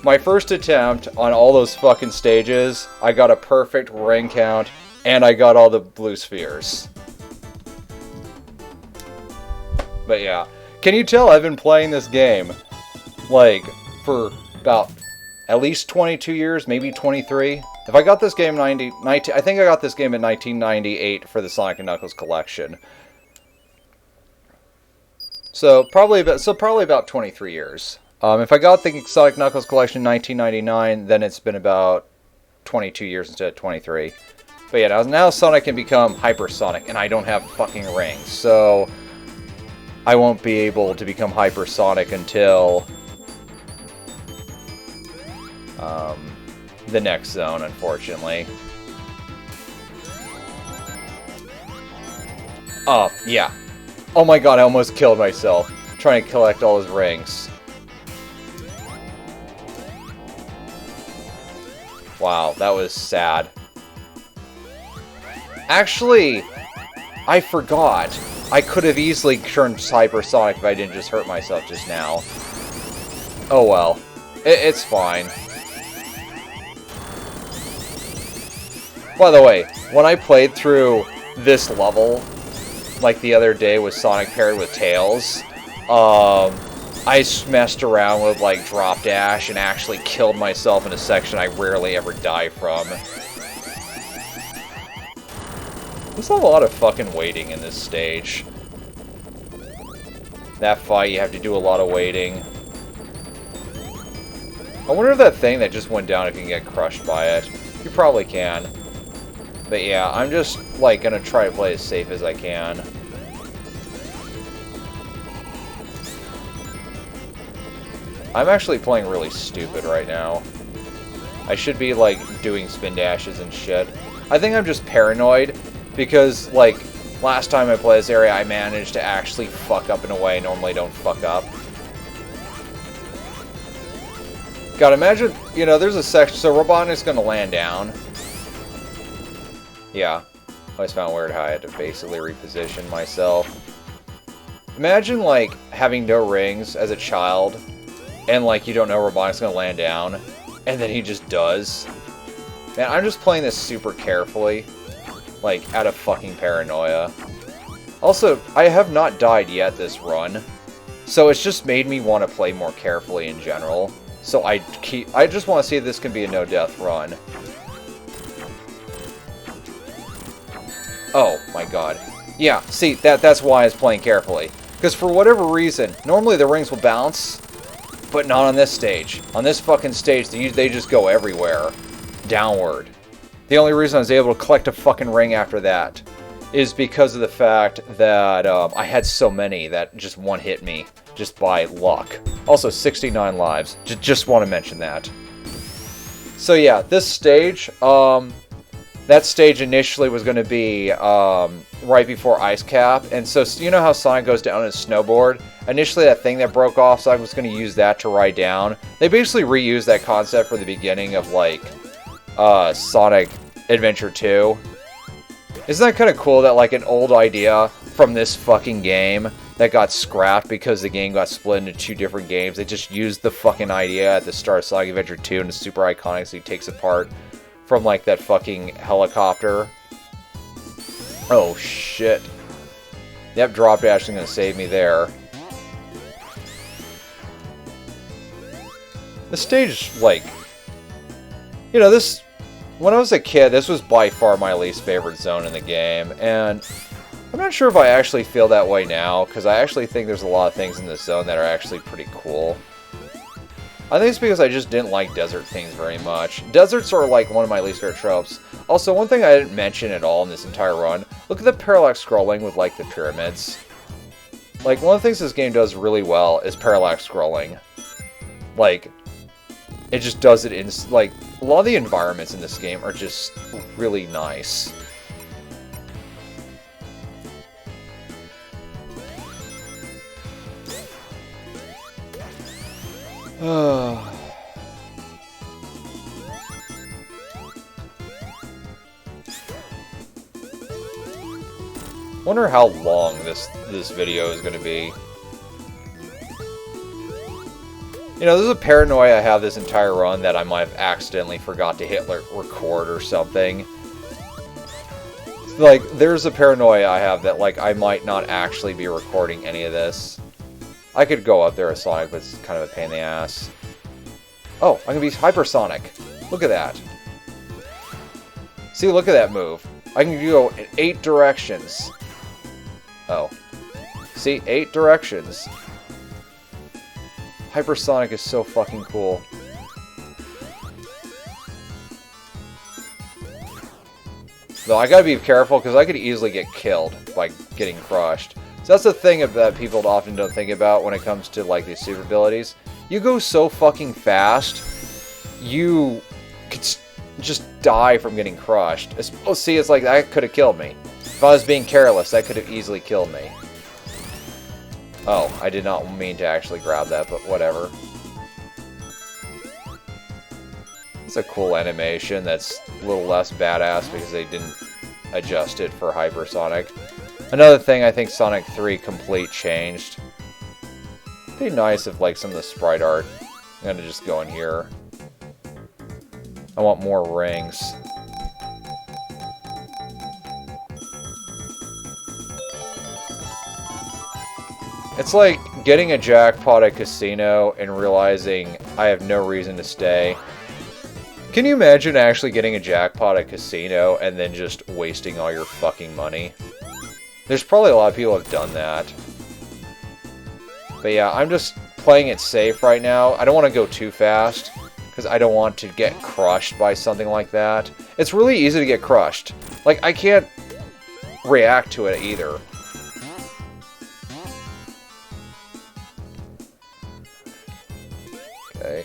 my first attempt on all those fucking stages, I got a perfect ring count, and I got all the blue spheres. But yeah, can you tell I've been playing this game, like, for about at least 22 years, maybe 23? If I got this game I think I got this game in 1998 for the Sonic & Knuckles collection. So probably about 23 years. If I got the Sonic & Knuckles collection in 1999, then it's been about 22 years instead of 23. But yeah, now Sonic can become hypersonic, and I don't have fucking rings, so I won't be able to become hypersonic until the next zone, unfortunately. Oh, yeah. Oh my god, I almost killed myself trying to collect all his rings. Wow, that was sad. Actually, I forgot. I could have easily turned hypersonic if I didn't just hurt myself just now. Oh well. It's fine. By the way, when I played through this level, like the other day with Sonic paired with Tails, I messed around with like drop dash and actually killed myself in a section I rarely ever die from. There's a lot of fucking waiting in this stage. That fight, you have to do a lot of waiting. I wonder if that thing that just went down, if you can get crushed by it. You probably can. But yeah, I'm just, like, gonna try to play as safe as I can. I'm actually playing really stupid right now. I should be, like, doing spin dashes and shit. I think I'm just paranoid, because, like, last time I played this area, I managed to actually fuck up in a way I normally don't fuck up. God, imagine, you know, there's a section, so Robotnik's gonna land down. Yeah, I always found it weird how I had to basically reposition myself. Imagine, like, having no rings as a child, and, like, you don't know Robotnik's gonna land down, and then he just does. Man, I'm just playing this super carefully, like, out of fucking paranoia. Also, I have not died yet this run, so it's just made me want to play more carefully in general. So I just want to see if this can be a no-death run. Oh my god. Yeah, see, that's why I was playing carefully. Because for whatever reason, normally the rings will bounce, but not on this stage. On this fucking stage, they just go everywhere. Downward. The only reason I was able to collect a fucking ring after that is because of the fact that I had so many that just one hit me, just by luck. Also, 69 lives. Just want to mention that. So yeah, this stage, that stage initially was going to be right before Ice Cap, and so you know how Sonic goes down on his snowboard? Initially that thing that broke off, Sonic was going to use that to ride down. They basically reused that concept for the beginning of, like, Sonic Adventure 2. Isn't that kind of cool that, like, an old idea from this fucking game that got scrapped because the game got split into 2 different games, they just used the fucking idea at the start of Sonic Adventure 2 and it's super iconic, so he takes apart from, like, that fucking helicopter. Oh, shit. Yep, Drop Dash is going to save me there. The stage, like... You know, this... When I was a kid, this was by far my least favorite zone in the game, and I'm not sure if I actually feel that way now, because I actually think there's a lot of things in this zone that are actually pretty cool. I think it's because I just didn't like desert things very much. Deserts are, like, one of my least favorite tropes. Also, one thing I didn't mention at all in this entire run, look at the parallax scrolling with, like, the pyramids. Like, one of the things this game does really well is parallax scrolling. Like, it just does it in, like, a lot of the environments in this game are just really nice. Wonder how long this video is going to be. You know, there's a paranoia I have this entire run that I might have accidentally forgot to hit record or something. Like, there's a paranoia I have that, like, I might not actually be recording any of this. I could go up there with Sonic, but it's kind of a pain in the ass. Oh, I'm going to be hypersonic. Look at that. See, look at that move. I can go in 8 directions. Oh. See, 8 directions. Hypersonic is so fucking cool. Though I gotta be careful, because I could easily get killed by getting crushed. So that's the thing that people often don't think about when it comes to, like, these super abilities. You go so fucking fast, you could just die from getting crushed. Oh, see, it's like, that could have killed me. If I was being careless, that could have easily killed me. Oh, I did not mean to actually grab that, but whatever. It's a cool animation that's a little less badass because they didn't adjust it for Hypersonic. Another thing I think Sonic 3 Complete changed. It'd be nice if, like, some of the sprite art... I'm gonna just go in here. I want more rings. It's like getting a jackpot at casino and realizing I have no reason to stay. Can you imagine actually getting a jackpot at casino and then just wasting all your fucking money? There's probably a lot of people who have done that. But yeah, I'm just playing it safe right now. I don't want to go too fast, because I don't want to get crushed by something like that. It's really easy to get crushed. Like, I can't react to it either. Okay.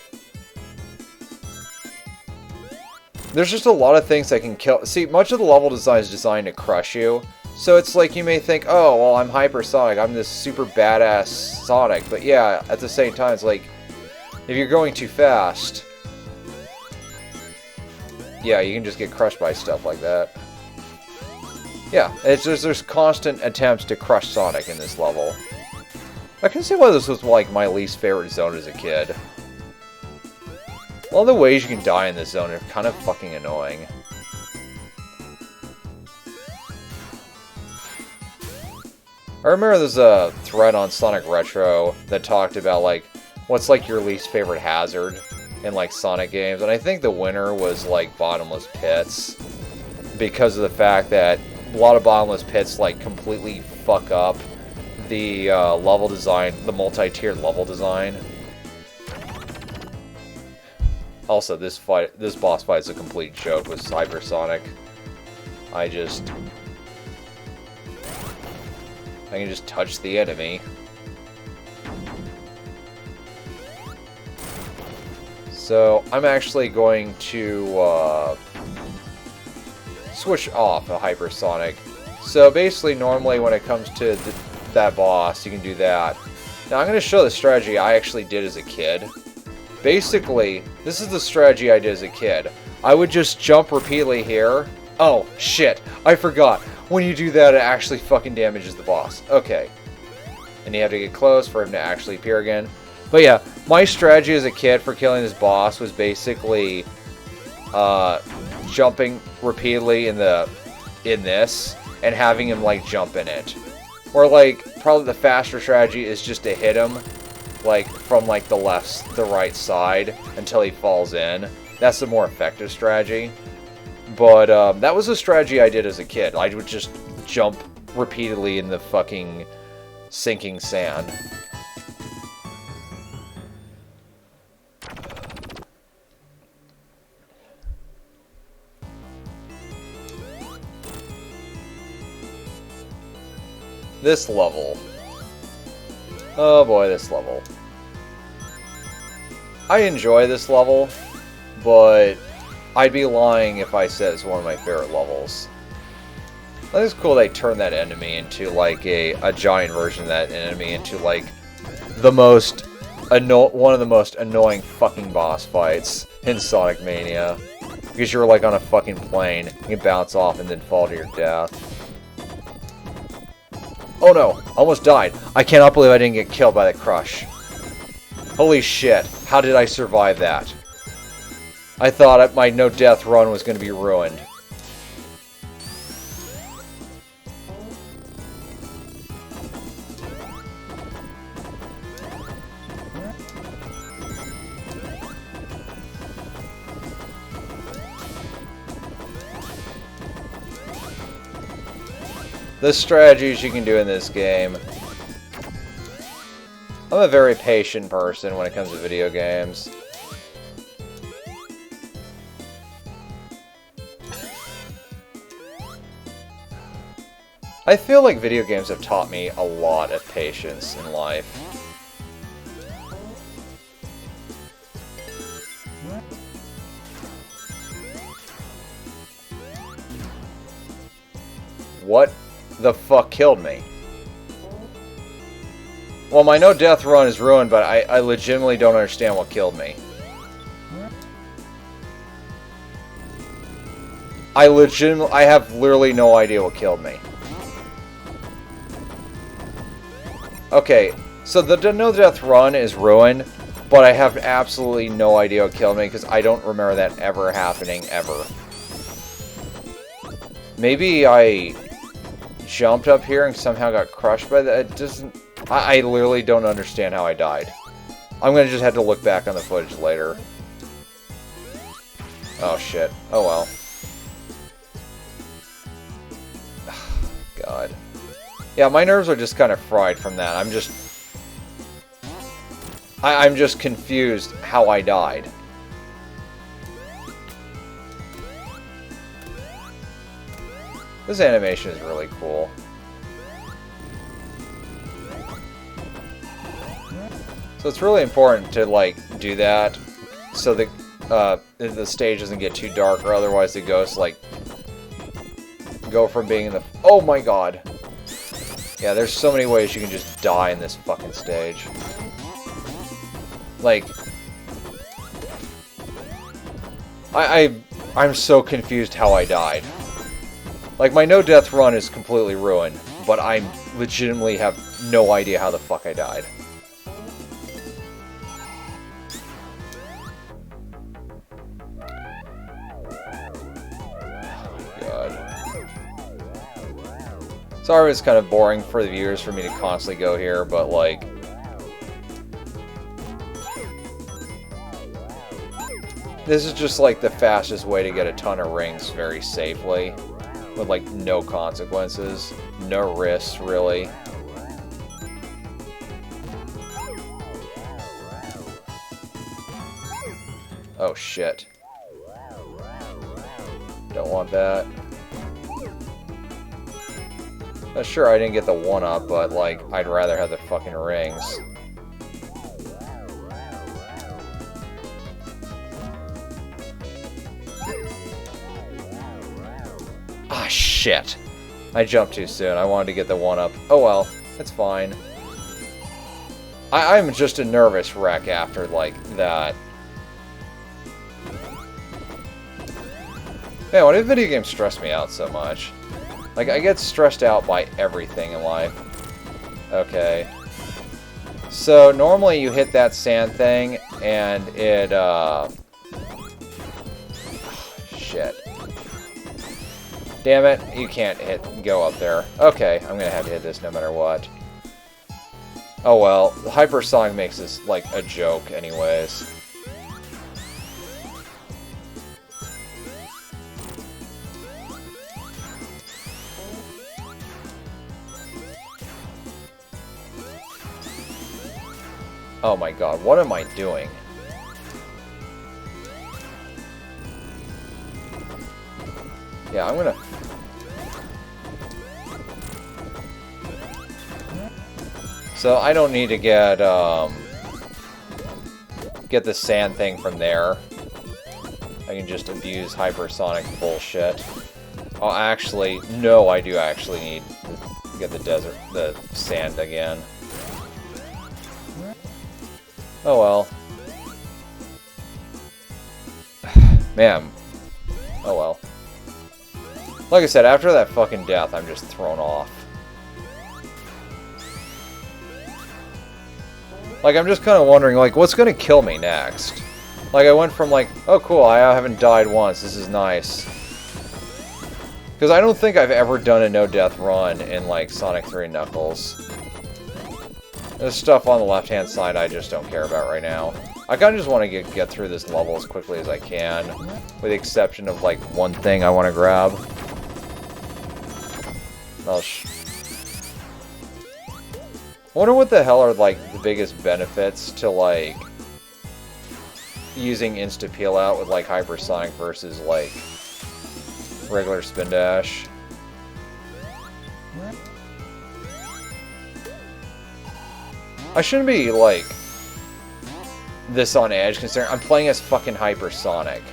There's just a lot of things that can kill... See, much of the level design is designed to crush you. So it's like you may think, oh, well, I'm Hypersonic. I'm this super badass Sonic. But yeah, at the same time, it's like, if you're going too fast... Yeah, you can just get crushed by stuff like that. Yeah, there's constant attempts to crush Sonic in this level. I can see why this was, like, my least favorite zone as a kid. All the ways you can die in this zone are kind of fucking annoying. I remember there's a thread on Sonic Retro that talked about, like, what's, like, your least favorite hazard in, like, Sonic games, and I think the winner was, like, bottomless pits, because of the fact that a lot of bottomless pits, like, completely fuck up the level design, the multi-tiered level design. Also, this boss fight is a complete joke with Hypersonic. I can just touch the enemy. So, I'm actually going to switch off a Hypersonic. So, basically, normally when it comes to that boss, you can do that. Now, I'm going to show the strategy I actually did as a kid. Basically, this is the strategy I did as a kid. I would just jump repeatedly here, Oh, shit. I forgot. When you do that, it actually fucking damages the boss. Okay. And you have to get close for him to actually appear again. But yeah, my strategy as a kid for killing this boss was basically jumping repeatedly in this and having him like jump in it. Or like probably the faster strategy is just to hit him like from like the right side until he falls in. That's the more effective strategy. But that was a strategy I did as a kid. I would just jump repeatedly in the fucking sinking sand. This level. Oh boy, this level. I enjoy this level, but I'd be lying if I said it's one of my favorite levels. I think it's cool they turned that enemy into like a giant version of that enemy into like the most one of the most annoying fucking boss fights in Sonic Mania. Because you're like on a fucking plane, you can bounce off and then fall to your death. Oh no, almost died. I cannot believe I didn't get killed by that crush. Holy shit, how did I survive that? I thought my no-death run was going to be ruined. The strategies you can do in this game. I'm a very patient person when it comes to video games. I feel like video games have taught me a lot of patience in life. What the fuck killed me? Well, my no-death run is ruined, but I legitimately don't understand what killed me. I have literally no idea what killed me. Okay, so the no-death run is ruined, but I have absolutely no idea what killed me, because I don't remember that ever happening, ever. Maybe I jumped up here and somehow got crushed by that. It doesn't... I literally don't understand how I died. I'm gonna just have to look back on the footage later. Oh shit. Oh well. God. Yeah, my nerves are just kind of fried from that. I'm just confused how I died. This animation is really cool. So it's really important to like do that so the stage doesn't get too dark, or otherwise the ghosts like go from being in the... Oh my god. Yeah, there's so many ways you can just die in this fucking stage. Like, I'm so confused how I died. Like, my no-death run is completely ruined, but I legitimately have no idea how the fuck I died. Sorry, it's kind of boring for the viewers for me to constantly go here, but like... This is just like the fastest way to get a ton of rings very safely. With like no consequences. No risks, really. Oh shit. Don't want that. Sure, I didn't get the 1-up, but, like, I'd rather have the fucking rings. Ah, shit. I jumped too soon. I wanted to get the 1-up. Oh well, it's fine. I'm just a nervous wreck after, like, that. Man, why do video games stress me out so much? Like, I get stressed out by everything in life. Okay. So, normally you hit that sand thing, and it, shit. Damn it, you can't go up there. Okay, I'm gonna have to hit this no matter what. Oh well, the hypersonic makes this, like, a joke anyways. Oh my god, what am I doing? Yeah, I'm gonna... So, I don't need to get the sand thing from there. I can just abuse hypersonic bullshit. Oh, actually, no, I do actually need to get the sand again. Oh well. Man. Oh well. Like I said, after that fucking death, I'm just thrown off. Like, I'm just kind of wondering, like, what's gonna kill me next? Like, I went from, like, oh cool, I haven't died once, this is nice. Because I don't think I've ever done a no-death run in, like, Sonic 3 and Knuckles. There's stuff on the left-hand side I just don't care about right now. I kind of just want to get through this level as quickly as I can, with the exception of, like, one thing I want to grab. Oh, I wonder what the hell are, like, the biggest benefits to, like, using insta-peel out with, like, hypersonic versus, like, regular spin dash. I shouldn't be, like, this on edge, considering I'm playing as fucking hypersonic.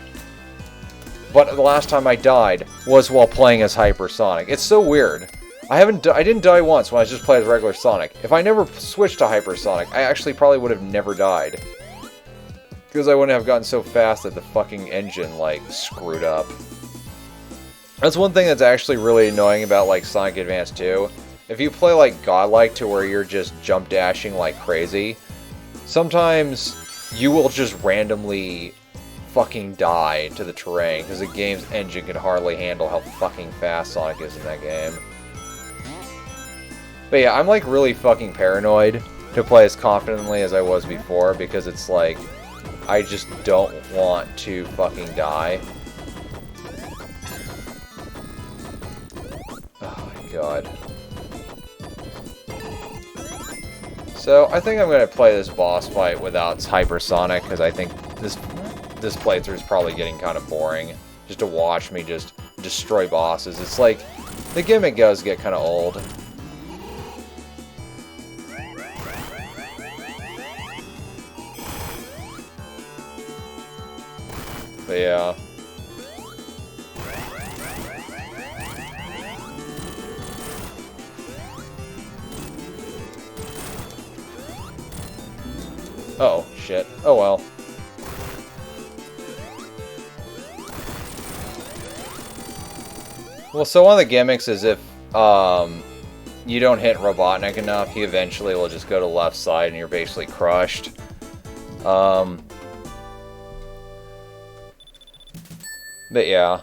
But the last time I died was while playing as hypersonic. It's so weird. I didn't die once when I just played as regular Sonic. If I never switched to hypersonic, I actually probably would have never died. Because I wouldn't have gotten so fast that the fucking engine, like, screwed up. That's one thing that's actually really annoying about, like, Sonic Advance 2. If you play, like, Godlike to where you're just jump dashing like crazy, sometimes you will just randomly fucking die to the terrain because the game's engine can hardly handle how fucking fast Sonic is in that game. But yeah, I'm, like, really fucking paranoid to play as confidently as I was before because it's like, I just don't want to fucking die. Oh my god. So, I think I'm going to play this boss fight without hypersonic, because I think this playthrough is probably getting kind of boring. Just to watch me just destroy bosses. It's like, the gimmick does get kind of old. But yeah. Oh, shit. Oh well. Well, so one of the gimmicks is if you don't hit Robotnik enough, he eventually will just go to the left side and you're basically crushed. But yeah.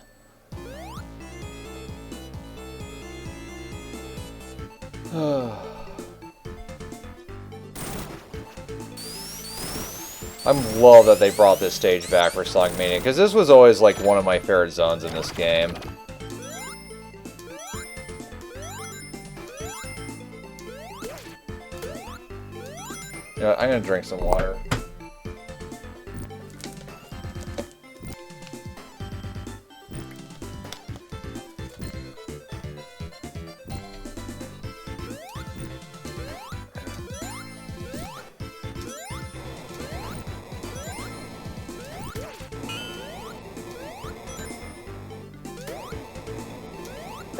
I love that they brought this stage back for Sonic Mania, because this was always, like, one of my favorite zones in this game. You know, I'm gonna drink some water.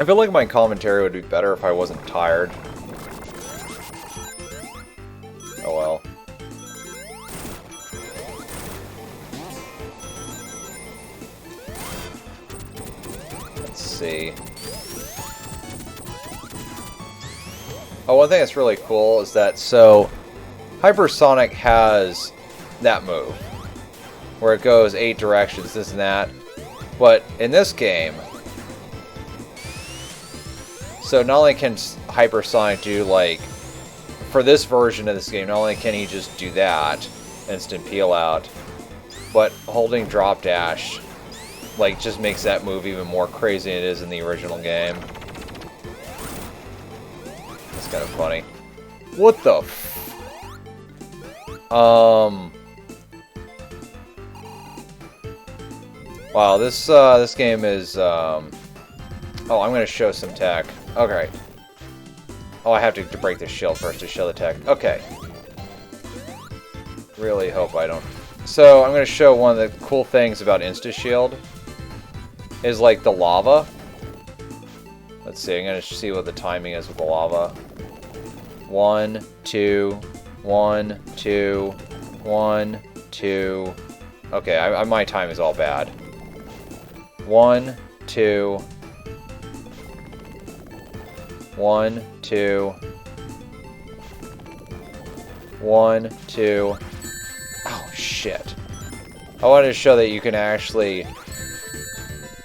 I feel like my commentary would be better if I wasn't tired. Oh well. see. Oh, one thing that's really cool is that, so, Hypersonic has that move, where it goes 8 directions, this and that. But in this game, so not only can Hypersonic do, like, for this version of this game, not only can he just do that, instant peel out, but holding drop dash, like, just makes that move even more crazy than it is in the original game. That's kind of funny. What the f... Wow, this game is, Oh, I'm gonna show some tech. Okay. Oh, I have to break this shield first to show the tech. Okay. Really hope I don't... So, I'm gonna show one of the cool things about Insta-Shield. Is, like, the lava. Let's see, I'm gonna see what the timing is with the lava. 1, 2, 1, 2, 1, 2... Okay, my time is all bad. 1, 2... 1, 2... 1, 2... Oh, shit. I wanted to show that you can actually...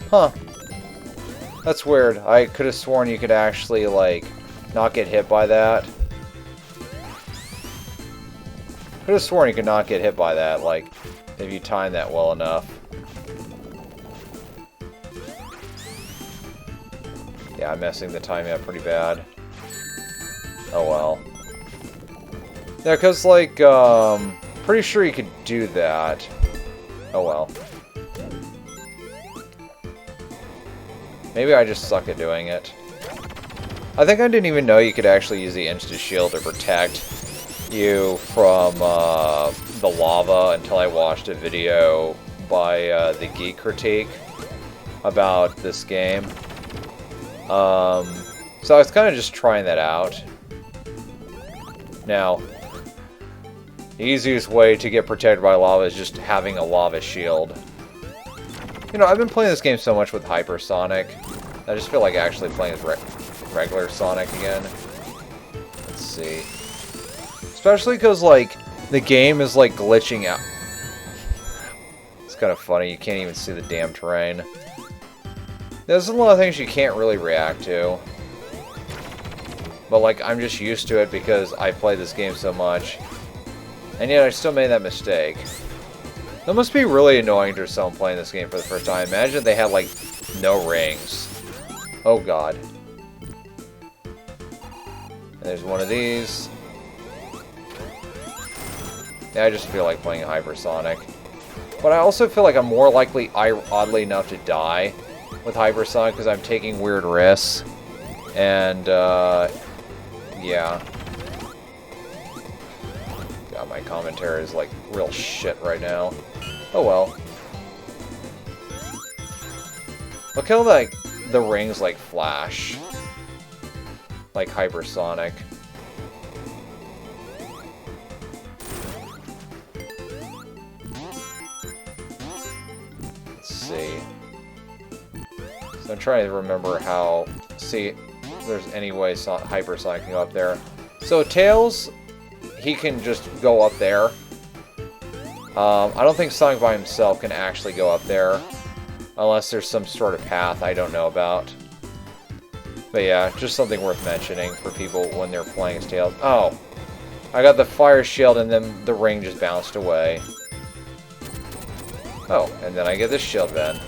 Huh. That's weird. I could have sworn you could actually, like, not get hit by that. Could have sworn you could not get hit by that, like, if you time that well enough. Yeah, I'm messing the timing up pretty bad. Oh well. Yeah, because, like, pretty sure you could do that. Oh well. Maybe I just suck at doing it. I think I didn't even know you could actually use the Insta-Shield to protect you from the lava until I watched a video by the Geek Critique about this game. So I was kind of just trying that out. Now, the easiest way to get protected by lava is just having a lava shield. You know, I've been playing this game so much with Hypersonic, I just feel like actually playing as regular Sonic again. Let's see. Especially because, like, the game is, like, glitching out. It's kind of funny, you can't even see the damn terrain. There's a lot of things you can't really react to. But, like, I'm just used to it because I play this game so much. And yet I still made that mistake. That must be really annoying to someone playing this game for the first time. Imagine they had, like, no rings. Oh, God. And there's one of these. Yeah, I just feel like playing Hypersonic. But I also feel like I'm more likely, oddly enough, to die with Hypersonic because I'm taking weird risks. And, yeah. God, my commentary is, like, real shit right now. Oh well. Look how, like, the rings, like, flash. Like Hypersonic. Let's see. So I'm trying to remember how... See if there's any way Hypersonic can go up there. So Tails, he can just go up there. I don't think Sonic by himself can actually go up there. Unless there's some sort of path I don't know about. But yeah, just something worth mentioning for people when they're playing as Tails. Oh! I got the fire shield and then the ring just bounced away. Oh, and then I get this shield then.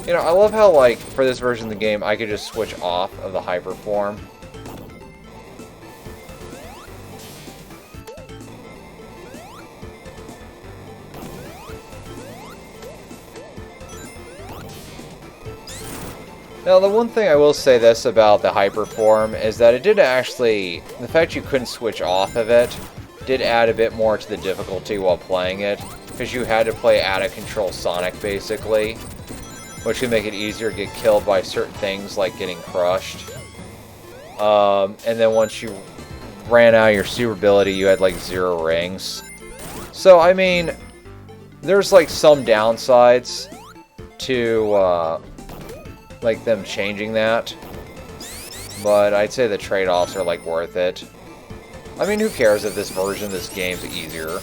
You know, I love how, like, for this version of the game, I could just switch off of the hyper form. Now, the one thing I will say this about the hyper form is that it did actually, the fact you couldn't switch off of it, did add a bit more to the difficulty while playing it, because you had to play out-of-control Sonic, basically, which can make it easier to get killed by certain things, like getting crushed. And then once you ran out of your super ability, you had, like, 0 rings. So, I mean, there's, like, some downsides. to, like, them changing that. But I'd say the trade-offs are, like, worth it. I mean, who cares if this version of this game's easier?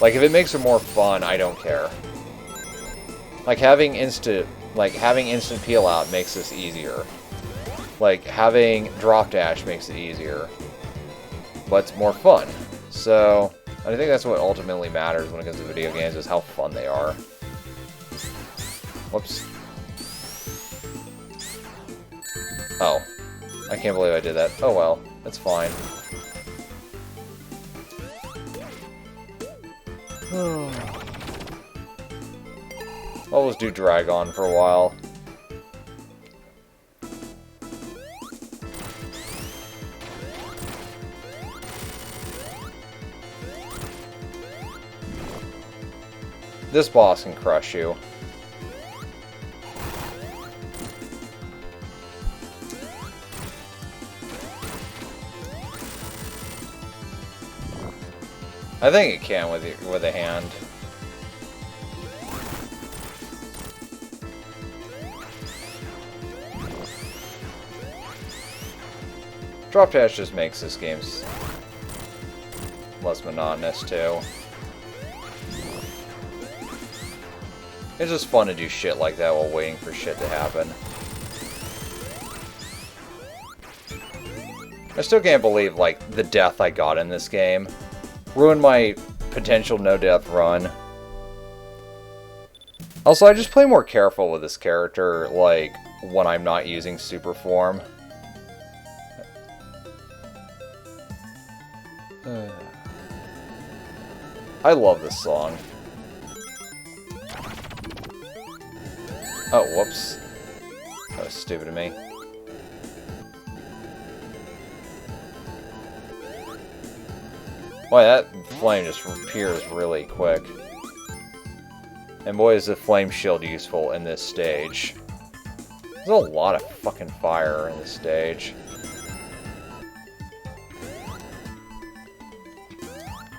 Like, if it makes it more fun, I don't care. Like, having instant peel out makes this easier. Like, having drop dash makes it easier. But it's more fun. So, I think that's what ultimately matters when it comes to video games, is how fun they are. Whoops. Oh. I can't believe I did that. Oh well. That's fine. I'll just do Dragon for a while. This boss can crush you. I think it can with a hand. Drop dash just makes this game less monotonous too. It's just fun to do shit like that while waiting for shit to happen. I still can't believe, like, the death I got in this game. Ruined my potential no-death run. Also, I just play more careful with this character, like, when I'm not using super form. I love this song. Oh, whoops. That was stupid of me. Boy, that flame just appears really quick. And boy, is the flame shield useful in this stage. There's a lot of fucking fire in this stage.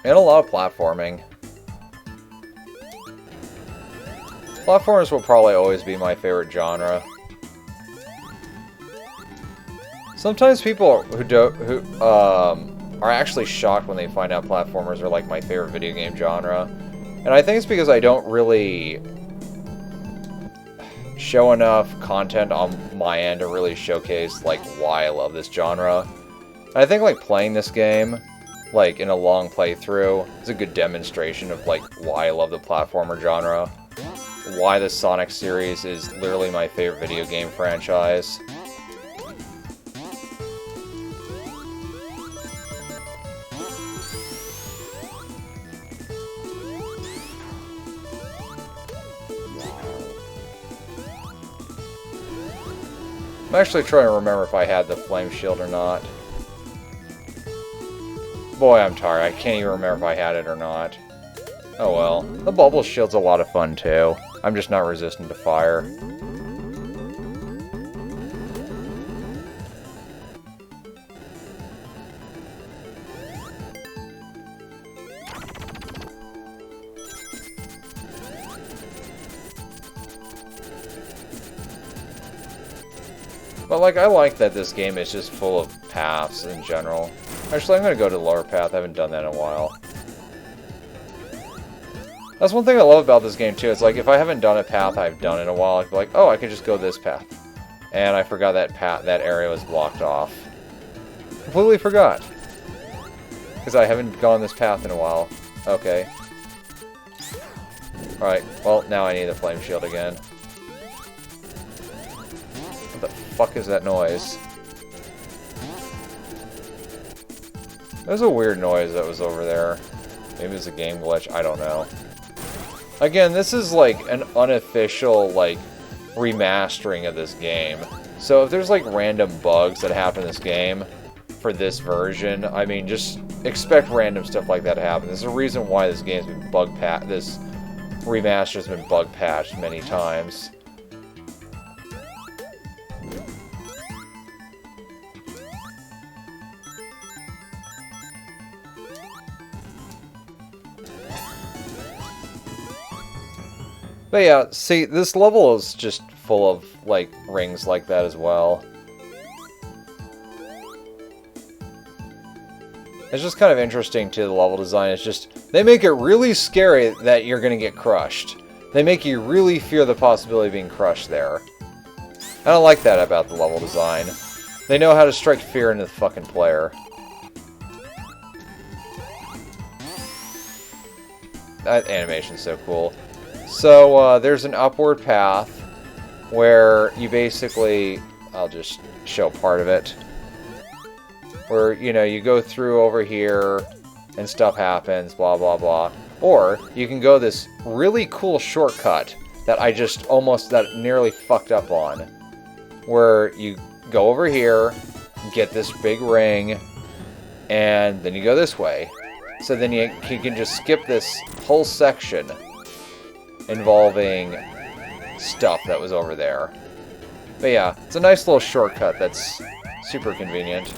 And a lot of platforming. Platformers will probably always be my favorite genre. Sometimes people who are actually shocked when they find out platformers are like my favorite video game genre. And I think it's because I don't really show enough content on my end to really showcase like why I love this genre. And I think like playing this game, like in a long playthrough, is a good demonstration of like why I love the platformer genre. Why the Sonic series is literally my favorite video game franchise. I'm actually trying to remember if I had the flame shield or not. Boy, I'm tired. I can't even remember if I had it or not. Oh well. The bubble shield's a lot of fun too. I'm just not resistant to fire. But like, I like that this game is just full of paths in general. Actually, I'm gonna go to the lower path. I haven't done that in a while. That's one thing I love about this game, too. It's like, if I haven't done a path I've done in a while, I can be like, oh, I can just go this path. And I forgot that that area was blocked off. Completely forgot. Because I haven't gone this path in a while. Okay. Alright, well, now I need the flame shield again. What the fuck is that noise? There's a weird noise that was over there. Maybe it's a game glitch, I don't know. Again, this is like an unofficial, like, remastering of this game. So if there's like random bugs that happen in this game for this version, I mean, just expect random stuff like that to happen. There's a reason why this game's been this remaster's been bug patched many times. But yeah, see, this level is just full of, like, rings like that as well. It's just kind of interesting to the level design. It's just, they make it really scary that you're going to get crushed. They make you really fear the possibility of being crushed there. I don't like that about the level design. They know how to strike fear into the fucking player. That animation's so cool. So, there's an upward path where you basically... I'll just show part of it. Where, you know, you go through over here and stuff happens, blah, blah, blah. Or you can go this really cool shortcut that I just that nearly fucked up on. Where you go over here, get this big ring, and then you go this way. So then you can just skip this whole section involving stuff that was over there. But yeah, it's a nice little shortcut that's super convenient.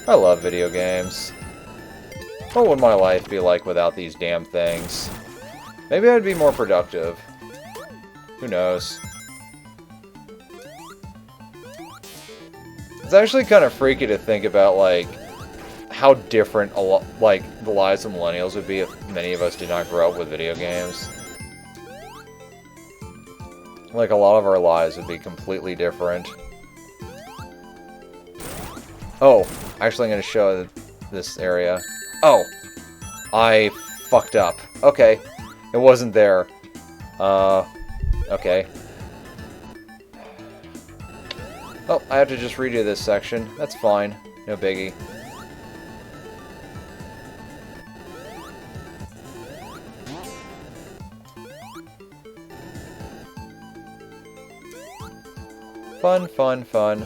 I love video games. What would my life be like without these damn things? Maybe I'd be more productive. Who knows? It's actually kind of freaky to think about, like, how different like the lives of millennials would be if many of us did not grow up with video games. Like, a lot of our lives would be completely different. Oh, actually I'm going to show this area. Oh, I fucked up. Okay, it wasn't there. Okay. Oh, I have to just redo this section. That's fine. No biggie. Fun, fun, fun.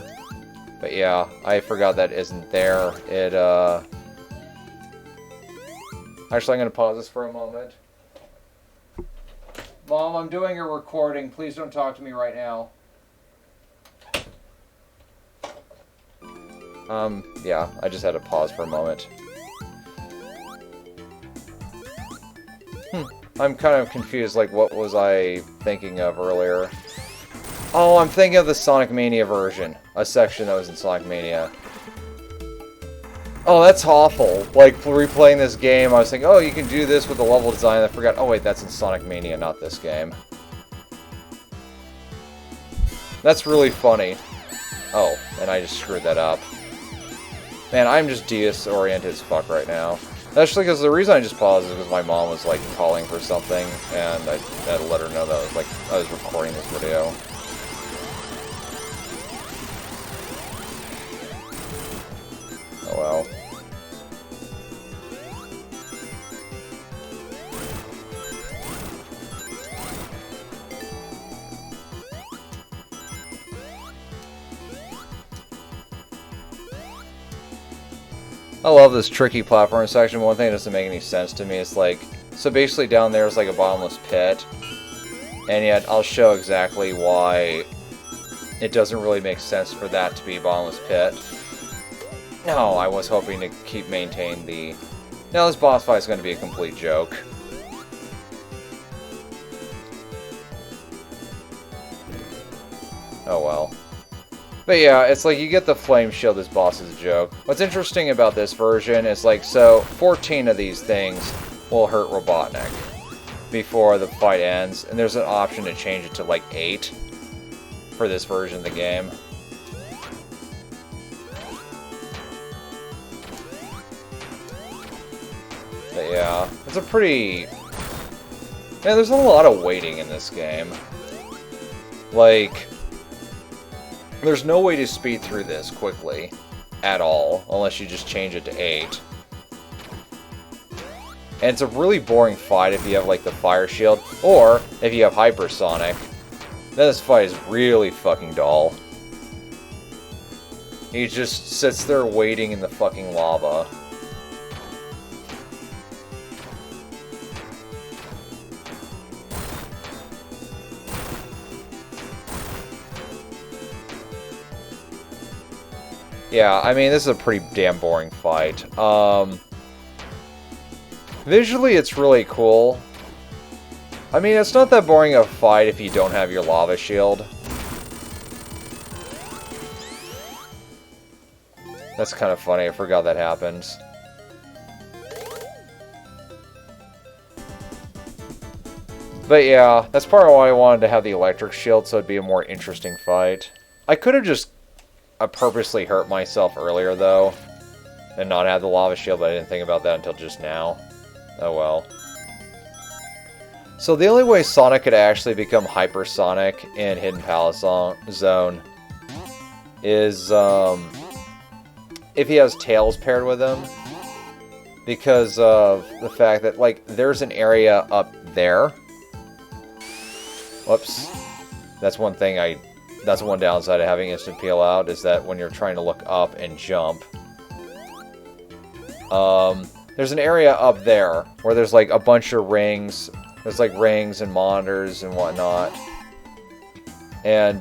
But yeah, I forgot that isn't there. Actually, I'm going to pause this for a moment. Mom, I'm doing a recording. Please don't talk to me right now. Yeah, I just had to pause for a moment. I'm kind of confused, like, what was I thinking of earlier? Oh, I'm thinking of the Sonic Mania version. A section that was in Sonic Mania. Oh, that's awful. Like, replaying this game, I was thinking, oh, you can do this with the level design. I forgot, oh wait, that's in Sonic Mania, not this game. That's really funny. Oh, and I just screwed that up. Man, I'm just disoriented as fuck right now. Actually, because the reason I just paused is because my mom was, like, calling for something, and I had to let her know that I was recording this video. Oh well. I love this tricky platform section. One thing that doesn't make any sense to me is, like, so basically down there is like a bottomless pit, and yet I'll show exactly why it doesn't really make sense for that to be a bottomless pit. No, I was hoping to keep maintaining the... Now this boss fight is going to be a complete joke. Oh well. But yeah, it's like you get the flame shield, this boss is a joke. What's interesting about this version is, like, so 14 of these things will hurt Robotnik before the fight ends, and there's an option to change it to, like, 8 for this version of the game. But yeah, it's a pretty... Man, there's a lot of waiting in this game. Like... There's no way to speed through this quickly at all, unless you just change it to 8. And it's a really boring fight if you have, like, the fire shield, or if you have hypersonic. Then this fight is really fucking dull. He just sits there waiting in the fucking lava. Yeah, I mean, this is a pretty damn boring fight. Visually, it's really cool. I mean, it's not that boring a fight if you don't have your lava shield. That's kind of funny, I forgot that happens. But yeah, that's part of why I wanted to have the electric shield, so it'd be a more interesting fight. I could have just purposely hurt myself earlier, though, and not have the lava shield, but I didn't think about that until just now. Oh well. So the only way Sonic could actually become hypersonic in Hidden Palace Zone is if he has Tails paired with him, because of the fact that, like, there's an area up there. Whoops. That's one thing that's one downside of having instant peel out, is that when you're trying to look up and jump, there's an area up there where there's like a bunch of rings. There's like rings and monitors and whatnot. And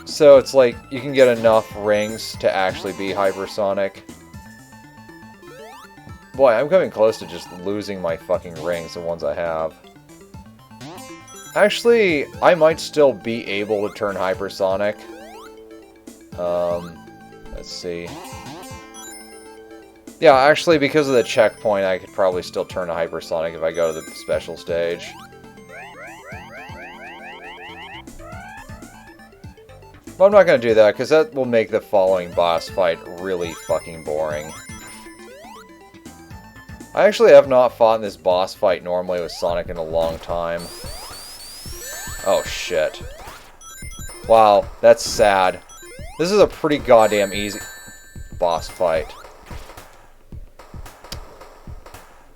so it's like you can get enough rings to actually be hypersonic. Boy, I'm coming close to just losing my fucking rings, the ones I have. Actually, I might still be able to turn hypersonic. Let's see. Yeah, actually, because of the checkpoint, I could probably still turn to hypersonic if I go to the special stage. But I'm not going to do that, because that will make the following boss fight really fucking boring. I actually have not fought in this boss fight normally with Sonic in a long time. Oh, shit. Wow, that's sad. This is a pretty goddamn easy boss fight.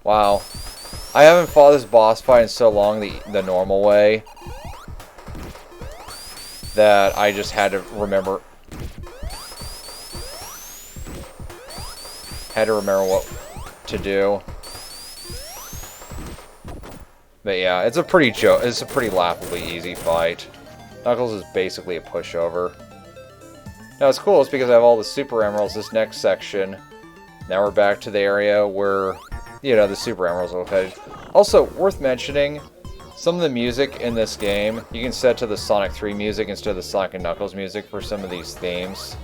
Wow. I haven't fought this boss fight in so long the normal way that I just had to remember... what to do. But yeah, it's a pretty laughably easy fight. Knuckles is basically a pushover. Now what's cool is because I have all the Super Emeralds this next section. Now we're back to the area where, you know, the Super Emeralds are located. Also, worth mentioning, some of the music in this game, you can set to the Sonic 3 music instead of the Sonic and Knuckles music for some of these themes.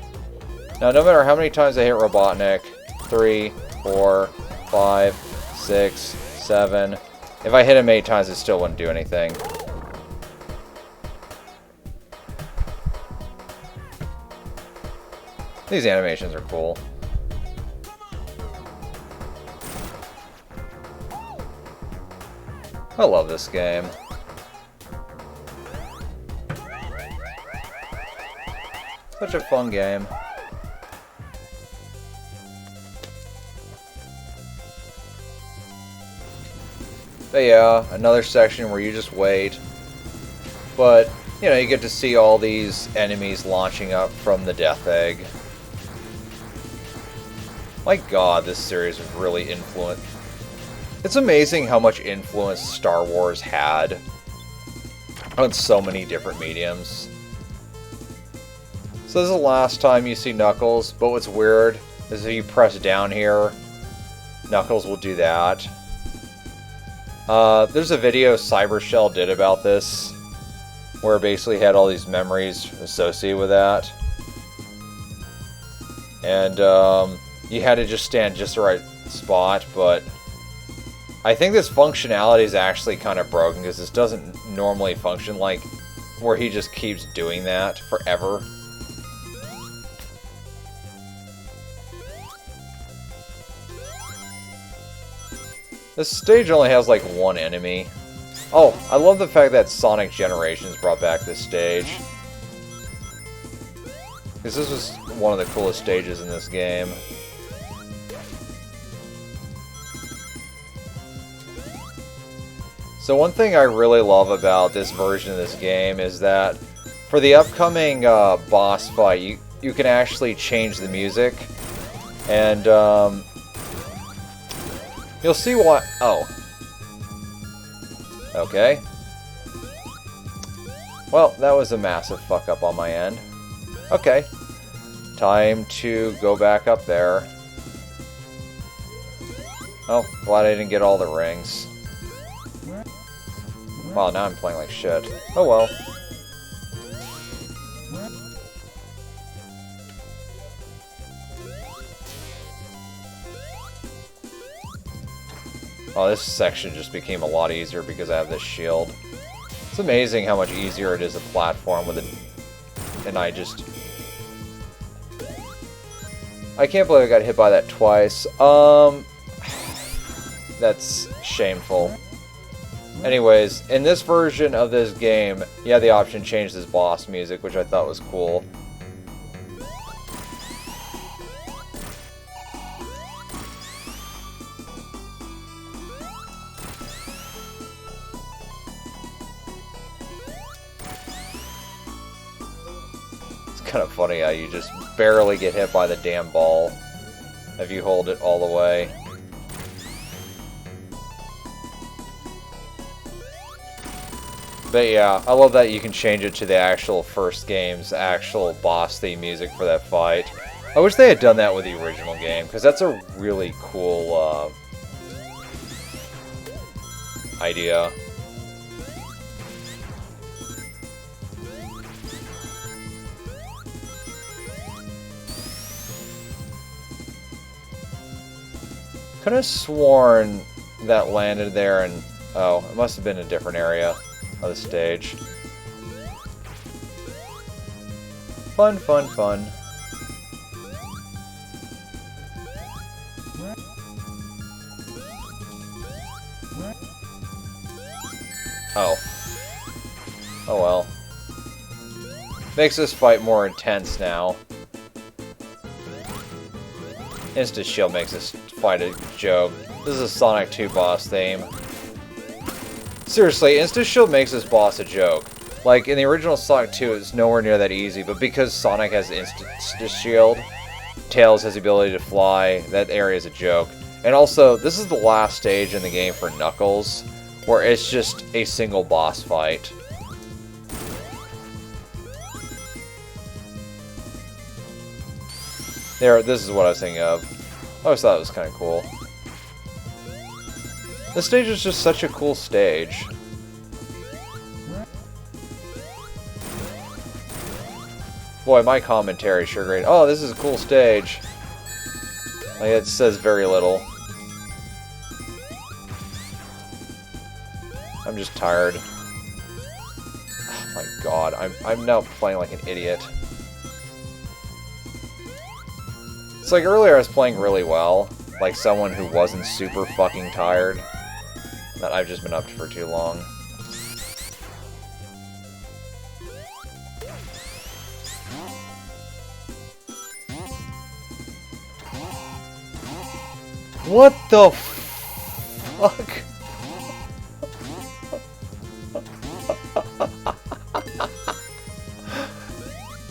Now, no matter how many times I hit Robotnik, 3, 4, 5, 6, 7... if I hit him 8 times, it still wouldn't do anything. These animations are cool. I love this game. Such a fun game. But yeah, another section where you just wait. But, you know, you get to see all these enemies launching up from the Death Egg. My god, this series was really influenced. It's amazing how much influence Star Wars had on so many different mediums. So this is the last time you see Knuckles, but what's weird is if you press down here, Knuckles will do that. There's a video Cybershell did about this, where it basically had all these memories associated with that. And you had to just stand just the right spot, but I think this functionality is actually kind of broken, because this doesn't normally function like where he just keeps doing that forever. This stage only has like one enemy. Oh, I love the fact that Sonic Generations brought back this stage, because this was one of the coolest stages in this game. So one thing I really love about this version of this game is that for the upcoming boss fight, you can actually change the music, and you'll see what... oh. Okay. Well, that was a massive fuck-up on my end. Okay. Time to go back up there. Oh, glad I didn't get all the rings. Wow, now I'm playing like shit. Oh well. Oh, this section just became a lot easier because I have this shield. It's amazing how much easier it is to platform with it. And I can't believe I got hit by that twice. That's shameful. Anyways, in this version of this game, you have the option to change this boss music, which I thought was cool. Kind of funny how you just barely get hit by the damn ball if you hold it all the way. But yeah, I love that you can change it to the actual first game's actual boss theme music for that fight. I wish they had done that with the original game, because that's a really cool idea. Could have sworn that landed there and... oh, it must have been a different area of the stage. Fun, fun, fun. Oh. Oh well. Makes this fight more intense now. Insta Shield makes this fight a joke. This is a Sonic 2 boss theme. Seriously, Insta Shield makes this boss a joke. Like, in the original Sonic 2, it's nowhere near that easy, but because Sonic has Insta Shield, Tails has the ability to fly, that area is a joke. And also, this is the last stage in the game for Knuckles, where it's just a single boss fight. There, this is what I was thinking of. I always thought it was kind of cool. This stage is just such a cool stage. Boy, my commentary sure great. Oh, this is a cool stage. Like, it says very little. I'm just tired. Oh my god, I'm now playing like an idiot. It's like earlier I was playing really well, like someone who wasn't super fucking tired. That I've just been up for too long. What the fuck?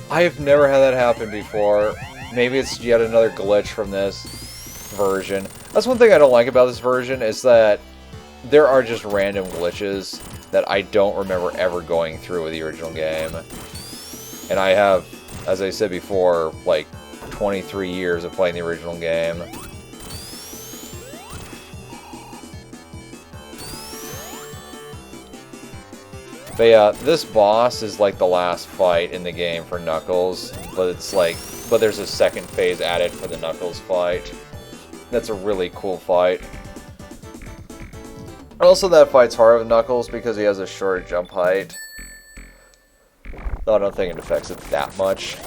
I have never had that happen before. Maybe it's yet another glitch from this version. That's one thing I don't like about this version, is that there are just random glitches that I don't remember ever going through with the original game. And I have, as I said before, like 23 years of playing the original game. But yeah, this boss is like the last fight in the game for Knuckles, but it's like, but there's a second phase added for the Knuckles fight. That's a really cool fight. Also, that fight's harder with Knuckles because he has a shorter jump height. Though I don't think it affects it that much.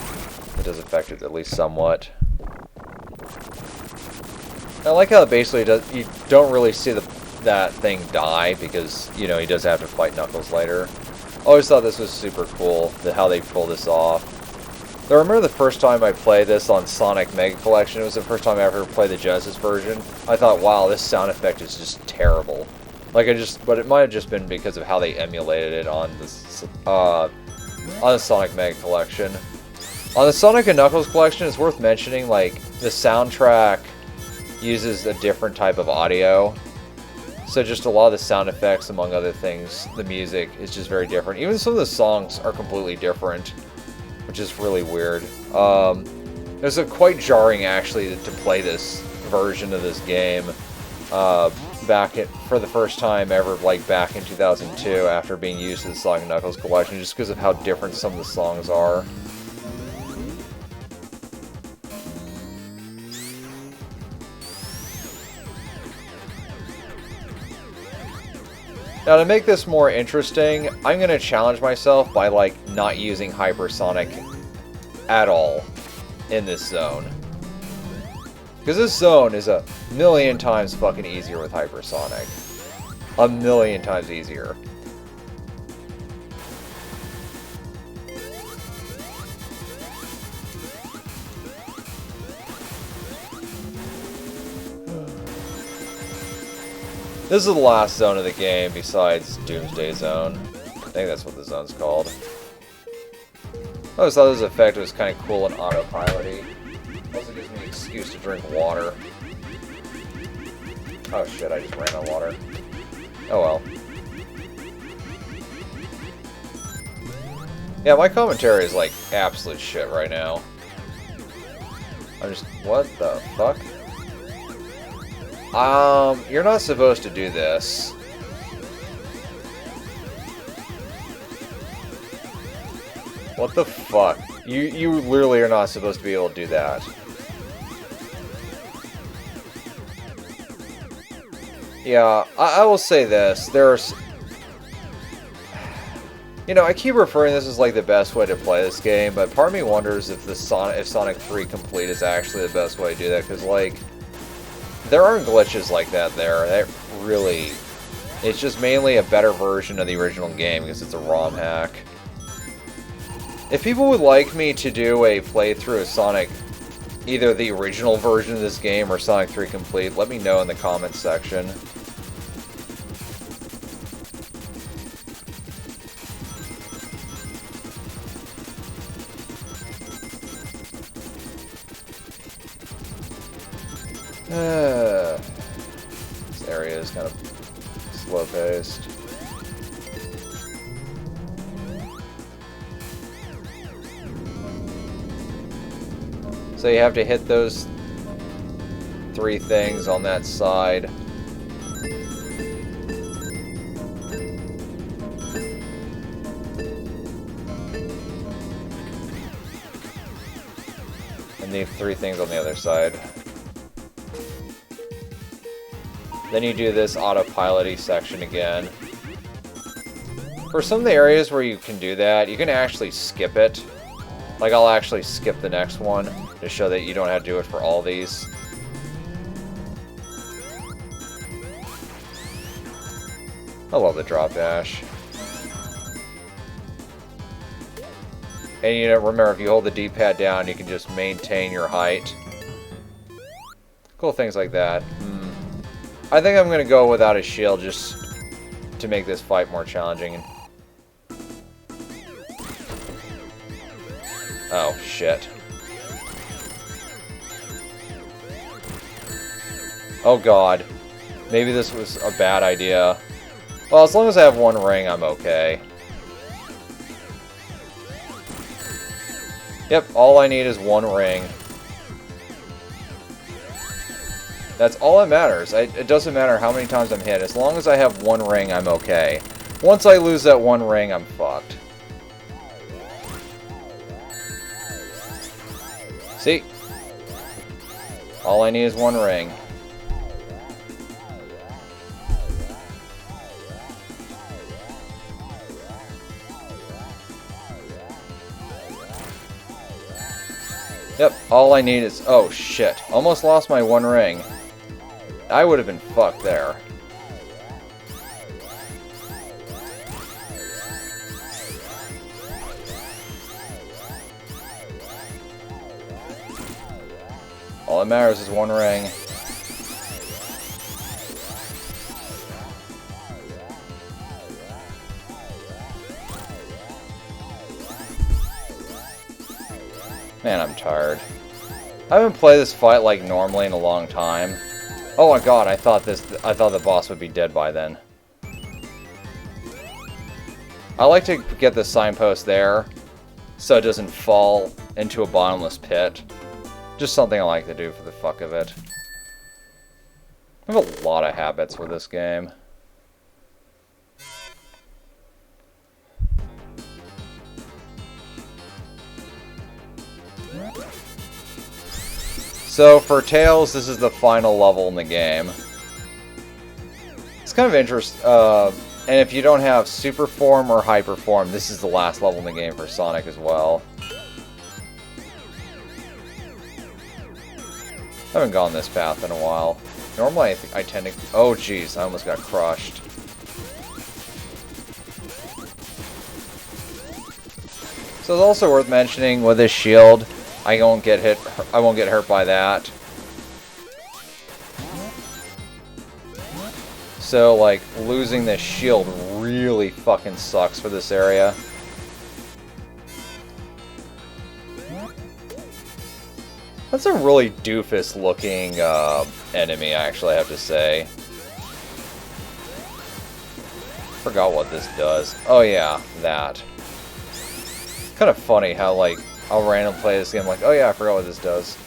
It does affect it at least somewhat. I like how it basically does. You don't really see that thing die because, you know, he does have to fight Knuckles later. I always thought this was super cool, how they pull this off. I remember the first time I played this on Sonic Mega Collection. It was the first time I ever played the Genesis version. I thought, wow, this sound effect is just terrible. Like, but it might have just been because of how they emulated it on the Sonic Mega Collection. On the Sonic and Knuckles Collection, it's worth mentioning, like, the soundtrack uses a different type of audio. So just a lot of the sound effects, among other things, the music is just very different. Even some of the songs are completely different. which is really weird. It was quite jarring, actually, to play this version of this game for the first time ever, like back in 2002, after being used to the Sonic & Knuckles collection, just because of how different some of the songs are. Now, to make this more interesting, I'm going to challenge myself by, like, not using Hypersonic at all in this zone. Because this zone is a million times fucking easier with Hypersonic. A million times easier. This is the last zone of the game besides Doomsday Zone. I think that's what the zone's called. I always thought this effect was kind of cool and autopilot-y. Also gives me an excuse to drink water. Oh shit, I just ran out of water. Oh well. Yeah, my commentary is like absolute shit right now. I'm just... what the fuck? You're not supposed to do this. What the fuck? You literally are not supposed to be able to do that. Yeah, I will say this. There's... you know, I keep referring to this as like the best way to play this game, but part of me wonders if Sonic 3 Complete is actually the best way to do that, because like... there aren't glitches like that there. That really... it's just mainly a better version of the original game because it's a ROM hack. If people would like me to do a playthrough of Sonic, either the original version of this game or Sonic 3 Complete, let me know in the comments section. This area is kind of slow-paced. So you have to hit those 3 things on that side. And the 3 things on the other side. Then you do this autopilot-y section again. For some of the areas where you can do that, you can actually skip it. Like, I'll actually skip the next one to show that you don't have to do it for all these. I love the drop dash. And you know, remember, if you hold the D-pad down, you can just maintain your height. Cool things like that. I think I'm going to go without a shield just to make this fight more challenging. Oh, shit. Oh, God. Maybe this was a bad idea. Well, as long as I have 1 ring, I'm okay. Yep, all I need is 1 ring. That's all that matters. It doesn't matter how many times I'm hit. As long as I have 1 ring, I'm okay. Once I lose that 1 ring, I'm fucked. See? All I need is 1 ring. Yep, all I need is... oh, shit. Almost lost my 1 ring. I would have been fucked there. All that matters is 1 ring. Man, I'm tired. I haven't played this fight like normally in a long time. Oh my god, I thought the boss would be dead by then. I like to get the signpost there, so it doesn't fall into a bottomless pit. Just something I like to do for the fuck of it. I have a lot of habits with this game. So for Tails, this is the final level in the game. It's kind of interesting. And if you don't have Super Form or Hyper Form, this is the last level in the game for Sonic as well. I haven't gone this path in a while. Normally I tend to... Oh jeez, I almost got crushed. So it's also worth mentioning with this shield, I won't get hurt by that. So like losing this shield really fucking sucks for this area. That's a really doofus looking enemy, I actually have to say. Forgot what this does. Oh yeah, that. Kind of funny how like I'll randomly play this game like, oh yeah, I forgot what this does.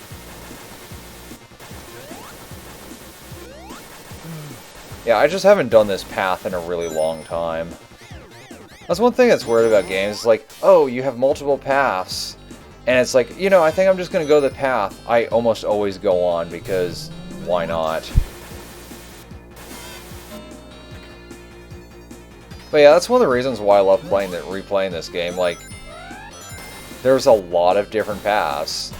Yeah, I just haven't done this path in a really long time. That's one thing that's weird about games. It's like, oh, you have multiple paths. And it's like, you know, I think I'm just going to go the path I almost always go on, because why not? But yeah, that's one of the reasons why I love replaying this game. Like, there's a lot of different paths.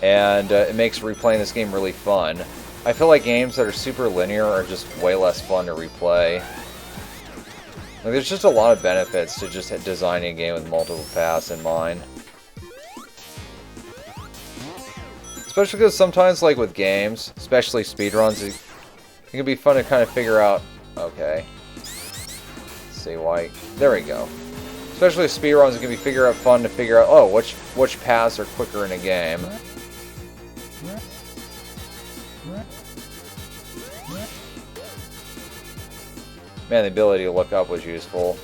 And it makes replaying this game really fun. I feel like games that are super linear are just way less fun to replay. Like, there's just a lot of benefits to just designing a game with multiple paths in mind. Especially because sometimes, like with games, especially speedruns, it can be fun to kind of figure out, okay, let's see why, there we go. Especially with speedruns, it can be fun to figure out, oh, which paths are quicker in a game. Man, the ability to look up was useful.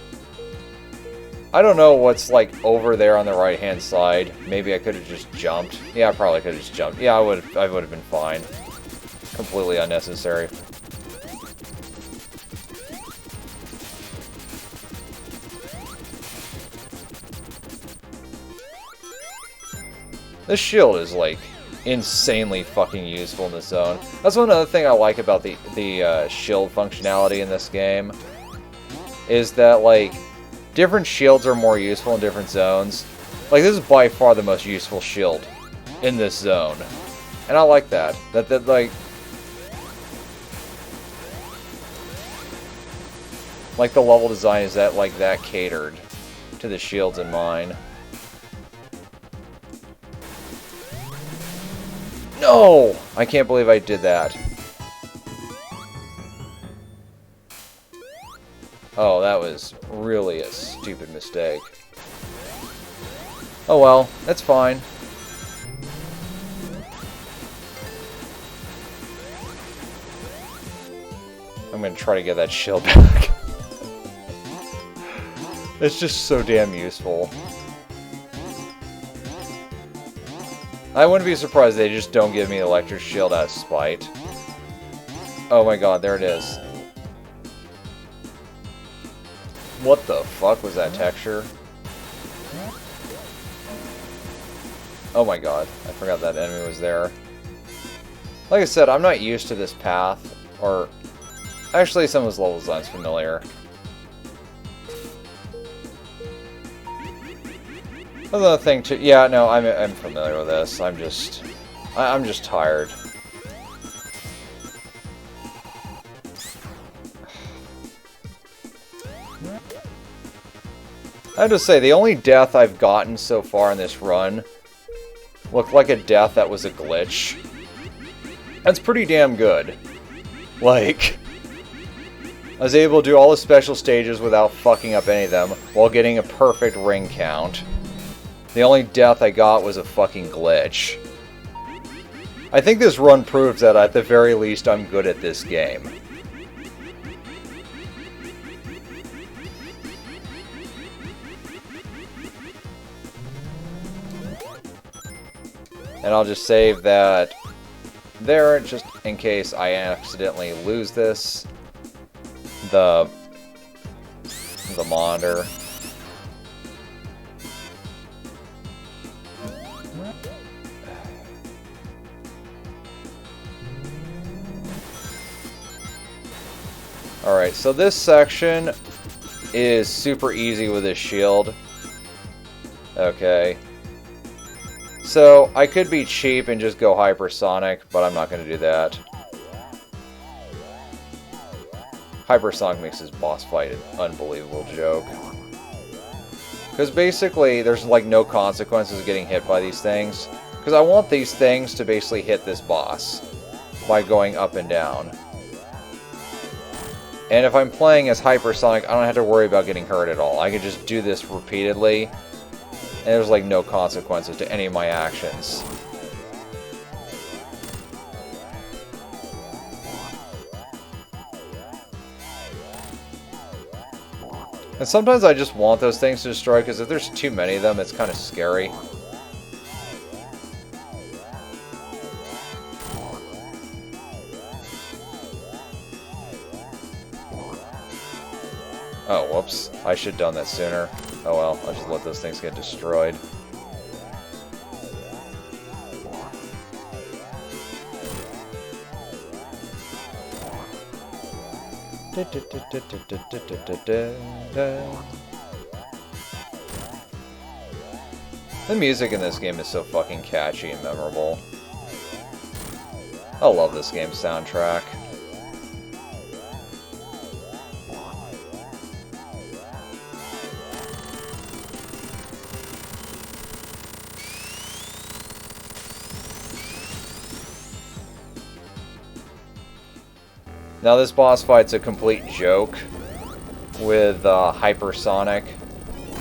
I don't know what's like over there on the right hand side. Maybe I could have just jumped. Yeah, I probably could have just jumped. Yeah, I would have been fine. Completely unnecessary. This shield is like insanely fucking useful in this zone. That's one other thing I like about the shield functionality in this game. Is that like different shields are more useful in different zones. Like, this is by far the most useful shield in this zone. And I like that. That like the level design is that catered to the shields in mind. No! I can't believe I did that. Oh, that was really a stupid mistake. Oh well, that's fine. I'm gonna try to get that shield back. It's just so damn useful. I wouldn't be surprised if they just don't give me the electric shield out of spite. Oh my god, there it is. What the fuck was that texture? Oh my god, I forgot that enemy was there. Like I said, I'm not used to this path, or... Actually, some of this level design's familiar. Another thing too... Yeah, no, I'm familiar with this. I'm just tired. I have to say, the only death I've gotten so far in this run looked like a death that was a glitch. That's pretty damn good. Like, I was able to do all the special stages without fucking up any of them, while getting a perfect ring count. The only death I got was a fucking glitch. I think this run proves that at the very least I'm good at this game. And I'll just save that there, just in case I accidentally lose this. The monitor. Alright, so this section is super easy with this shield. Okay. So, I could be cheap and just go hypersonic, but I'm not going to do that. Hypersonic makes this boss fight an unbelievable joke. Because basically, there's like no consequences of getting hit by these things. Because I want these things to basically hit this boss by going up and down. And if I'm playing as hypersonic, I don't have to worry about getting hurt at all. I can just do this repeatedly. And there's like no consequences to any of my actions. And sometimes I just want those things to destroy, because if there's too many of them, it's kind of scary. Oh, whoops. I should have done that sooner. Oh well, I'll just let those things get destroyed. The music in this game is so fucking catchy and memorable. I love this game's soundtrack. Now this boss fight's a complete joke with hypersonic,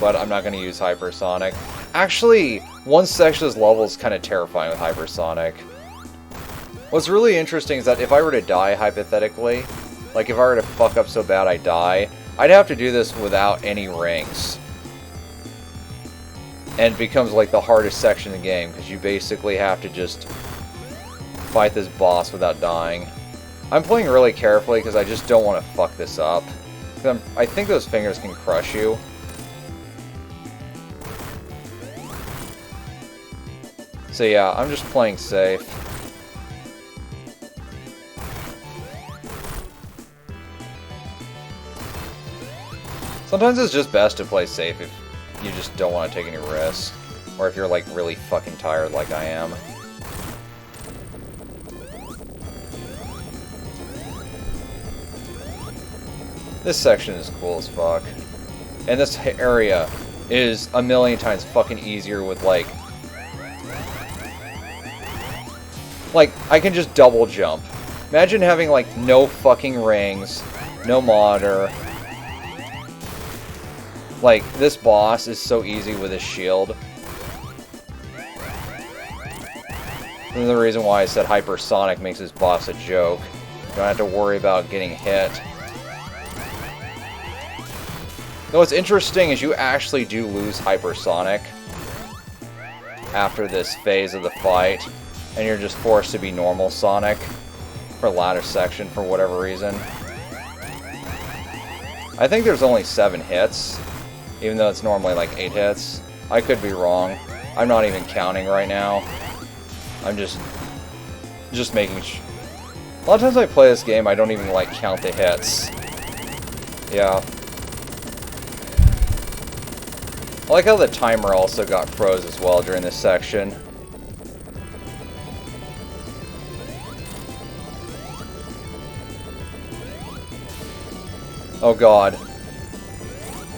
but I'm not going to use hypersonic. Actually, one section of this level is kind of terrifying with hypersonic. What's really interesting is that if I were to die hypothetically, like if I were to fuck up so bad I die, I'd have to do this without any rings. And it becomes like the hardest section of the game, because you basically have to just fight this boss without dying. I'm playing really carefully because I just don't want to fuck this up. I think those fingers can crush you. So yeah, I'm just playing safe. Sometimes it's just best to play safe if you just don't want to take any risks. Or if you're like really fucking tired like I am. This section is cool as fuck. And this area is a million times fucking easier with like, I can just double jump. Imagine having like no fucking rings, no monitor. Like, this boss is so easy with his shield. And the reason why I said hypersonic makes this boss a joke. You don't have to worry about getting hit. Though what's interesting is you actually do lose hypersonic after this phase of the fight, and you're just forced to be normal Sonic for the latter section for whatever reason. I think there's only 7 hits, even though it's normally like 8 hits. I could be wrong. I'm not even counting right now. I'm just making sure. A lot of times I play this game, I don't even like count the hits. Yeah. I like how the timer also got froze as well during this section. Oh god.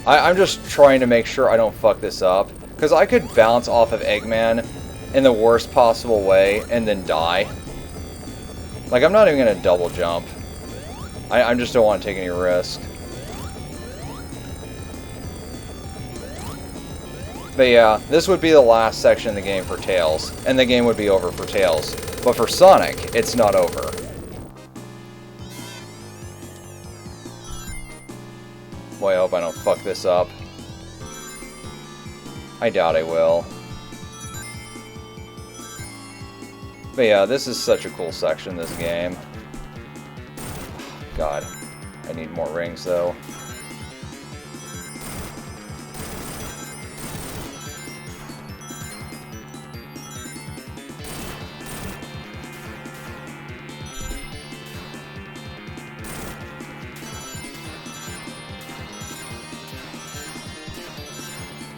I'm just trying to make sure I don't fuck this up. Because I could bounce off of Eggman in the worst possible way and then die. Like, I'm not even going to double jump. I just don't want to take any risk. But yeah, this would be the last section of the game for Tails, and the game would be over for Tails. But for Sonic, it's not over. Boy, I hope I don't fuck this up. I doubt I will. But yeah, this is such a cool section, this game. God, I need more rings though.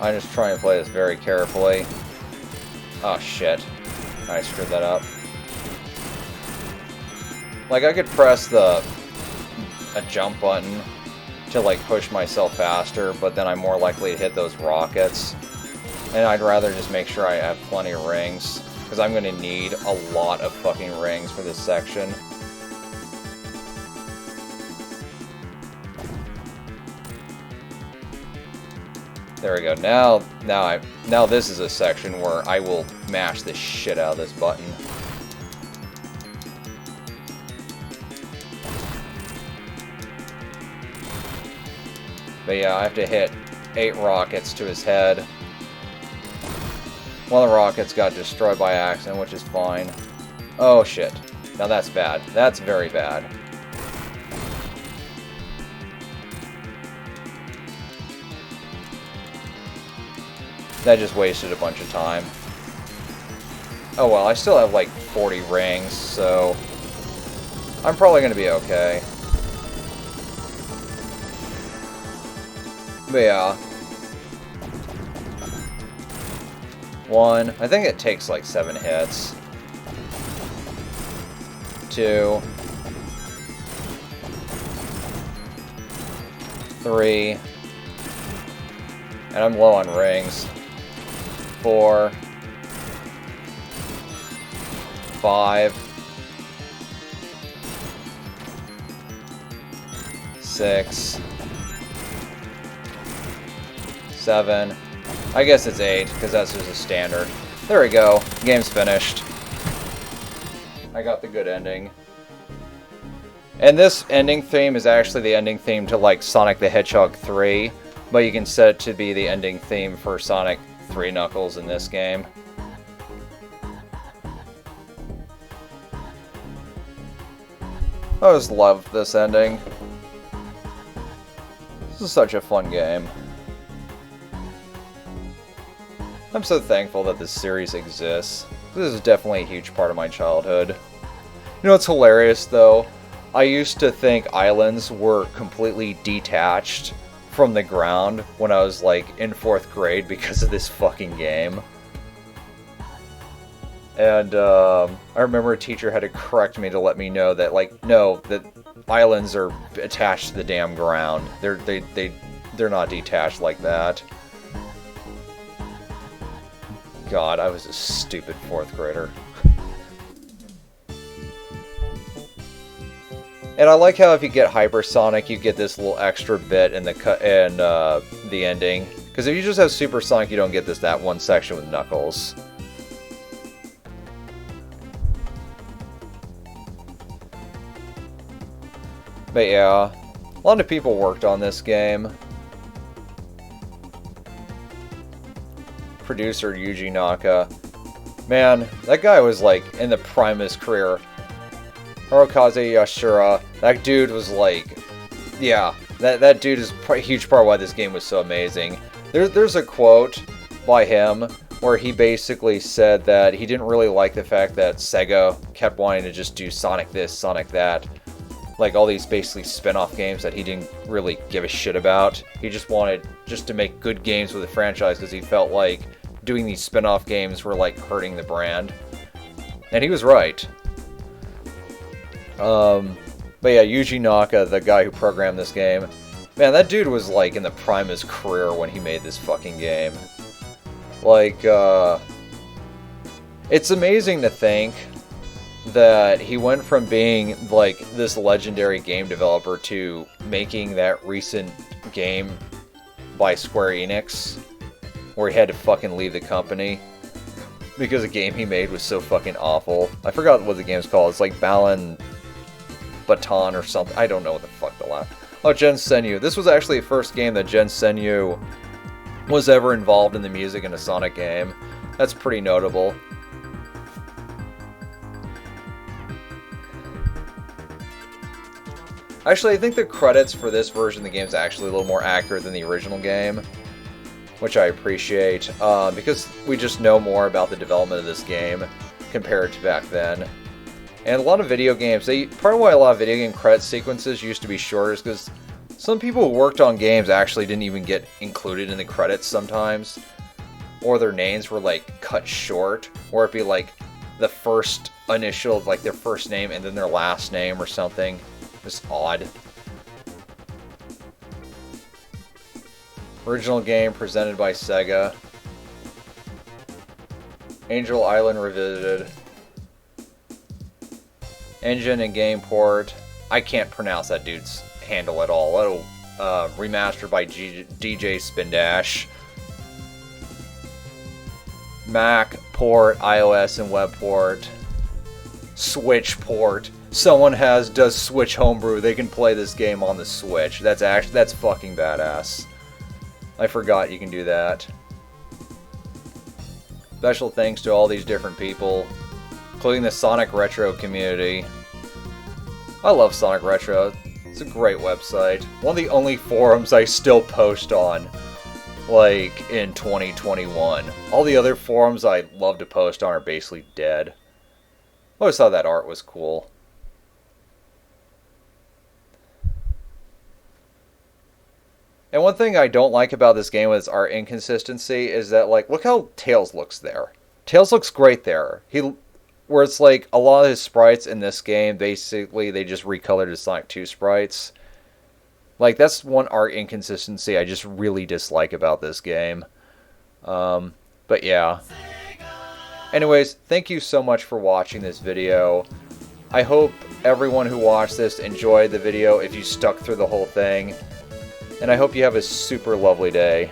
I'm just trying to play this very carefully. Oh shit. I screwed that up. Like, I could press a jump button to, like, push myself faster, but then I'm more likely to hit those rockets. And I'd rather just make sure I have plenty of rings, because I'm going to need a lot of fucking rings for this section. There we go. Now this is a section where I will mash the shit out of this button. But yeah, I have to hit 8 rockets to his head. One of the rockets got destroyed by accident, which is fine. Oh shit. Now that's bad. That's very bad. That just wasted a bunch of time. Oh well, I still have like 40 rings, so I'm probably going to be okay. But yeah. 1. I think it takes like 7 hits. 2. 3. And I'm low on rings. 4. 5. 6. 7. I guess it's 8, because that's just a standard. There we go. Game's finished. I got the good ending. And this ending theme is actually the ending theme to, like, Sonic the Hedgehog 3, but you can set it to be the ending theme for Sonic 3 Knuckles in this game. I just love this ending. This is such a fun game. I'm so thankful that this series exists. This is definitely a huge part of my childhood. You know what's hilarious, though? I used to think islands were completely detached from the ground when I was, like, in 4th grade because of this fucking game. And, I remember a teacher had to correct me to let me know that, like, no, that islands are attached to the damn ground. They're not detached like that. God, I was a stupid 4th grader. And I like how if you get Hypersonic, you get this little extra bit in the ending. Because if you just have Supersonic, you don't get that one section with Knuckles. But yeah, a lot of people worked on this game. Producer Yuji Naka. Man, that guy was like in the prime of his career. Hirokazu Yashura, that dude was like, yeah, that dude is a huge part of why this game was so amazing. There's a quote by him where he basically said that he didn't really like the fact that Sega kept wanting to just do Sonic this, Sonic that. Like all these basically spin-off games that he didn't really give a shit about. He just wanted to make good games with the franchise because he felt like doing these spin-off games were like hurting the brand. And he was right. But yeah, Yuji Naka, the guy who programmed this game, man, that dude was like in the prime of his career when he made this fucking game. Like, it's amazing to think that he went from being like this legendary game developer to making that recent game by Square Enix where he had to fucking leave the company because the game he made was so fucking awful. I forgot what the game's called. It's like Balan Baton or something. I don't know what the fuck the last. Oh, Gen Senyu. This was actually the first game that Gen Senyu was ever involved in the music in a Sonic game. That's pretty notable. Actually, I think the credits for this version of the game is actually a little more accurate than the original game, which I appreciate, because we just know more about the development of this game compared to back then. And a lot of video games, part of why a lot of video game credit sequences used to be shorter is because some people who worked on games actually didn't even get included in the credits sometimes, or their names were like cut short, or it'd be like the first initial, like their first name and then their last name or something. Just odd. Original game presented by Sega. Angel Island Revisited. Engine and game port. I can't pronounce that dude's handle at all. Remastered by DJ Spindash. Mac port, iOS and web port. Switch port. Someone does Switch homebrew. They can play this game on the Switch. That's fucking badass. I forgot you can do that. Special thanks to all these different people, including the Sonic Retro community. I love Sonic Retro. It's a great website. One of the only forums I still post on, like, in 2021. All the other forums I love to post on are basically dead. I always thought that art was cool. And one thing I don't like about this game with its art inconsistency is that, like, look how Tails looks there. Tails looks great there. Where it's like, a lot of his sprites in this game, basically, they just recolored his Sonic 2 sprites. Like, that's one art inconsistency I just really dislike about this game. But yeah. Anyways, thank you so much for watching this video. I hope everyone who watched this enjoyed the video if you stuck through the whole thing. And I hope you have a super lovely day.